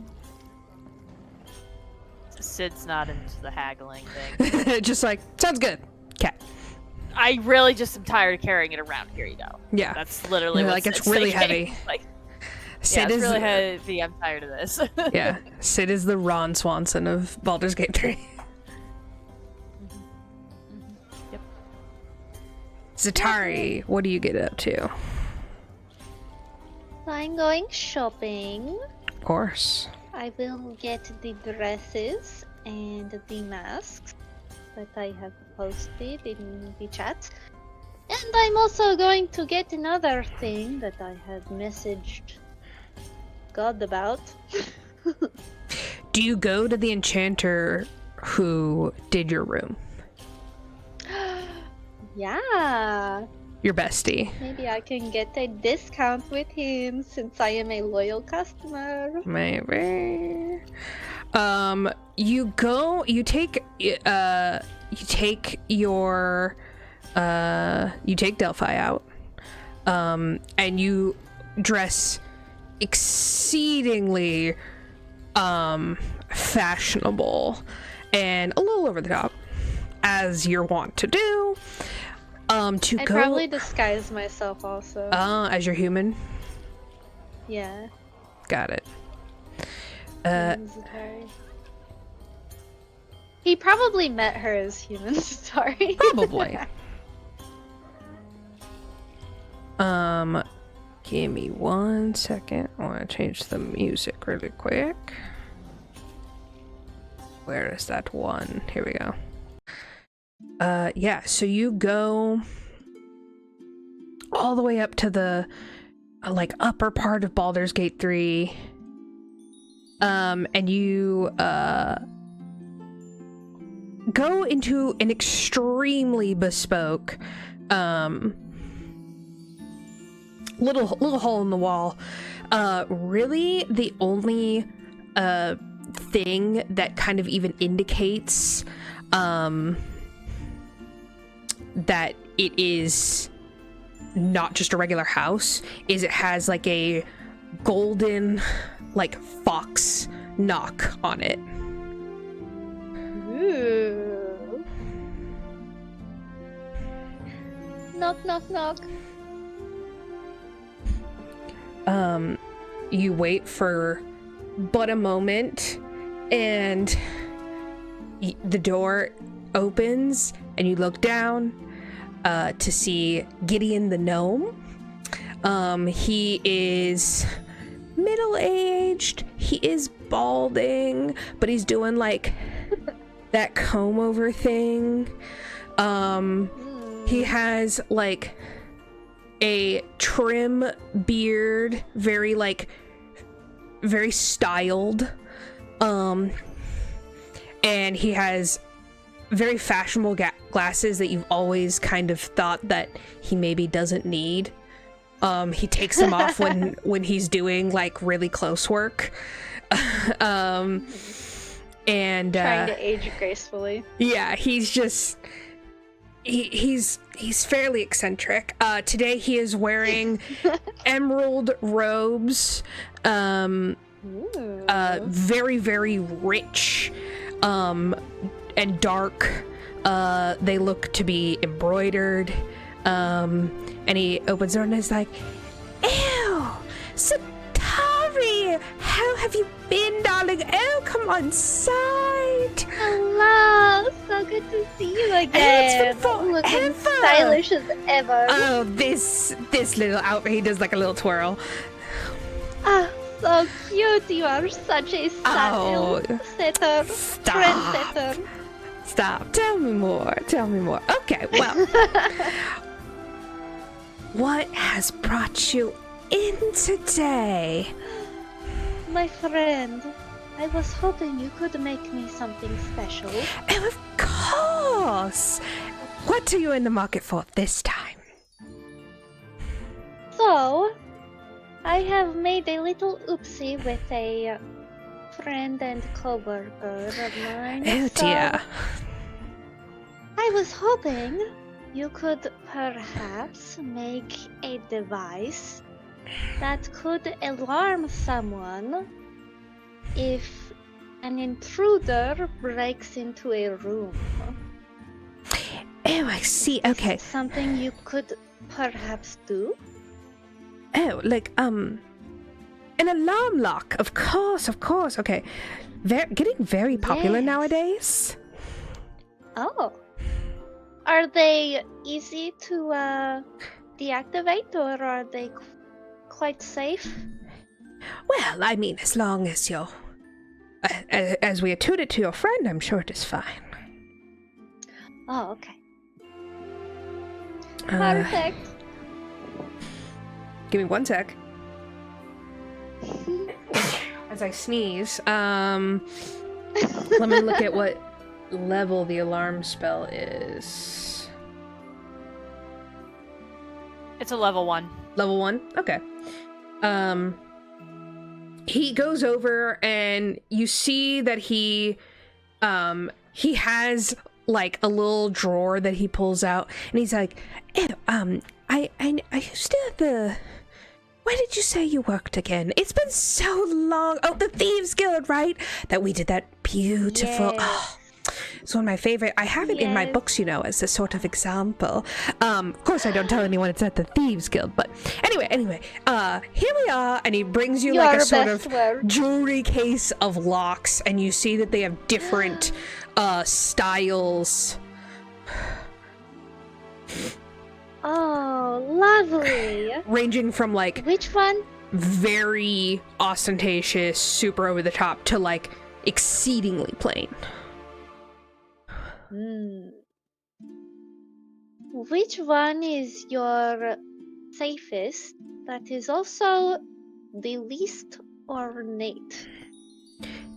Sid's not into the haggling thing. Just like, sounds good. Okay. I really just am tired of carrying it around. Here you go. Yeah. That's literally You're what like, it's Sid's really thinking. heavy. Like, Sid yeah, it's is really heavy. I'm tired of this. yeah. Sid is the Ron Swanson of Baldur's Gate 3. Yep. Zatari, what do you get up to? I'm going shopping. Of course. I will get the dresses and the masks that I have posted in the chat. And I'm also going to get another thing that I had messaged God about. Do you go to the enchanter who did your room? Yeah, Your bestie. maybe I can get a discount with him since I am a loyal customer. Maybe. You take Delphi out. And you dress exceedingly fashionable and a little over the top, as you're wont to do. I probably disguise myself also. As your human. Yeah. Got it. Zatari. He probably met her as human Zatari. Probably. Give me 1 second. I want to change the music really quick. Where is that one? Here we go. Yeah, so you go all the way up to the upper part of Baldur's Gate 3. And you go into an extremely bespoke little hole in the wall. Really the only thing that kind of even indicates that it is not just a regular house is it has like a golden fox knock on it. Ooh. Knock, knock, knock. You wait for but a moment and the door opens and you look down to see Gideon the gnome. He is middle-aged. He is balding, but he's doing that comb over thing. He has a trim beard, very styled. And he has very fashionable glasses that you've always kind of thought that he maybe doesn't need. He takes them off when he's doing really close work. And Trying to age gracefully. yeah, he's just he's fairly eccentric. Today he is wearing emerald robes, very, very rich and dark. They look to be embroidered. And he opens the door and is like, "Ew, Zatari, how have you been, darling? Oh, come on inside." Hello, so good to see you again. It's been Looking forever. stylish as ever. Oh, this little outfit. He does like a little twirl. Ah, so cute. You are such a style setter, trendsetter. Stop. Tell me more. Okay, well. What has brought you in today? My friend, I was hoping you could make me something special. Oh, of course. What are you in the market for this time? So, I have made a little oopsie with a friend and co-worker of mine. Oh so dear. I was hoping you could perhaps make a device that could alarm someone if an intruder breaks into a room. Oh, I see. Okay. Is it something you could perhaps do? Oh, like, an alarm lock. Of course. Okay. Getting very popular Yes. nowadays. Oh. Are they easy to deactivate, or are they quite safe? Well, I mean, as long as you're... as we attuned it to your friend, I'm sure it is fine. Oh, okay. Perfect. Give me 1 sec. As I sneeze, let me look at what level the alarm spell is. It's a level 1. Level 1? Okay. He goes over and you see that he has like a little drawer that he pulls out, and he's like, oh, I used to have the... Where did you say you worked again? It's been so long. Oh, the Thieves Guild, right? That we did that beautiful... Yes. Oh, it's one of my favorite. I have it in my Yes. books, you know, as a sort of example. Of course, I don't tell anyone it's at the Thieves Guild, but anyway, here we are, and he brings you like a Your sort best of work. jewelry case of locks, and you see that they have different styles. Oh, lovely. Ranging from like Which one? very ostentatious, super over the top, to like exceedingly plain. Which one is your safest that is also the least ornate?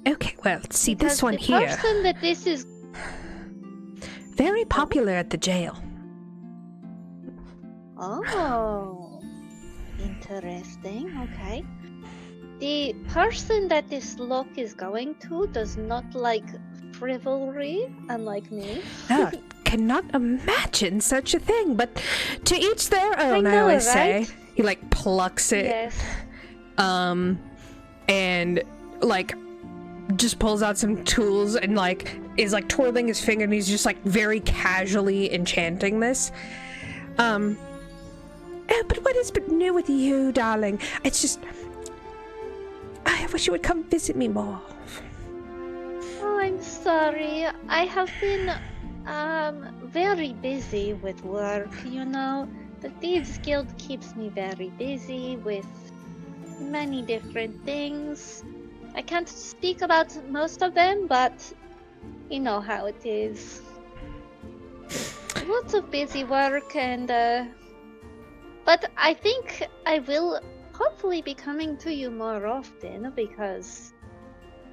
Okay, well, see Because this one the here. person that this is... Very popular at the jail. Oh, interesting. Okay. The person that this look is going to does not like frivolry, unlike me. Ah, cannot imagine such a thing, but to each their own, I know, always say. right? He like plucks it, Yes. and like just pulls out some tools and like is like twirling his finger, and he's just like very casually enchanting this. But what has been new with you, darling? It's just, I wish you would come visit me more. Oh, I'm sorry. I have been very busy with work, you know. The Thieves Guild keeps me very busy with many different things. I can't speak about most of them, but you know how it is. Lots of busy work and but I think I will hopefully be coming to you more often, because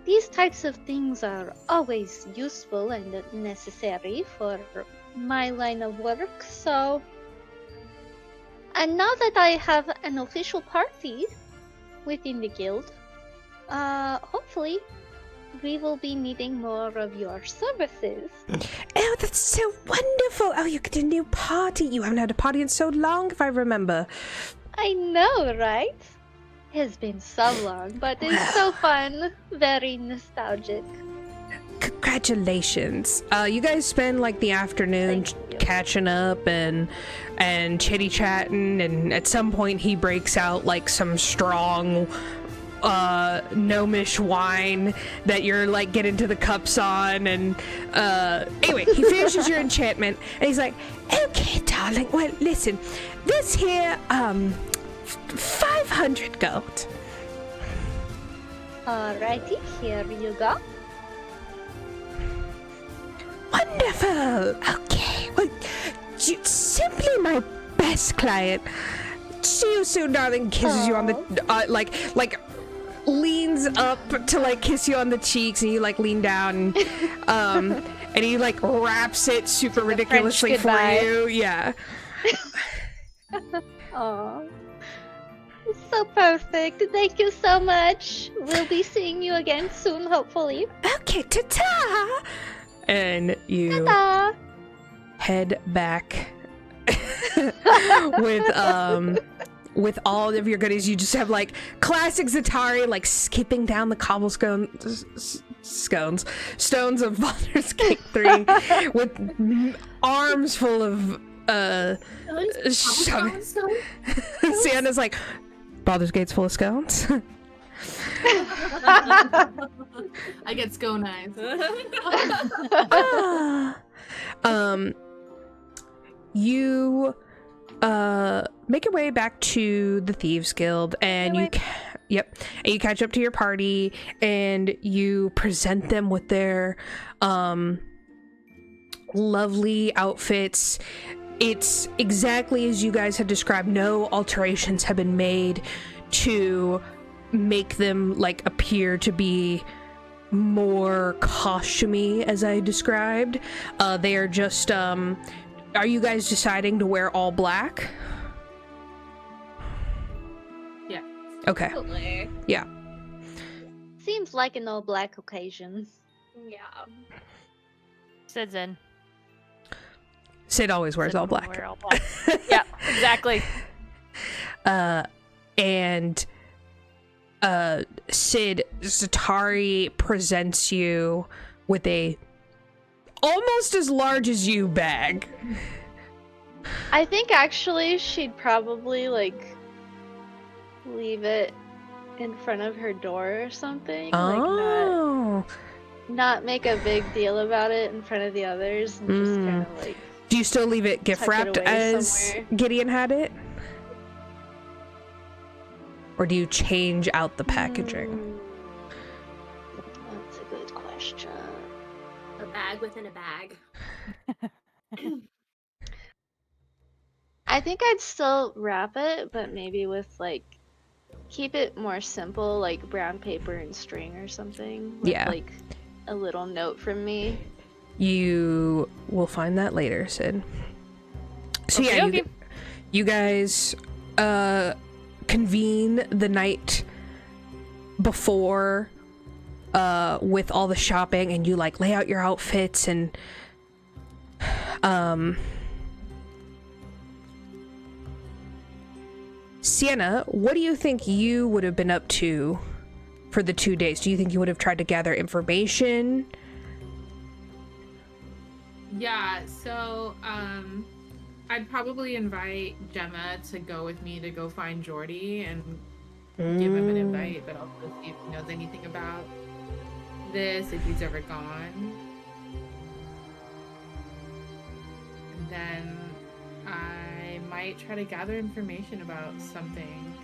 these types of things are always useful and necessary for my line of work. So, and now that I have an official party within the guild, hopefully we will be needing more of your services. Oh, that's so wonderful. Oh, you get a new party. You haven't had a party in so long, if I remember. I know, right? It's been so long, but it's so fun. Very nostalgic. Congratulations. You guys spend like the afternoon Thank you. catching up and chitty chatting, and at some point he breaks out like some strong gnomish wine that you're like getting to the cups on, and anyway, he finishes your enchantment and he's like, okay darling, well listen, this here 500 gold. Alrighty, here you go. Wonderful. Okay, well, simply my best client. See you soon, darling. Kisses you on the like leans up to like kiss you on the cheeks, and you like lean down, and he like wraps it super ridiculously for you. Yeah. Aww. So perfect. Thank you so much. We'll be seeing you again soon, hopefully. Okay, ta-ta. And you Ta-ta. head back with all of your goodies. You just have like classic Zatari, like skipping down the stones of Baldur's Gate 3 with arms full of Sienna's like, Baldur's Gate's full of scones. I get scone eyes. You make your way back to the Thieves Guild, and and you catch up to your party, and you present them with their lovely outfits. It's exactly as you guys had described. No alterations have been made to make them like appear to be more costumey as I described. They are just are you guys deciding to wear all black? Yeah. Okay. Absolutely. Yeah. Seems like an all black occasion. Yeah. Sid's in. Sid always wears Sid all will black. wear all black. Yeah, exactly. And Sid, Zatari presents you with a almost as large as you bag. I think actually she'd probably like leave it in front of her door or something. Oh. Like not make a big deal about it in front of the others, and just kind of like. Do you still leave it gift tuck it wrapped away as somewhere. Gideon had it? Or do you change out the packaging? That's a good question. A bag within a bag. I think I'd still wrap it, but maybe with like keep it more simple, like brown paper and string or something. With, Yeah. like a little note from me. You will find that later, Sid. So yeah, Okay. you guys convene the night before with all the shopping, and you like lay out your outfits, and Sienna, what do you think you would have been up to for the 2 days? Do you think you would have tried to gather information? Yeah, so I'd probably invite Gemma to go with me to go find Jordy and give him an invite, but also see if he knows anything about this, if he's ever gone. And then I might try to gather information about something.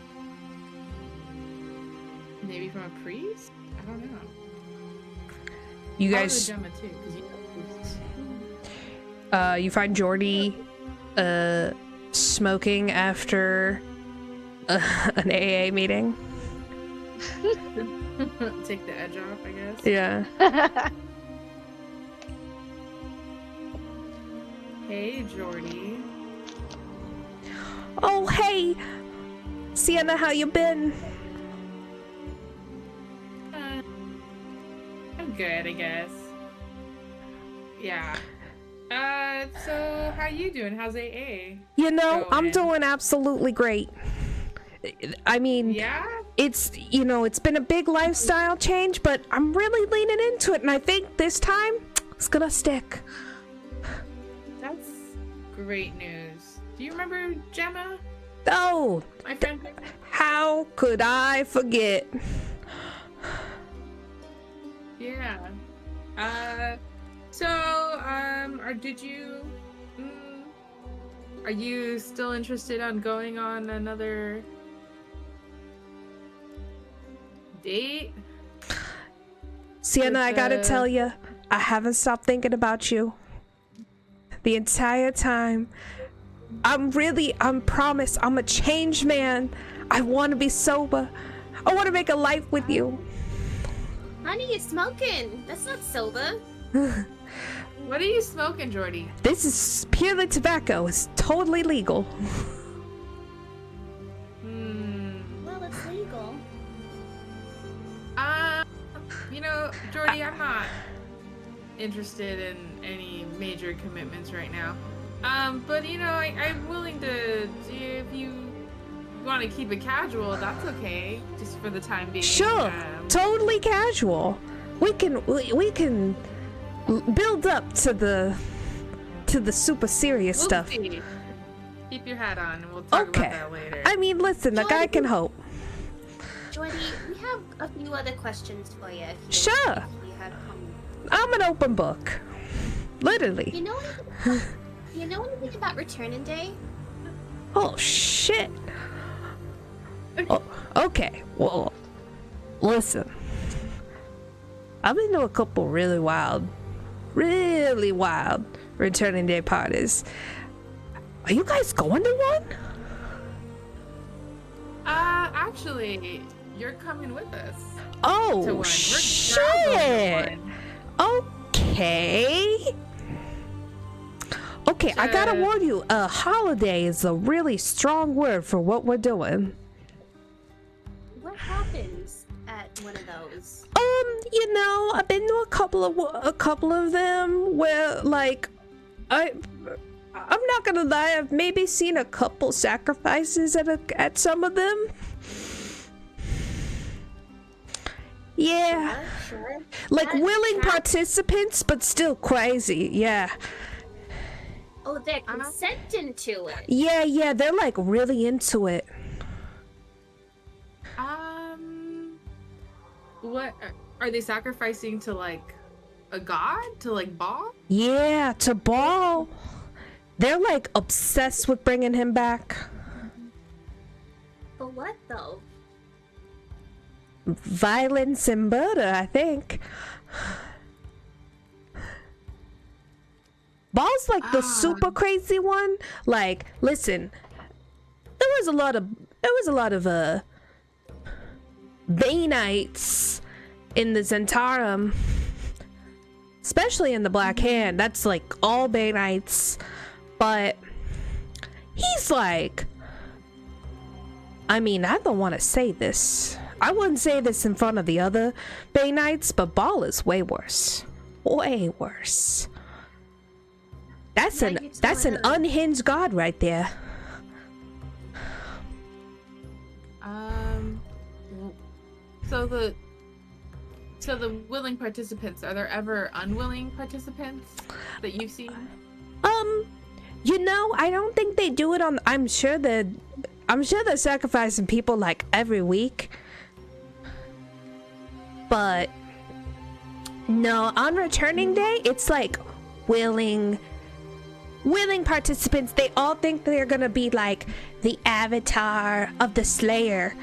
Maybe from a priest? I don't know. You I'll guys... go Gemma too, because you know priests. You find Jordy smoking after an AA meeting. Take the edge off, I guess. Yeah. Hey, Jordy. Oh, hey! Sienna, how you been? I'm good, I guess. Yeah. So how you doing? How's AA? You know, I'm going? doing absolutely great. I mean, Yeah? it's, you know, it's been a big lifestyle change, but I'm really leaning into it, and I think this time it's gonna stick. That's great news. Do you remember Gemma? Oh, My friend? how could I forget? Yeah. Are you still interested on going on another date? Sienna, I gotta tell you, I haven't stopped thinking about you. The entire time. I'm promised, I'm a changed man. I want to be sober. I want to make a life with you. Honey, you're smoking. That's not sober. What are you smoking, Jordy? This is purely tobacco. It's totally legal. Well, it's legal. Jordy, I'm not interested in any major commitments right now. But I'm willing to, if you want to keep it casual, that's okay, just for the time being. Sure, totally casual. We can build up to the super serious stuff. See. Keep your hat on, and we'll talk about that later. I mean, listen, the guy can hope. Jordy, we have a few other questions for you. Sure. If you had I'm an open book. Literally. You know anything about Returning Day? Oh, shit. Oh, okay, well, listen. I've been to a couple really wild Returning Day parties. Are you guys going to one? Actually, you're coming with us. Oh, to one. shit. We're Okay. Okay, I gotta warn you, holiday is a really strong word for what we're doing. What happens at one of those? I've been to a couple of them where, like, I'm not gonna lie, I've maybe seen a couple sacrifices at some of them. Yeah. Sure. Like willing participants, but still crazy. Yeah. Oh, they're consenting to it. Yeah, they're like really into it. What are they sacrificing to, like, a god? To, like, Bhaal? Yeah, to Bhaal. They're like obsessed with bringing him back. For what though? Violence and murder, I think. Bhaal's like the super crazy one. Like, listen, there was a lot of Bainites in the Zentarum, especially in the Black Hand. That's like all Bainites, but he's like, I mean, I don't want to say this. I wouldn't say this in front of the other Bainites, but Bhaal is way worse. Way worse. That's an unhinged god right there. So the willing participants, are there ever unwilling participants that you've seen? I don't think they do it on. I'm sure they're sacrificing people like every week. But no, on Returning Day, it's like willing participants. They all think they're gonna be like the avatar of the Slayer.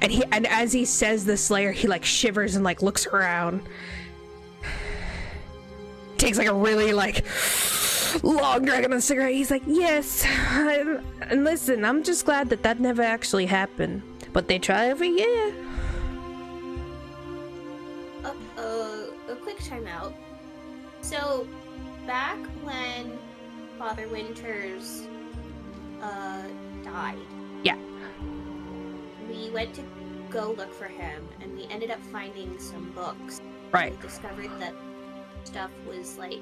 And as he says the Slayer, he like shivers and like looks around. Takes like a really like long drag on a cigarette. He's like, yes. And listen, I'm just glad that never actually happened. But they try every year. A quick timeout. So, back when Father Winters died. Yeah. We went to go look for him, and we ended up finding some books. Right. We discovered that stuff was like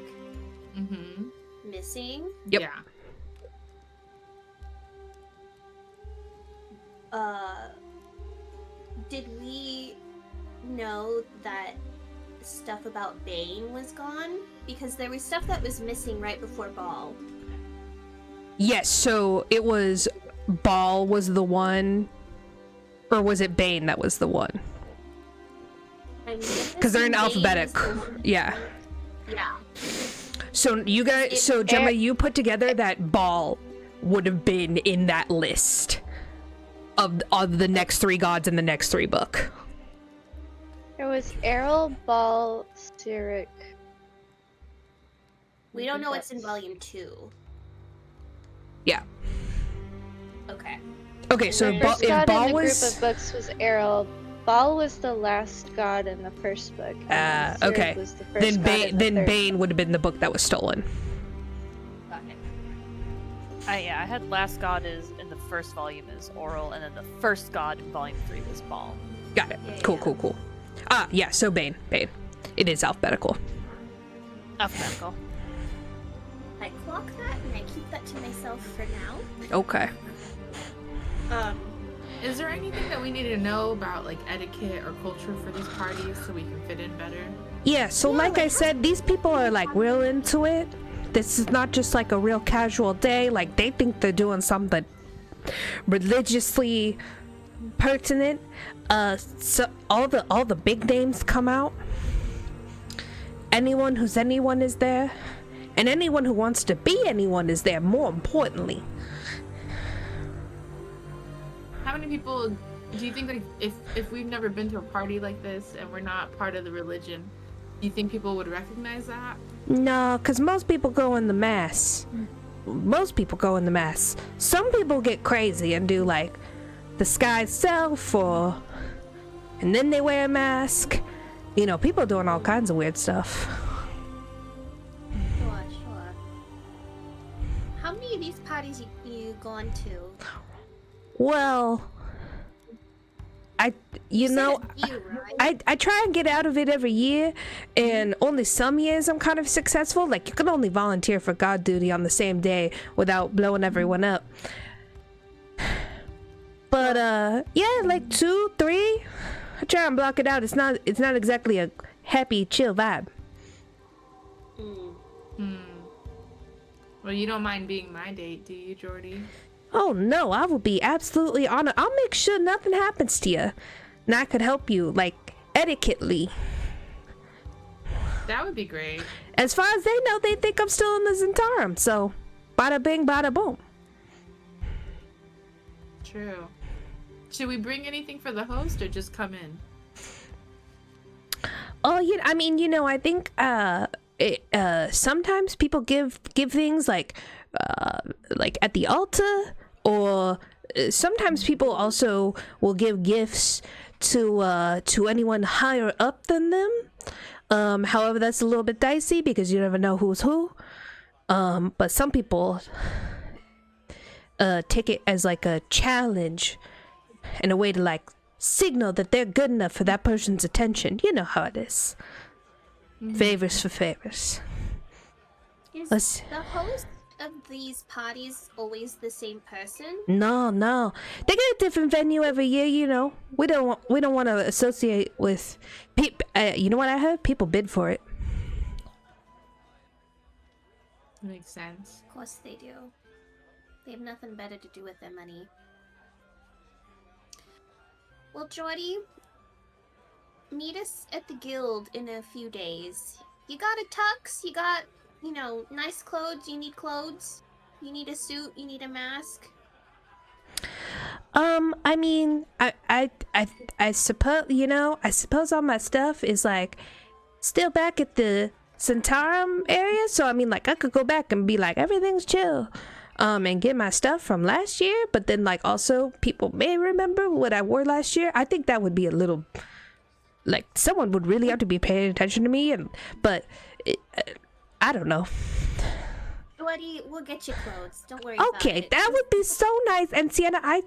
missing. Yep. Yeah. Did we know that stuff about Bane was gone? Because there was stuff that was missing right before Bhaal. Yes, so it was Bhaal was the one, or was it Bane that was the one? I'm guessing Because they're in Bane is alphabetic. the one- Yeah. Yeah. So you guys, so Gemma, you put together that Bhaal would have been in that list of the next 3 gods in the next 3 book. There was Errol, Bhaal, Cyric. We don't know what's in volume 2. Yeah. Okay. Okay, so The if first god in Bhaal the was group of books was Errol. Bhaal was the last god in the first book. and Cyric okay. was the first Then god in the Bane third. Bane would have been the book that was stolen. Got it. I had last god is in the first volume is Oral, and then the first god in volume 3 was Bhaal. Got it. Yeah, Cool, yeah. cool, cool. Yeah, so Bane. It is alphabetical. Alphabetical. I clock that and I keep that to myself for now. Okay. Is there anything that we need to know about like etiquette or culture for these parties so we can fit in better? Yeah, so Yeah, like I like, said, these people are like real into it. This is not just like a real casual day. Like they think they're doing something religiously pertinent. So all the big names come out. Anyone who's anyone is there, and anyone who wants to be anyone is there. More importantly, How many people do you think, like, if we've never been to a party like this and we're not part of the religion, do you think people would recognize that? no, because most people go in the mass. Most people go in the mass. Some people get crazy and do like the sky self, and then they wear a mask. You know, people doing all kinds of weird stuff. Sure. How many of these parties you gone to? Well, you know, said a few, right? I try and get out of it every year, and only some years I'm kind of successful. Like, you can only volunteer for God duty on the same day without blowing everyone up. But yeah, like 2, 3. I try and block it out. It's not exactly a happy, chill vibe. Well, you don't mind being my date, do you, Jordy? Oh no, I will be absolutely honored. I'll make sure nothing happens to you, and I could help you, like, etiquettely. That would be great. As far as they know, they think I'm still in the Zentarum, so bada bing, bada boom. True. Should we bring anything for the host or just come in? Oh, yeah, I mean, you know, I think sometimes people give things like at the altar, or sometimes people also will give gifts to anyone higher up than them. However, that's a little bit dicey because you never know who's who. But some people take it as like a challenge and a way to like signal that they're good enough for that person's attention. You know how it is. Favors for favors. Is Let's- the host of these parties always the same person? No. They get a different venue every year, you know. We don't want to associate with people. You know what I heard? People bid for it. Makes sense. Of course they do. They have nothing better to do with their money. Well, Jordy, meet us at the guild in a few days. You got a tux? You got, you know, nice clothes? You need clothes? You need a suit? You need a mask? I mean, I suppose, you know, I suppose all my stuff is like still back at the Zentarum area, so I mean, like, I could go back and be like, everything's chill, and get my stuff from last year, but then like also people may remember what I wore last year. I think that would be a little, like, someone would really have to be paying attention to me, I don't know. Jordy, we'll get you clothes. Don't worry Okay, about it. that would be so nice. And Sienna, I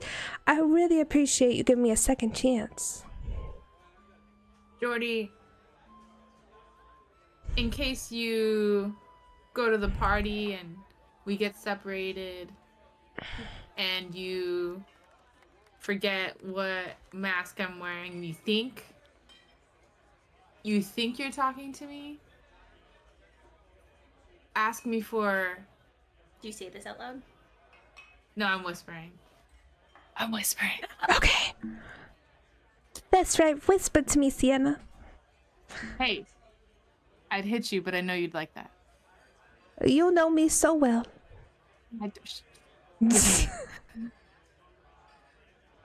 really appreciate you giving me a second chance. Jordy, in case you go to the party and we get separated and you forget what mask I'm wearing, you think you're talking to me? Ask me for... Do you say this out loud? No, I'm whispering. Okay. That's right. Whisper to me, Sienna. Hey, I'd hit you, but I know you'd like that. You know me so well.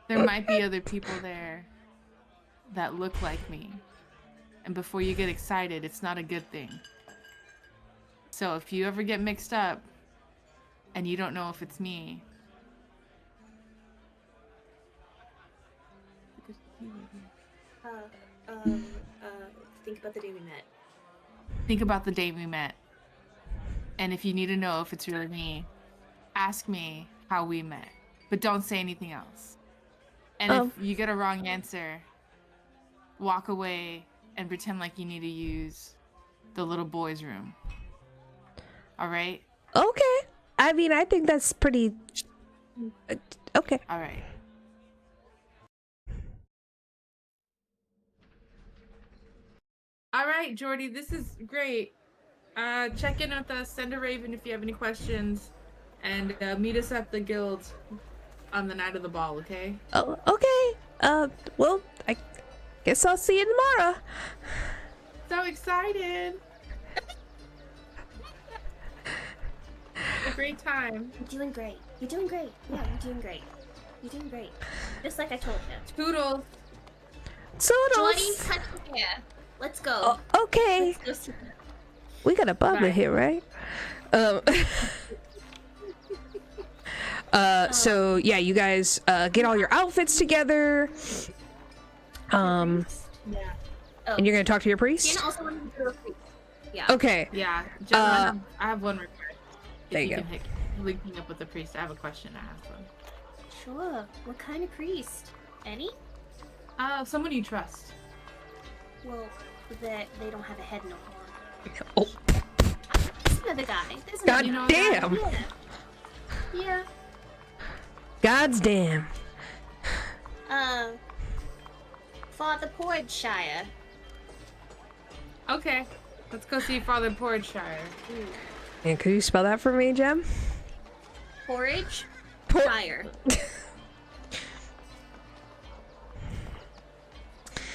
There might be other people there that look like me. And before you get excited, it's not a good thing. So if you ever get mixed up and you don't know if it's me, think about the day we met. think about the day we met. And if you need to know if it's really me, ask me how we met. But don't say anything else. And if you get a wrong answer, walk away and pretend like you need to use the little boy's room. All right? Okay. I mean, I think that's pretty... okay. All right. All right, Jordy, this is great. Check in with us, send a raven if you have any questions, and meet us at the guild on the night of the ball, okay? Oh, okay. Well, I guess I'll see you tomorrow. So excited. A great time. You're doing great. You're doing great. Yeah, you're doing great. You're doing great. Just like I told you. Toodles. Jordy, Toodles. cut your hair. Let's go. Oh, okay. Let's go. We got a bubble here, right? So yeah, you guys get all your outfits together. Yeah. Oh. And you're gonna talk to your priest? Sienna also wanted to do a priest. Yeah. Okay. Yeah, Gemma, I have one request. There you go. Can link me up with the priest. I have a question to ask them. Sure. What kind of priest? Any? Someone you trust. Well, they don't have a head no more. Oh, There's another guy. There's God another damn. guy. Yeah. Yeah. God's damn. Father Porridgeshire. Okay, let's go see Father Porridgeshire. And could you spell that for me, Gem? Porridge? Por- Shire.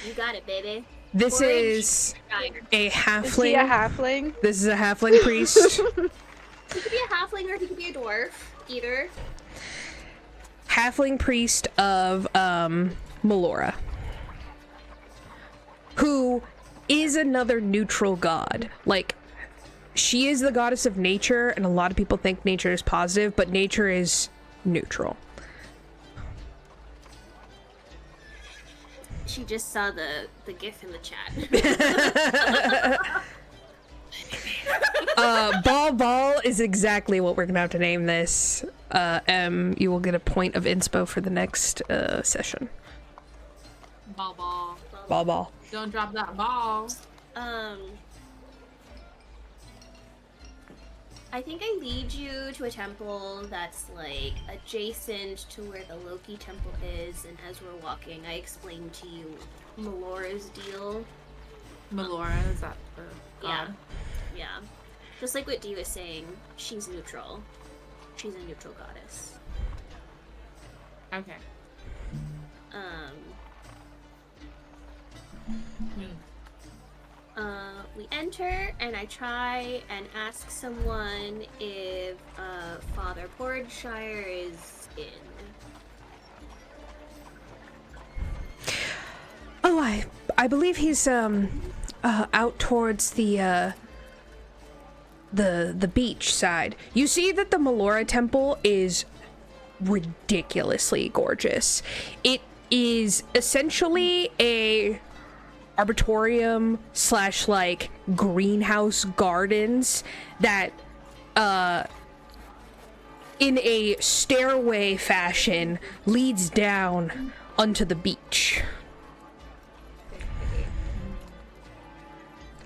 You got it, baby. This Porridge is Shire. a Is he halfling. a halfling? This is a halfling priest. He could be a halfling or he could be a dwarf. Either. Halfling priest of Melora, who is another neutral god. Like, she is the goddess of nature, and a lot of people think nature is positive, but nature is neutral. She just saw the gif in the chat. Bhaal is exactly what we're gonna have to name this. You will get a point of inspo for the next session. Ball. Bhaal. Don't drop that ball. I think I lead you to a temple that's like adjacent to where the Loki temple is, and as we're walking, I explain to you Melora's deal. Melora, is that the god? Yeah. Just like what Dee was saying, she's neutral. She's a neutral goddess. Okay. We enter, and I try and ask someone if Father Porridgeshire is in. Oh, I believe he's out towards the beach side. You see that the Melora temple is ridiculously gorgeous. It is essentially a arboretum / like greenhouse gardens that in a stairway fashion leads down onto the beach.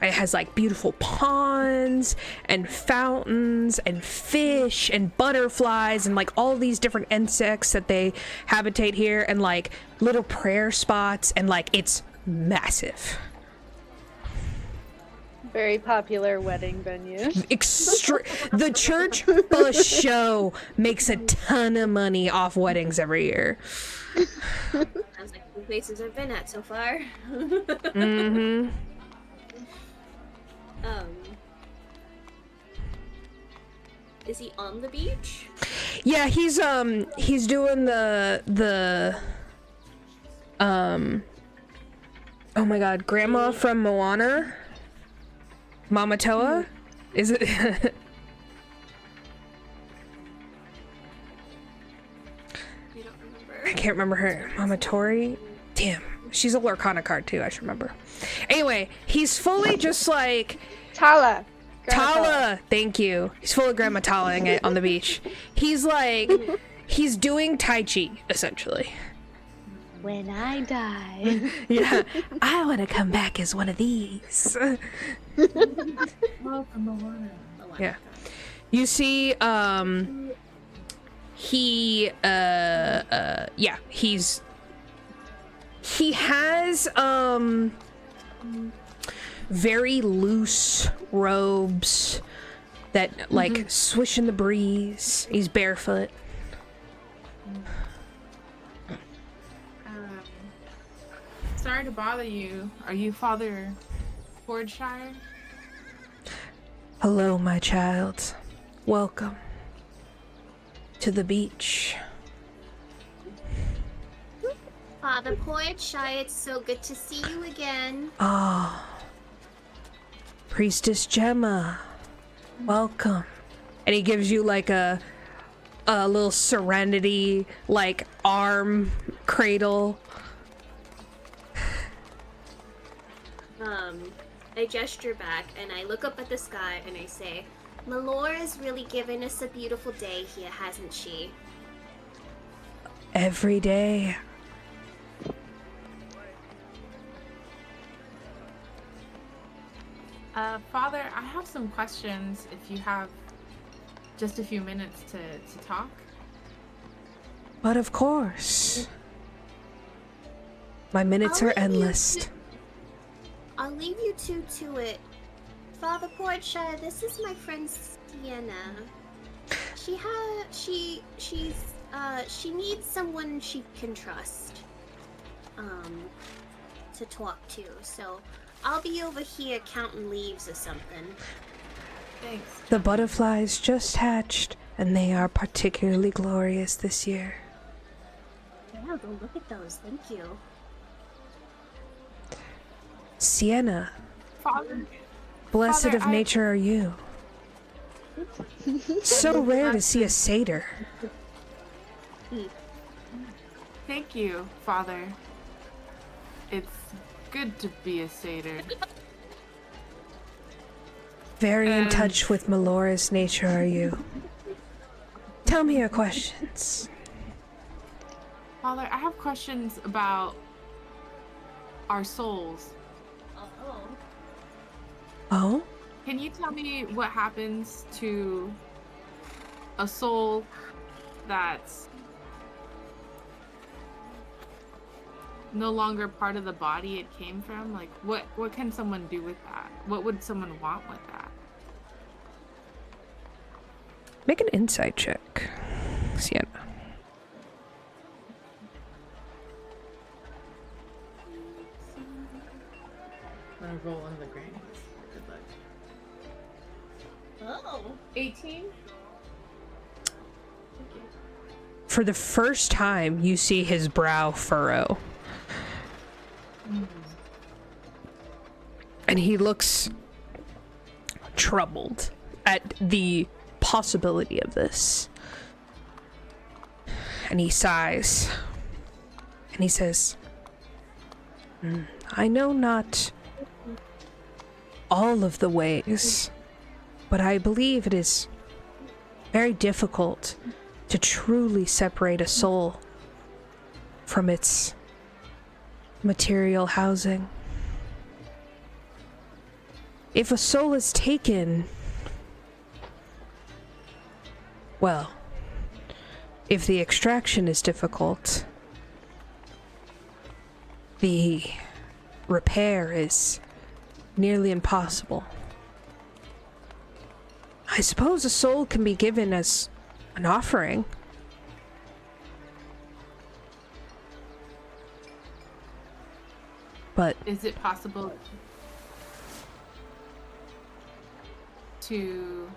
It has like beautiful ponds and fountains and fish and butterflies and like all these different insects that they habitate here, and like little prayer spots, and like it's massive. Very popular wedding venue. The church for show makes a ton of money off weddings every year. Sounds like the places I've been at so far. Mm-hmm. Is he on the beach? Yeah, he's doing the oh my god, Grandma from Moana? Mama Toa? Is it? I can't remember her. Mama Tori? Damn. She's a Lorcana card too, I should remember. Anyway, he's fully just like... Tala! Tala! Thank you. He's full of Grandma Tala-ing it on the beach. He's like... He's doing Tai Chi, essentially. When I die. Yeah. I want to come back as one of these. Yeah. You see, he has very loose robes that like swish in the breeze. He's barefoot. Sorry to bother you. Are you Father Fordshire? Hello, my child. Welcome to the beach. Father Porchai, it's so good to see you again. Ah, Priestess Gemma, welcome. And he gives you like a little serenity, like arm cradle. I gesture back and I look up at the sky and I say, Melora's really given us a beautiful day here, hasn't she? Every day. Father, I have some questions if you have just a few minutes to talk. But of course. My minutes are endless. I'll leave you two to it. Father Porchai, this is my friend Vyenna. She needs someone she can trust. To talk to, so I'll be over here counting leaves or something. Thanks. The butterflies just hatched, and they are particularly glorious this year. Yeah, go look at those, thank you. Sienna, Father, blessed Father, of nature are you. So rare to see a satyr. Thank you, Father. It's good to be a satyr. Very in touch with Melora's nature are you. Tell me your questions. Father, I have questions about our souls. Oh? Can you tell me what happens to a soul that's no longer part of the body it came from? Like, what can someone do with that? What would someone want with that? Make an insight check, Sienna. I'm gonna roll on the grannies. Good luck. Oh. 18? For the first time, you see his brow furrow. And he looks troubled at the possibility of this. And he sighs. And he says, I know not all of the ways, but I believe it is very difficult to truly separate a soul from its material housing. If a soul is taken, well, if the extraction is difficult, the repair is nearly impossible. I suppose a soul can be given as an offering. But is it possible? to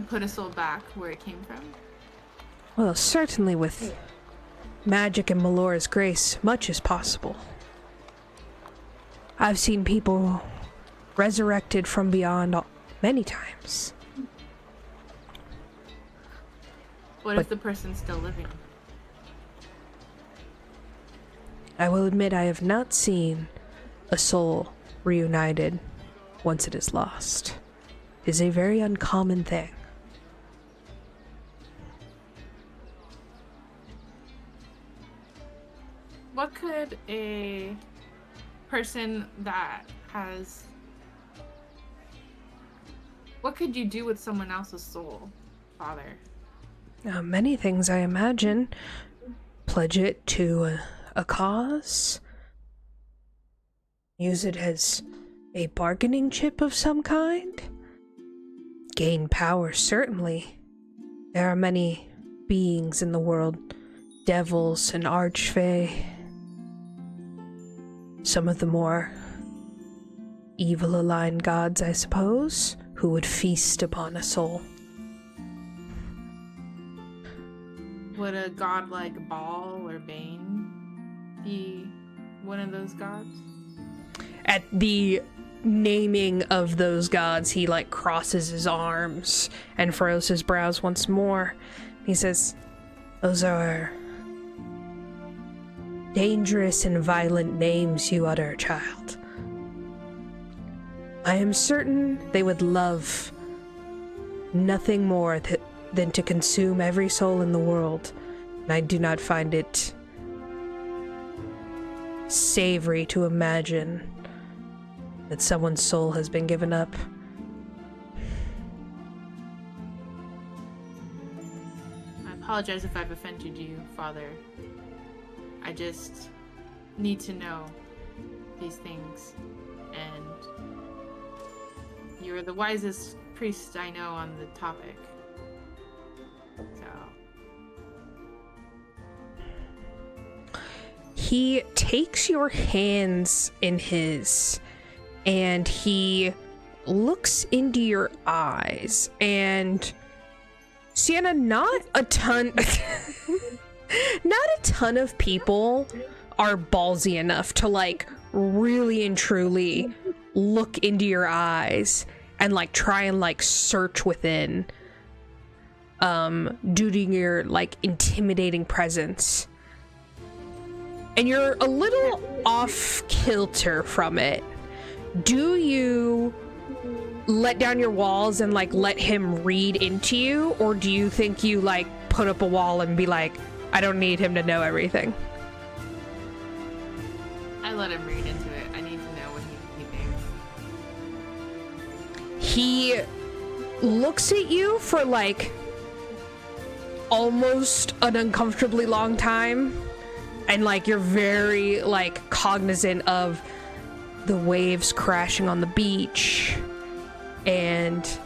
put a soul back where it came from? Well, certainly with magic and Melora's grace, much is possible. I've seen people resurrected from beyond many times. What if the person's still living? I will admit I have not seen a soul reunited once it is lost. It is a very uncommon thing. What could a person that has... What could you do with someone else's soul, Father? Many things, I imagine. Pledge it to a cause. Use it as a bargaining chip of some kind. Gain power, certainly. There are many beings in the world. Devils and archfey. Some of the more evil-aligned gods, I suppose, who would feast upon a soul. Would a god like Bhaal or Bane be one of those gods? At the naming of those gods, he like crosses his arms and furrows his brows once more. He says, "Those are dangerous and violent names you utter, child. I am certain they would love nothing more than to consume every soul in the world, and I do not find it savory to imagine that someone's soul has been given up." I apologize if I've offended you, Father. I just need to know these things, and you're the wisest priest I know on the topic. So... He takes your hands in his, and he looks into your eyes, and Sienna, not a ton of people are ballsy enough to like really and truly look into your eyes and like try and like search within due to your like intimidating presence. And you're a little off kilter from it. Do you let down your walls and like let him read into you, or do you think you like put up a wall and be like, I don't need him to know everything? I let him read into it. I need to know what he thinks. He looks at you for like almost an uncomfortably long time, and like you're very like cognizant of the waves crashing on the beach and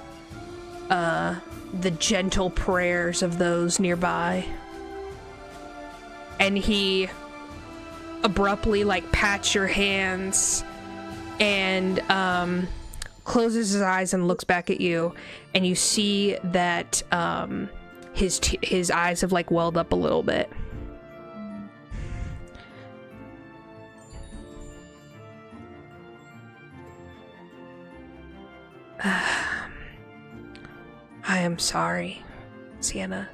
the gentle prayers of those nearby. And he abruptly like pats your hands and closes his eyes and looks back at you, and you see that his eyes have like welled up a little bit. I am sorry, Sienna.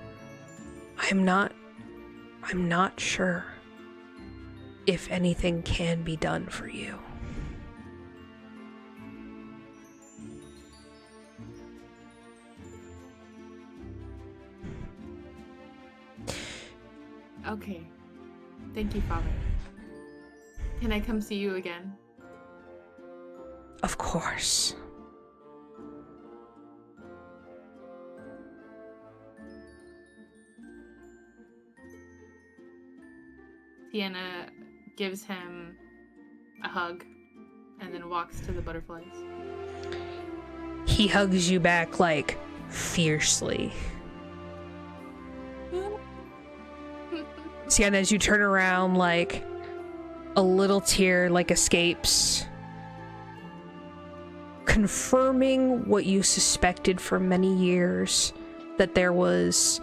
I'm not sure if anything can be done for you. Okay. Thank you, Father. Can I come see you again? Of course. Vyenna gives him a hug and then walks to the butterflies. He hugs you back like fiercely. Sienna, as you turn around, like a little tear like escapes confirming what you suspected for many years, that there was,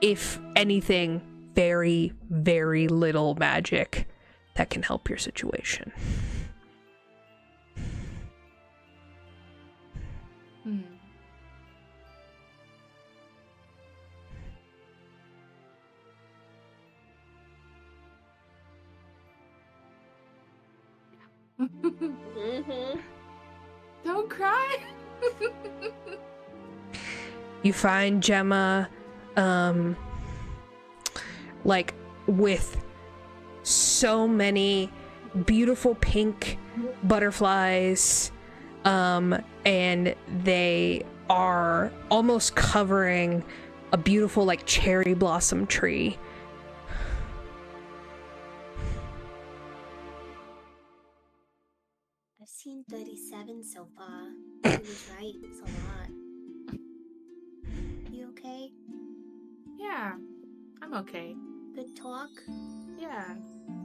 if anything, very, very little magic that can help your situation. Don't cry. You find Gemma, like, with so many beautiful pink butterflies, and they are almost covering a beautiful, like, cherry blossom tree. I've seen 37 so far. He was right. It's a lot. You okay? Yeah, I'm okay. Good talk? Yeah,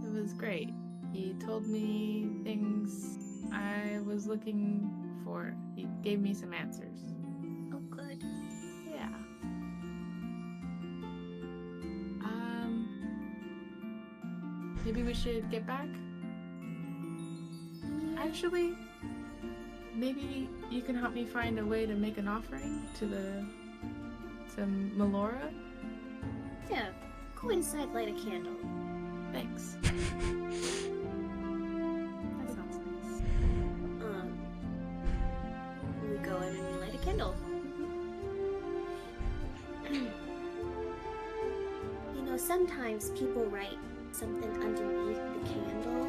it was great. He told me things I was looking for. He gave me some answers. Oh, good. Yeah. Maybe we should get back? Actually, maybe you can help me find a way to make an offering to Melora? Yeah. Go inside, light a candle. Thanks. That sounds nice. We go in and we light a candle. You know, sometimes people write something underneath the candle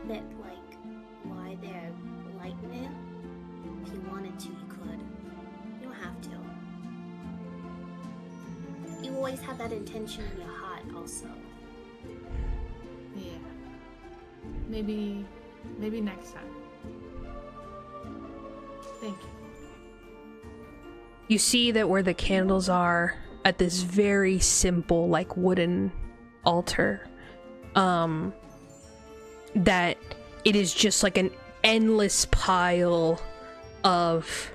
that, like, why they're lighting it. If you wanted to, you could. You don't have to. You always have that intention in your heart, also. Yeah. Maybe next time. Thank you. You see that where the candles are at this very simple, like, wooden altar, that it is just like an endless pile of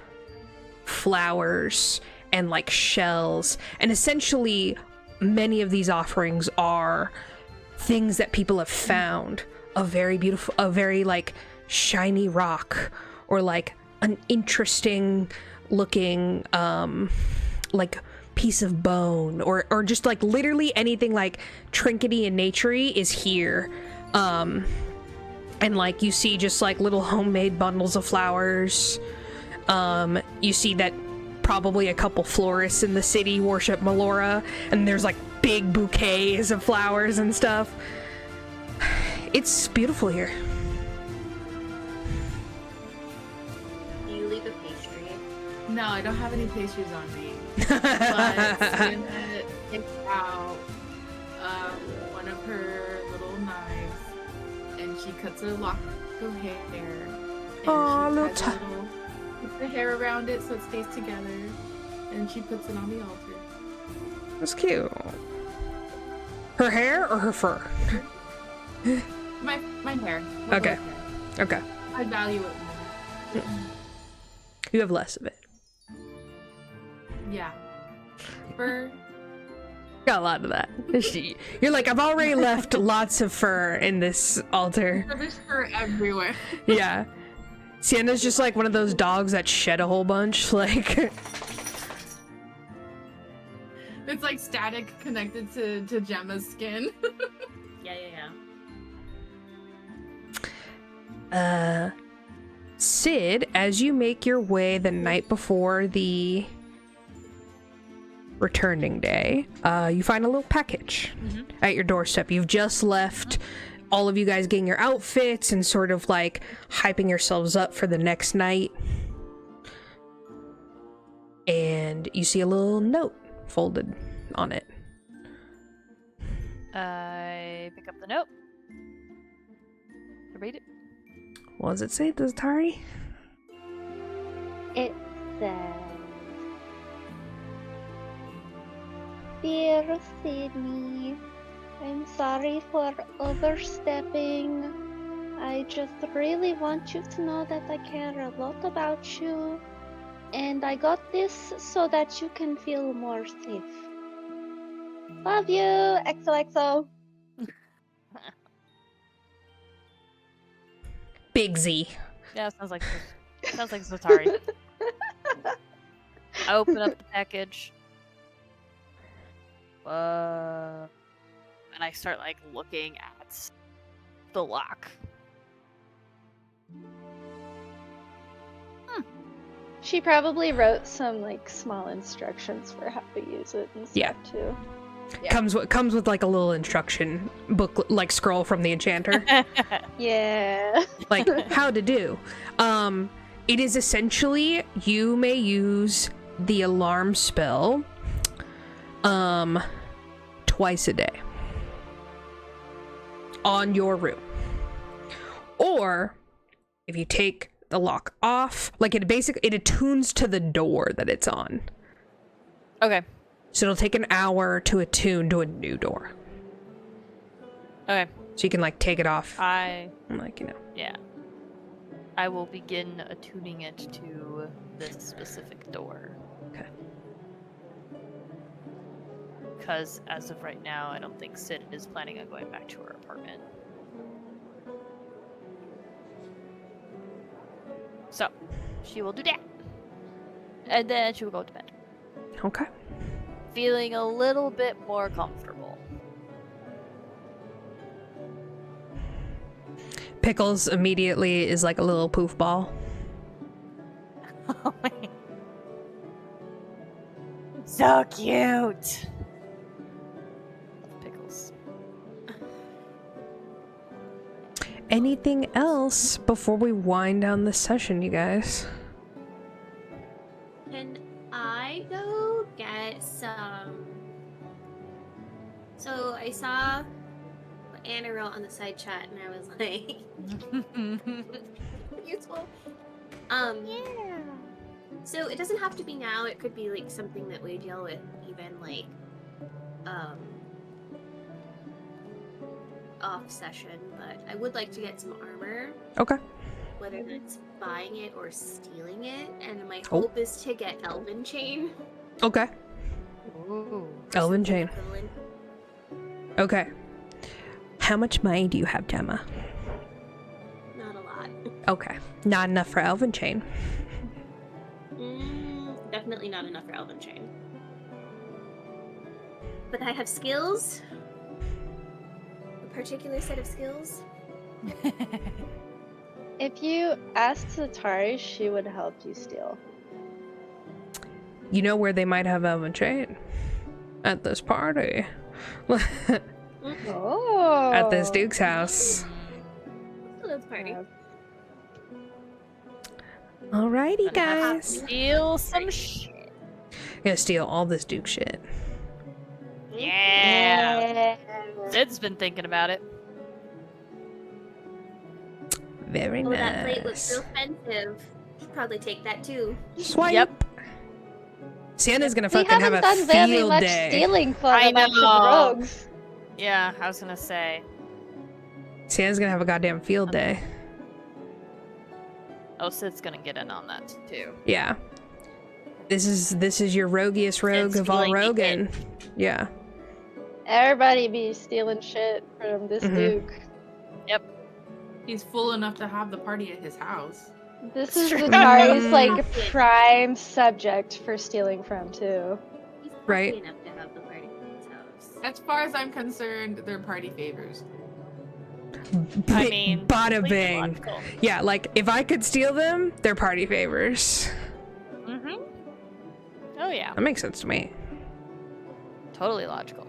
flowers and, like, shells, and essentially many of these offerings are things that people have found, a very beautiful, a very, like, shiny rock, or like an interesting looking like piece of bone, or just like literally anything like trinkety and naturey is here. And like you see just like little homemade bundles of flowers. You see that probably a couple florists in the city worship Melora, and there's like big bouquets of flowers and stuff. It's beautiful here. Do you leave a pastry? No, I don't have any pastries on me. But Vyenna takes out one of her little knives, and she cuts a lock of hair. And Aw, she little ties puts the hair around it so it stays together, and she puts it on the altar. That's cute. Her hair or her fur? My hair. Okay. Okay. I value it more. You have less of it. Yeah. Fur. Got a lot of that. You're like, I've already left lots of fur in this altar. There's fur everywhere. Yeah. Sienna's just like one of those dogs that shed a whole bunch. Like, it's like static connected to Gemma's skin. Yeah. Sid, as you make your way the night before the returning day, you find a little package at your doorstep. You've just left, all of you guys getting your outfits and sort of like hyping yourselves up for the next night. And you see a little note folded on it. I pick up the note. I read it. What does it say, Zatari? It says, Dear Sydney, I'm sorry for overstepping. I just really want you to know that I care a lot about you. And I got this so that you can feel more safe. Love you, XOXO. Big Z. Yeah, sounds like Zatari. I open up the package. And I start like looking at the lock. She probably wrote some like small instructions for how to use it and stuff too. Yeah. Comes with like a little instruction book, like scroll from the enchanter. Yeah. Like how to do. It is essentially you may use the alarm spell twice a day on your room. Or if you take the lock off, like it attunes to the door that it's on. Okay. So it'll take an hour to attune to a new door. Okay. So you can like take it off. Yeah. I will begin attuning it to this specific door. Okay. Because as of right now, I don't think Sid is planning on going back to her apartment. So, she will do that. And then she will go to bed. Okay. Feeling a little bit more comfortable. Pickles immediately is like a little poof ball. Oh my. So cute! Pickles. Anything else before we wind down the session, you guys? Can I go get some? So I saw what Anna wrote on the side chat, and I was like, useful. Yeah. So it doesn't have to be now. It could be like something that we deal with, even like, off session. But I would like to get some armor. Okay. Whether that's buying it or stealing it, and my hope is to get Elven Chain. Okay. Ooh. Elven Chain. Equivalent. Okay. How much money do you have, Gemma? Not a lot. Okay. Not enough for Elven Chain. Definitely not enough for Elven Chain. But I have skills. A particular set of skills. If you asked Zatari, she would help you steal. You know where they might have Elven Chain? At this party. Oh. At this Duke's house. So that's party. Alrighty, guys. Steal some shit. Gonna steal all this Duke shit. Yeah. Sid's been thinking about it. Very Oh, nice. that plate looks so offensive. Should probably take that too. Swipe. Yep. Sienna's gonna We fucking have haven't a done very field much day. stealing for I a bunch know. of rogues. Yeah, I was gonna say. Sienna's gonna have a goddamn field day. Oh, Sid's gonna get in on that too. Yeah. This is your roguiest rogue Sid's of all feeling the Rogan. Yeah. Everybody be stealing shit from this Duke. He's full enough to have the party at his house. This is True. Zatari's like prime subject for stealing from too. He's Right. lucky enough to have the party at his house. As far as I'm concerned, they're party favors. I mean, bada completely bing. logical. Yeah, like if I could steal them, they're party favors. Mm-hmm. Oh yeah, That makes sense to me. totally logical.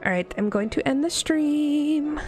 All right, I'm going to end the stream.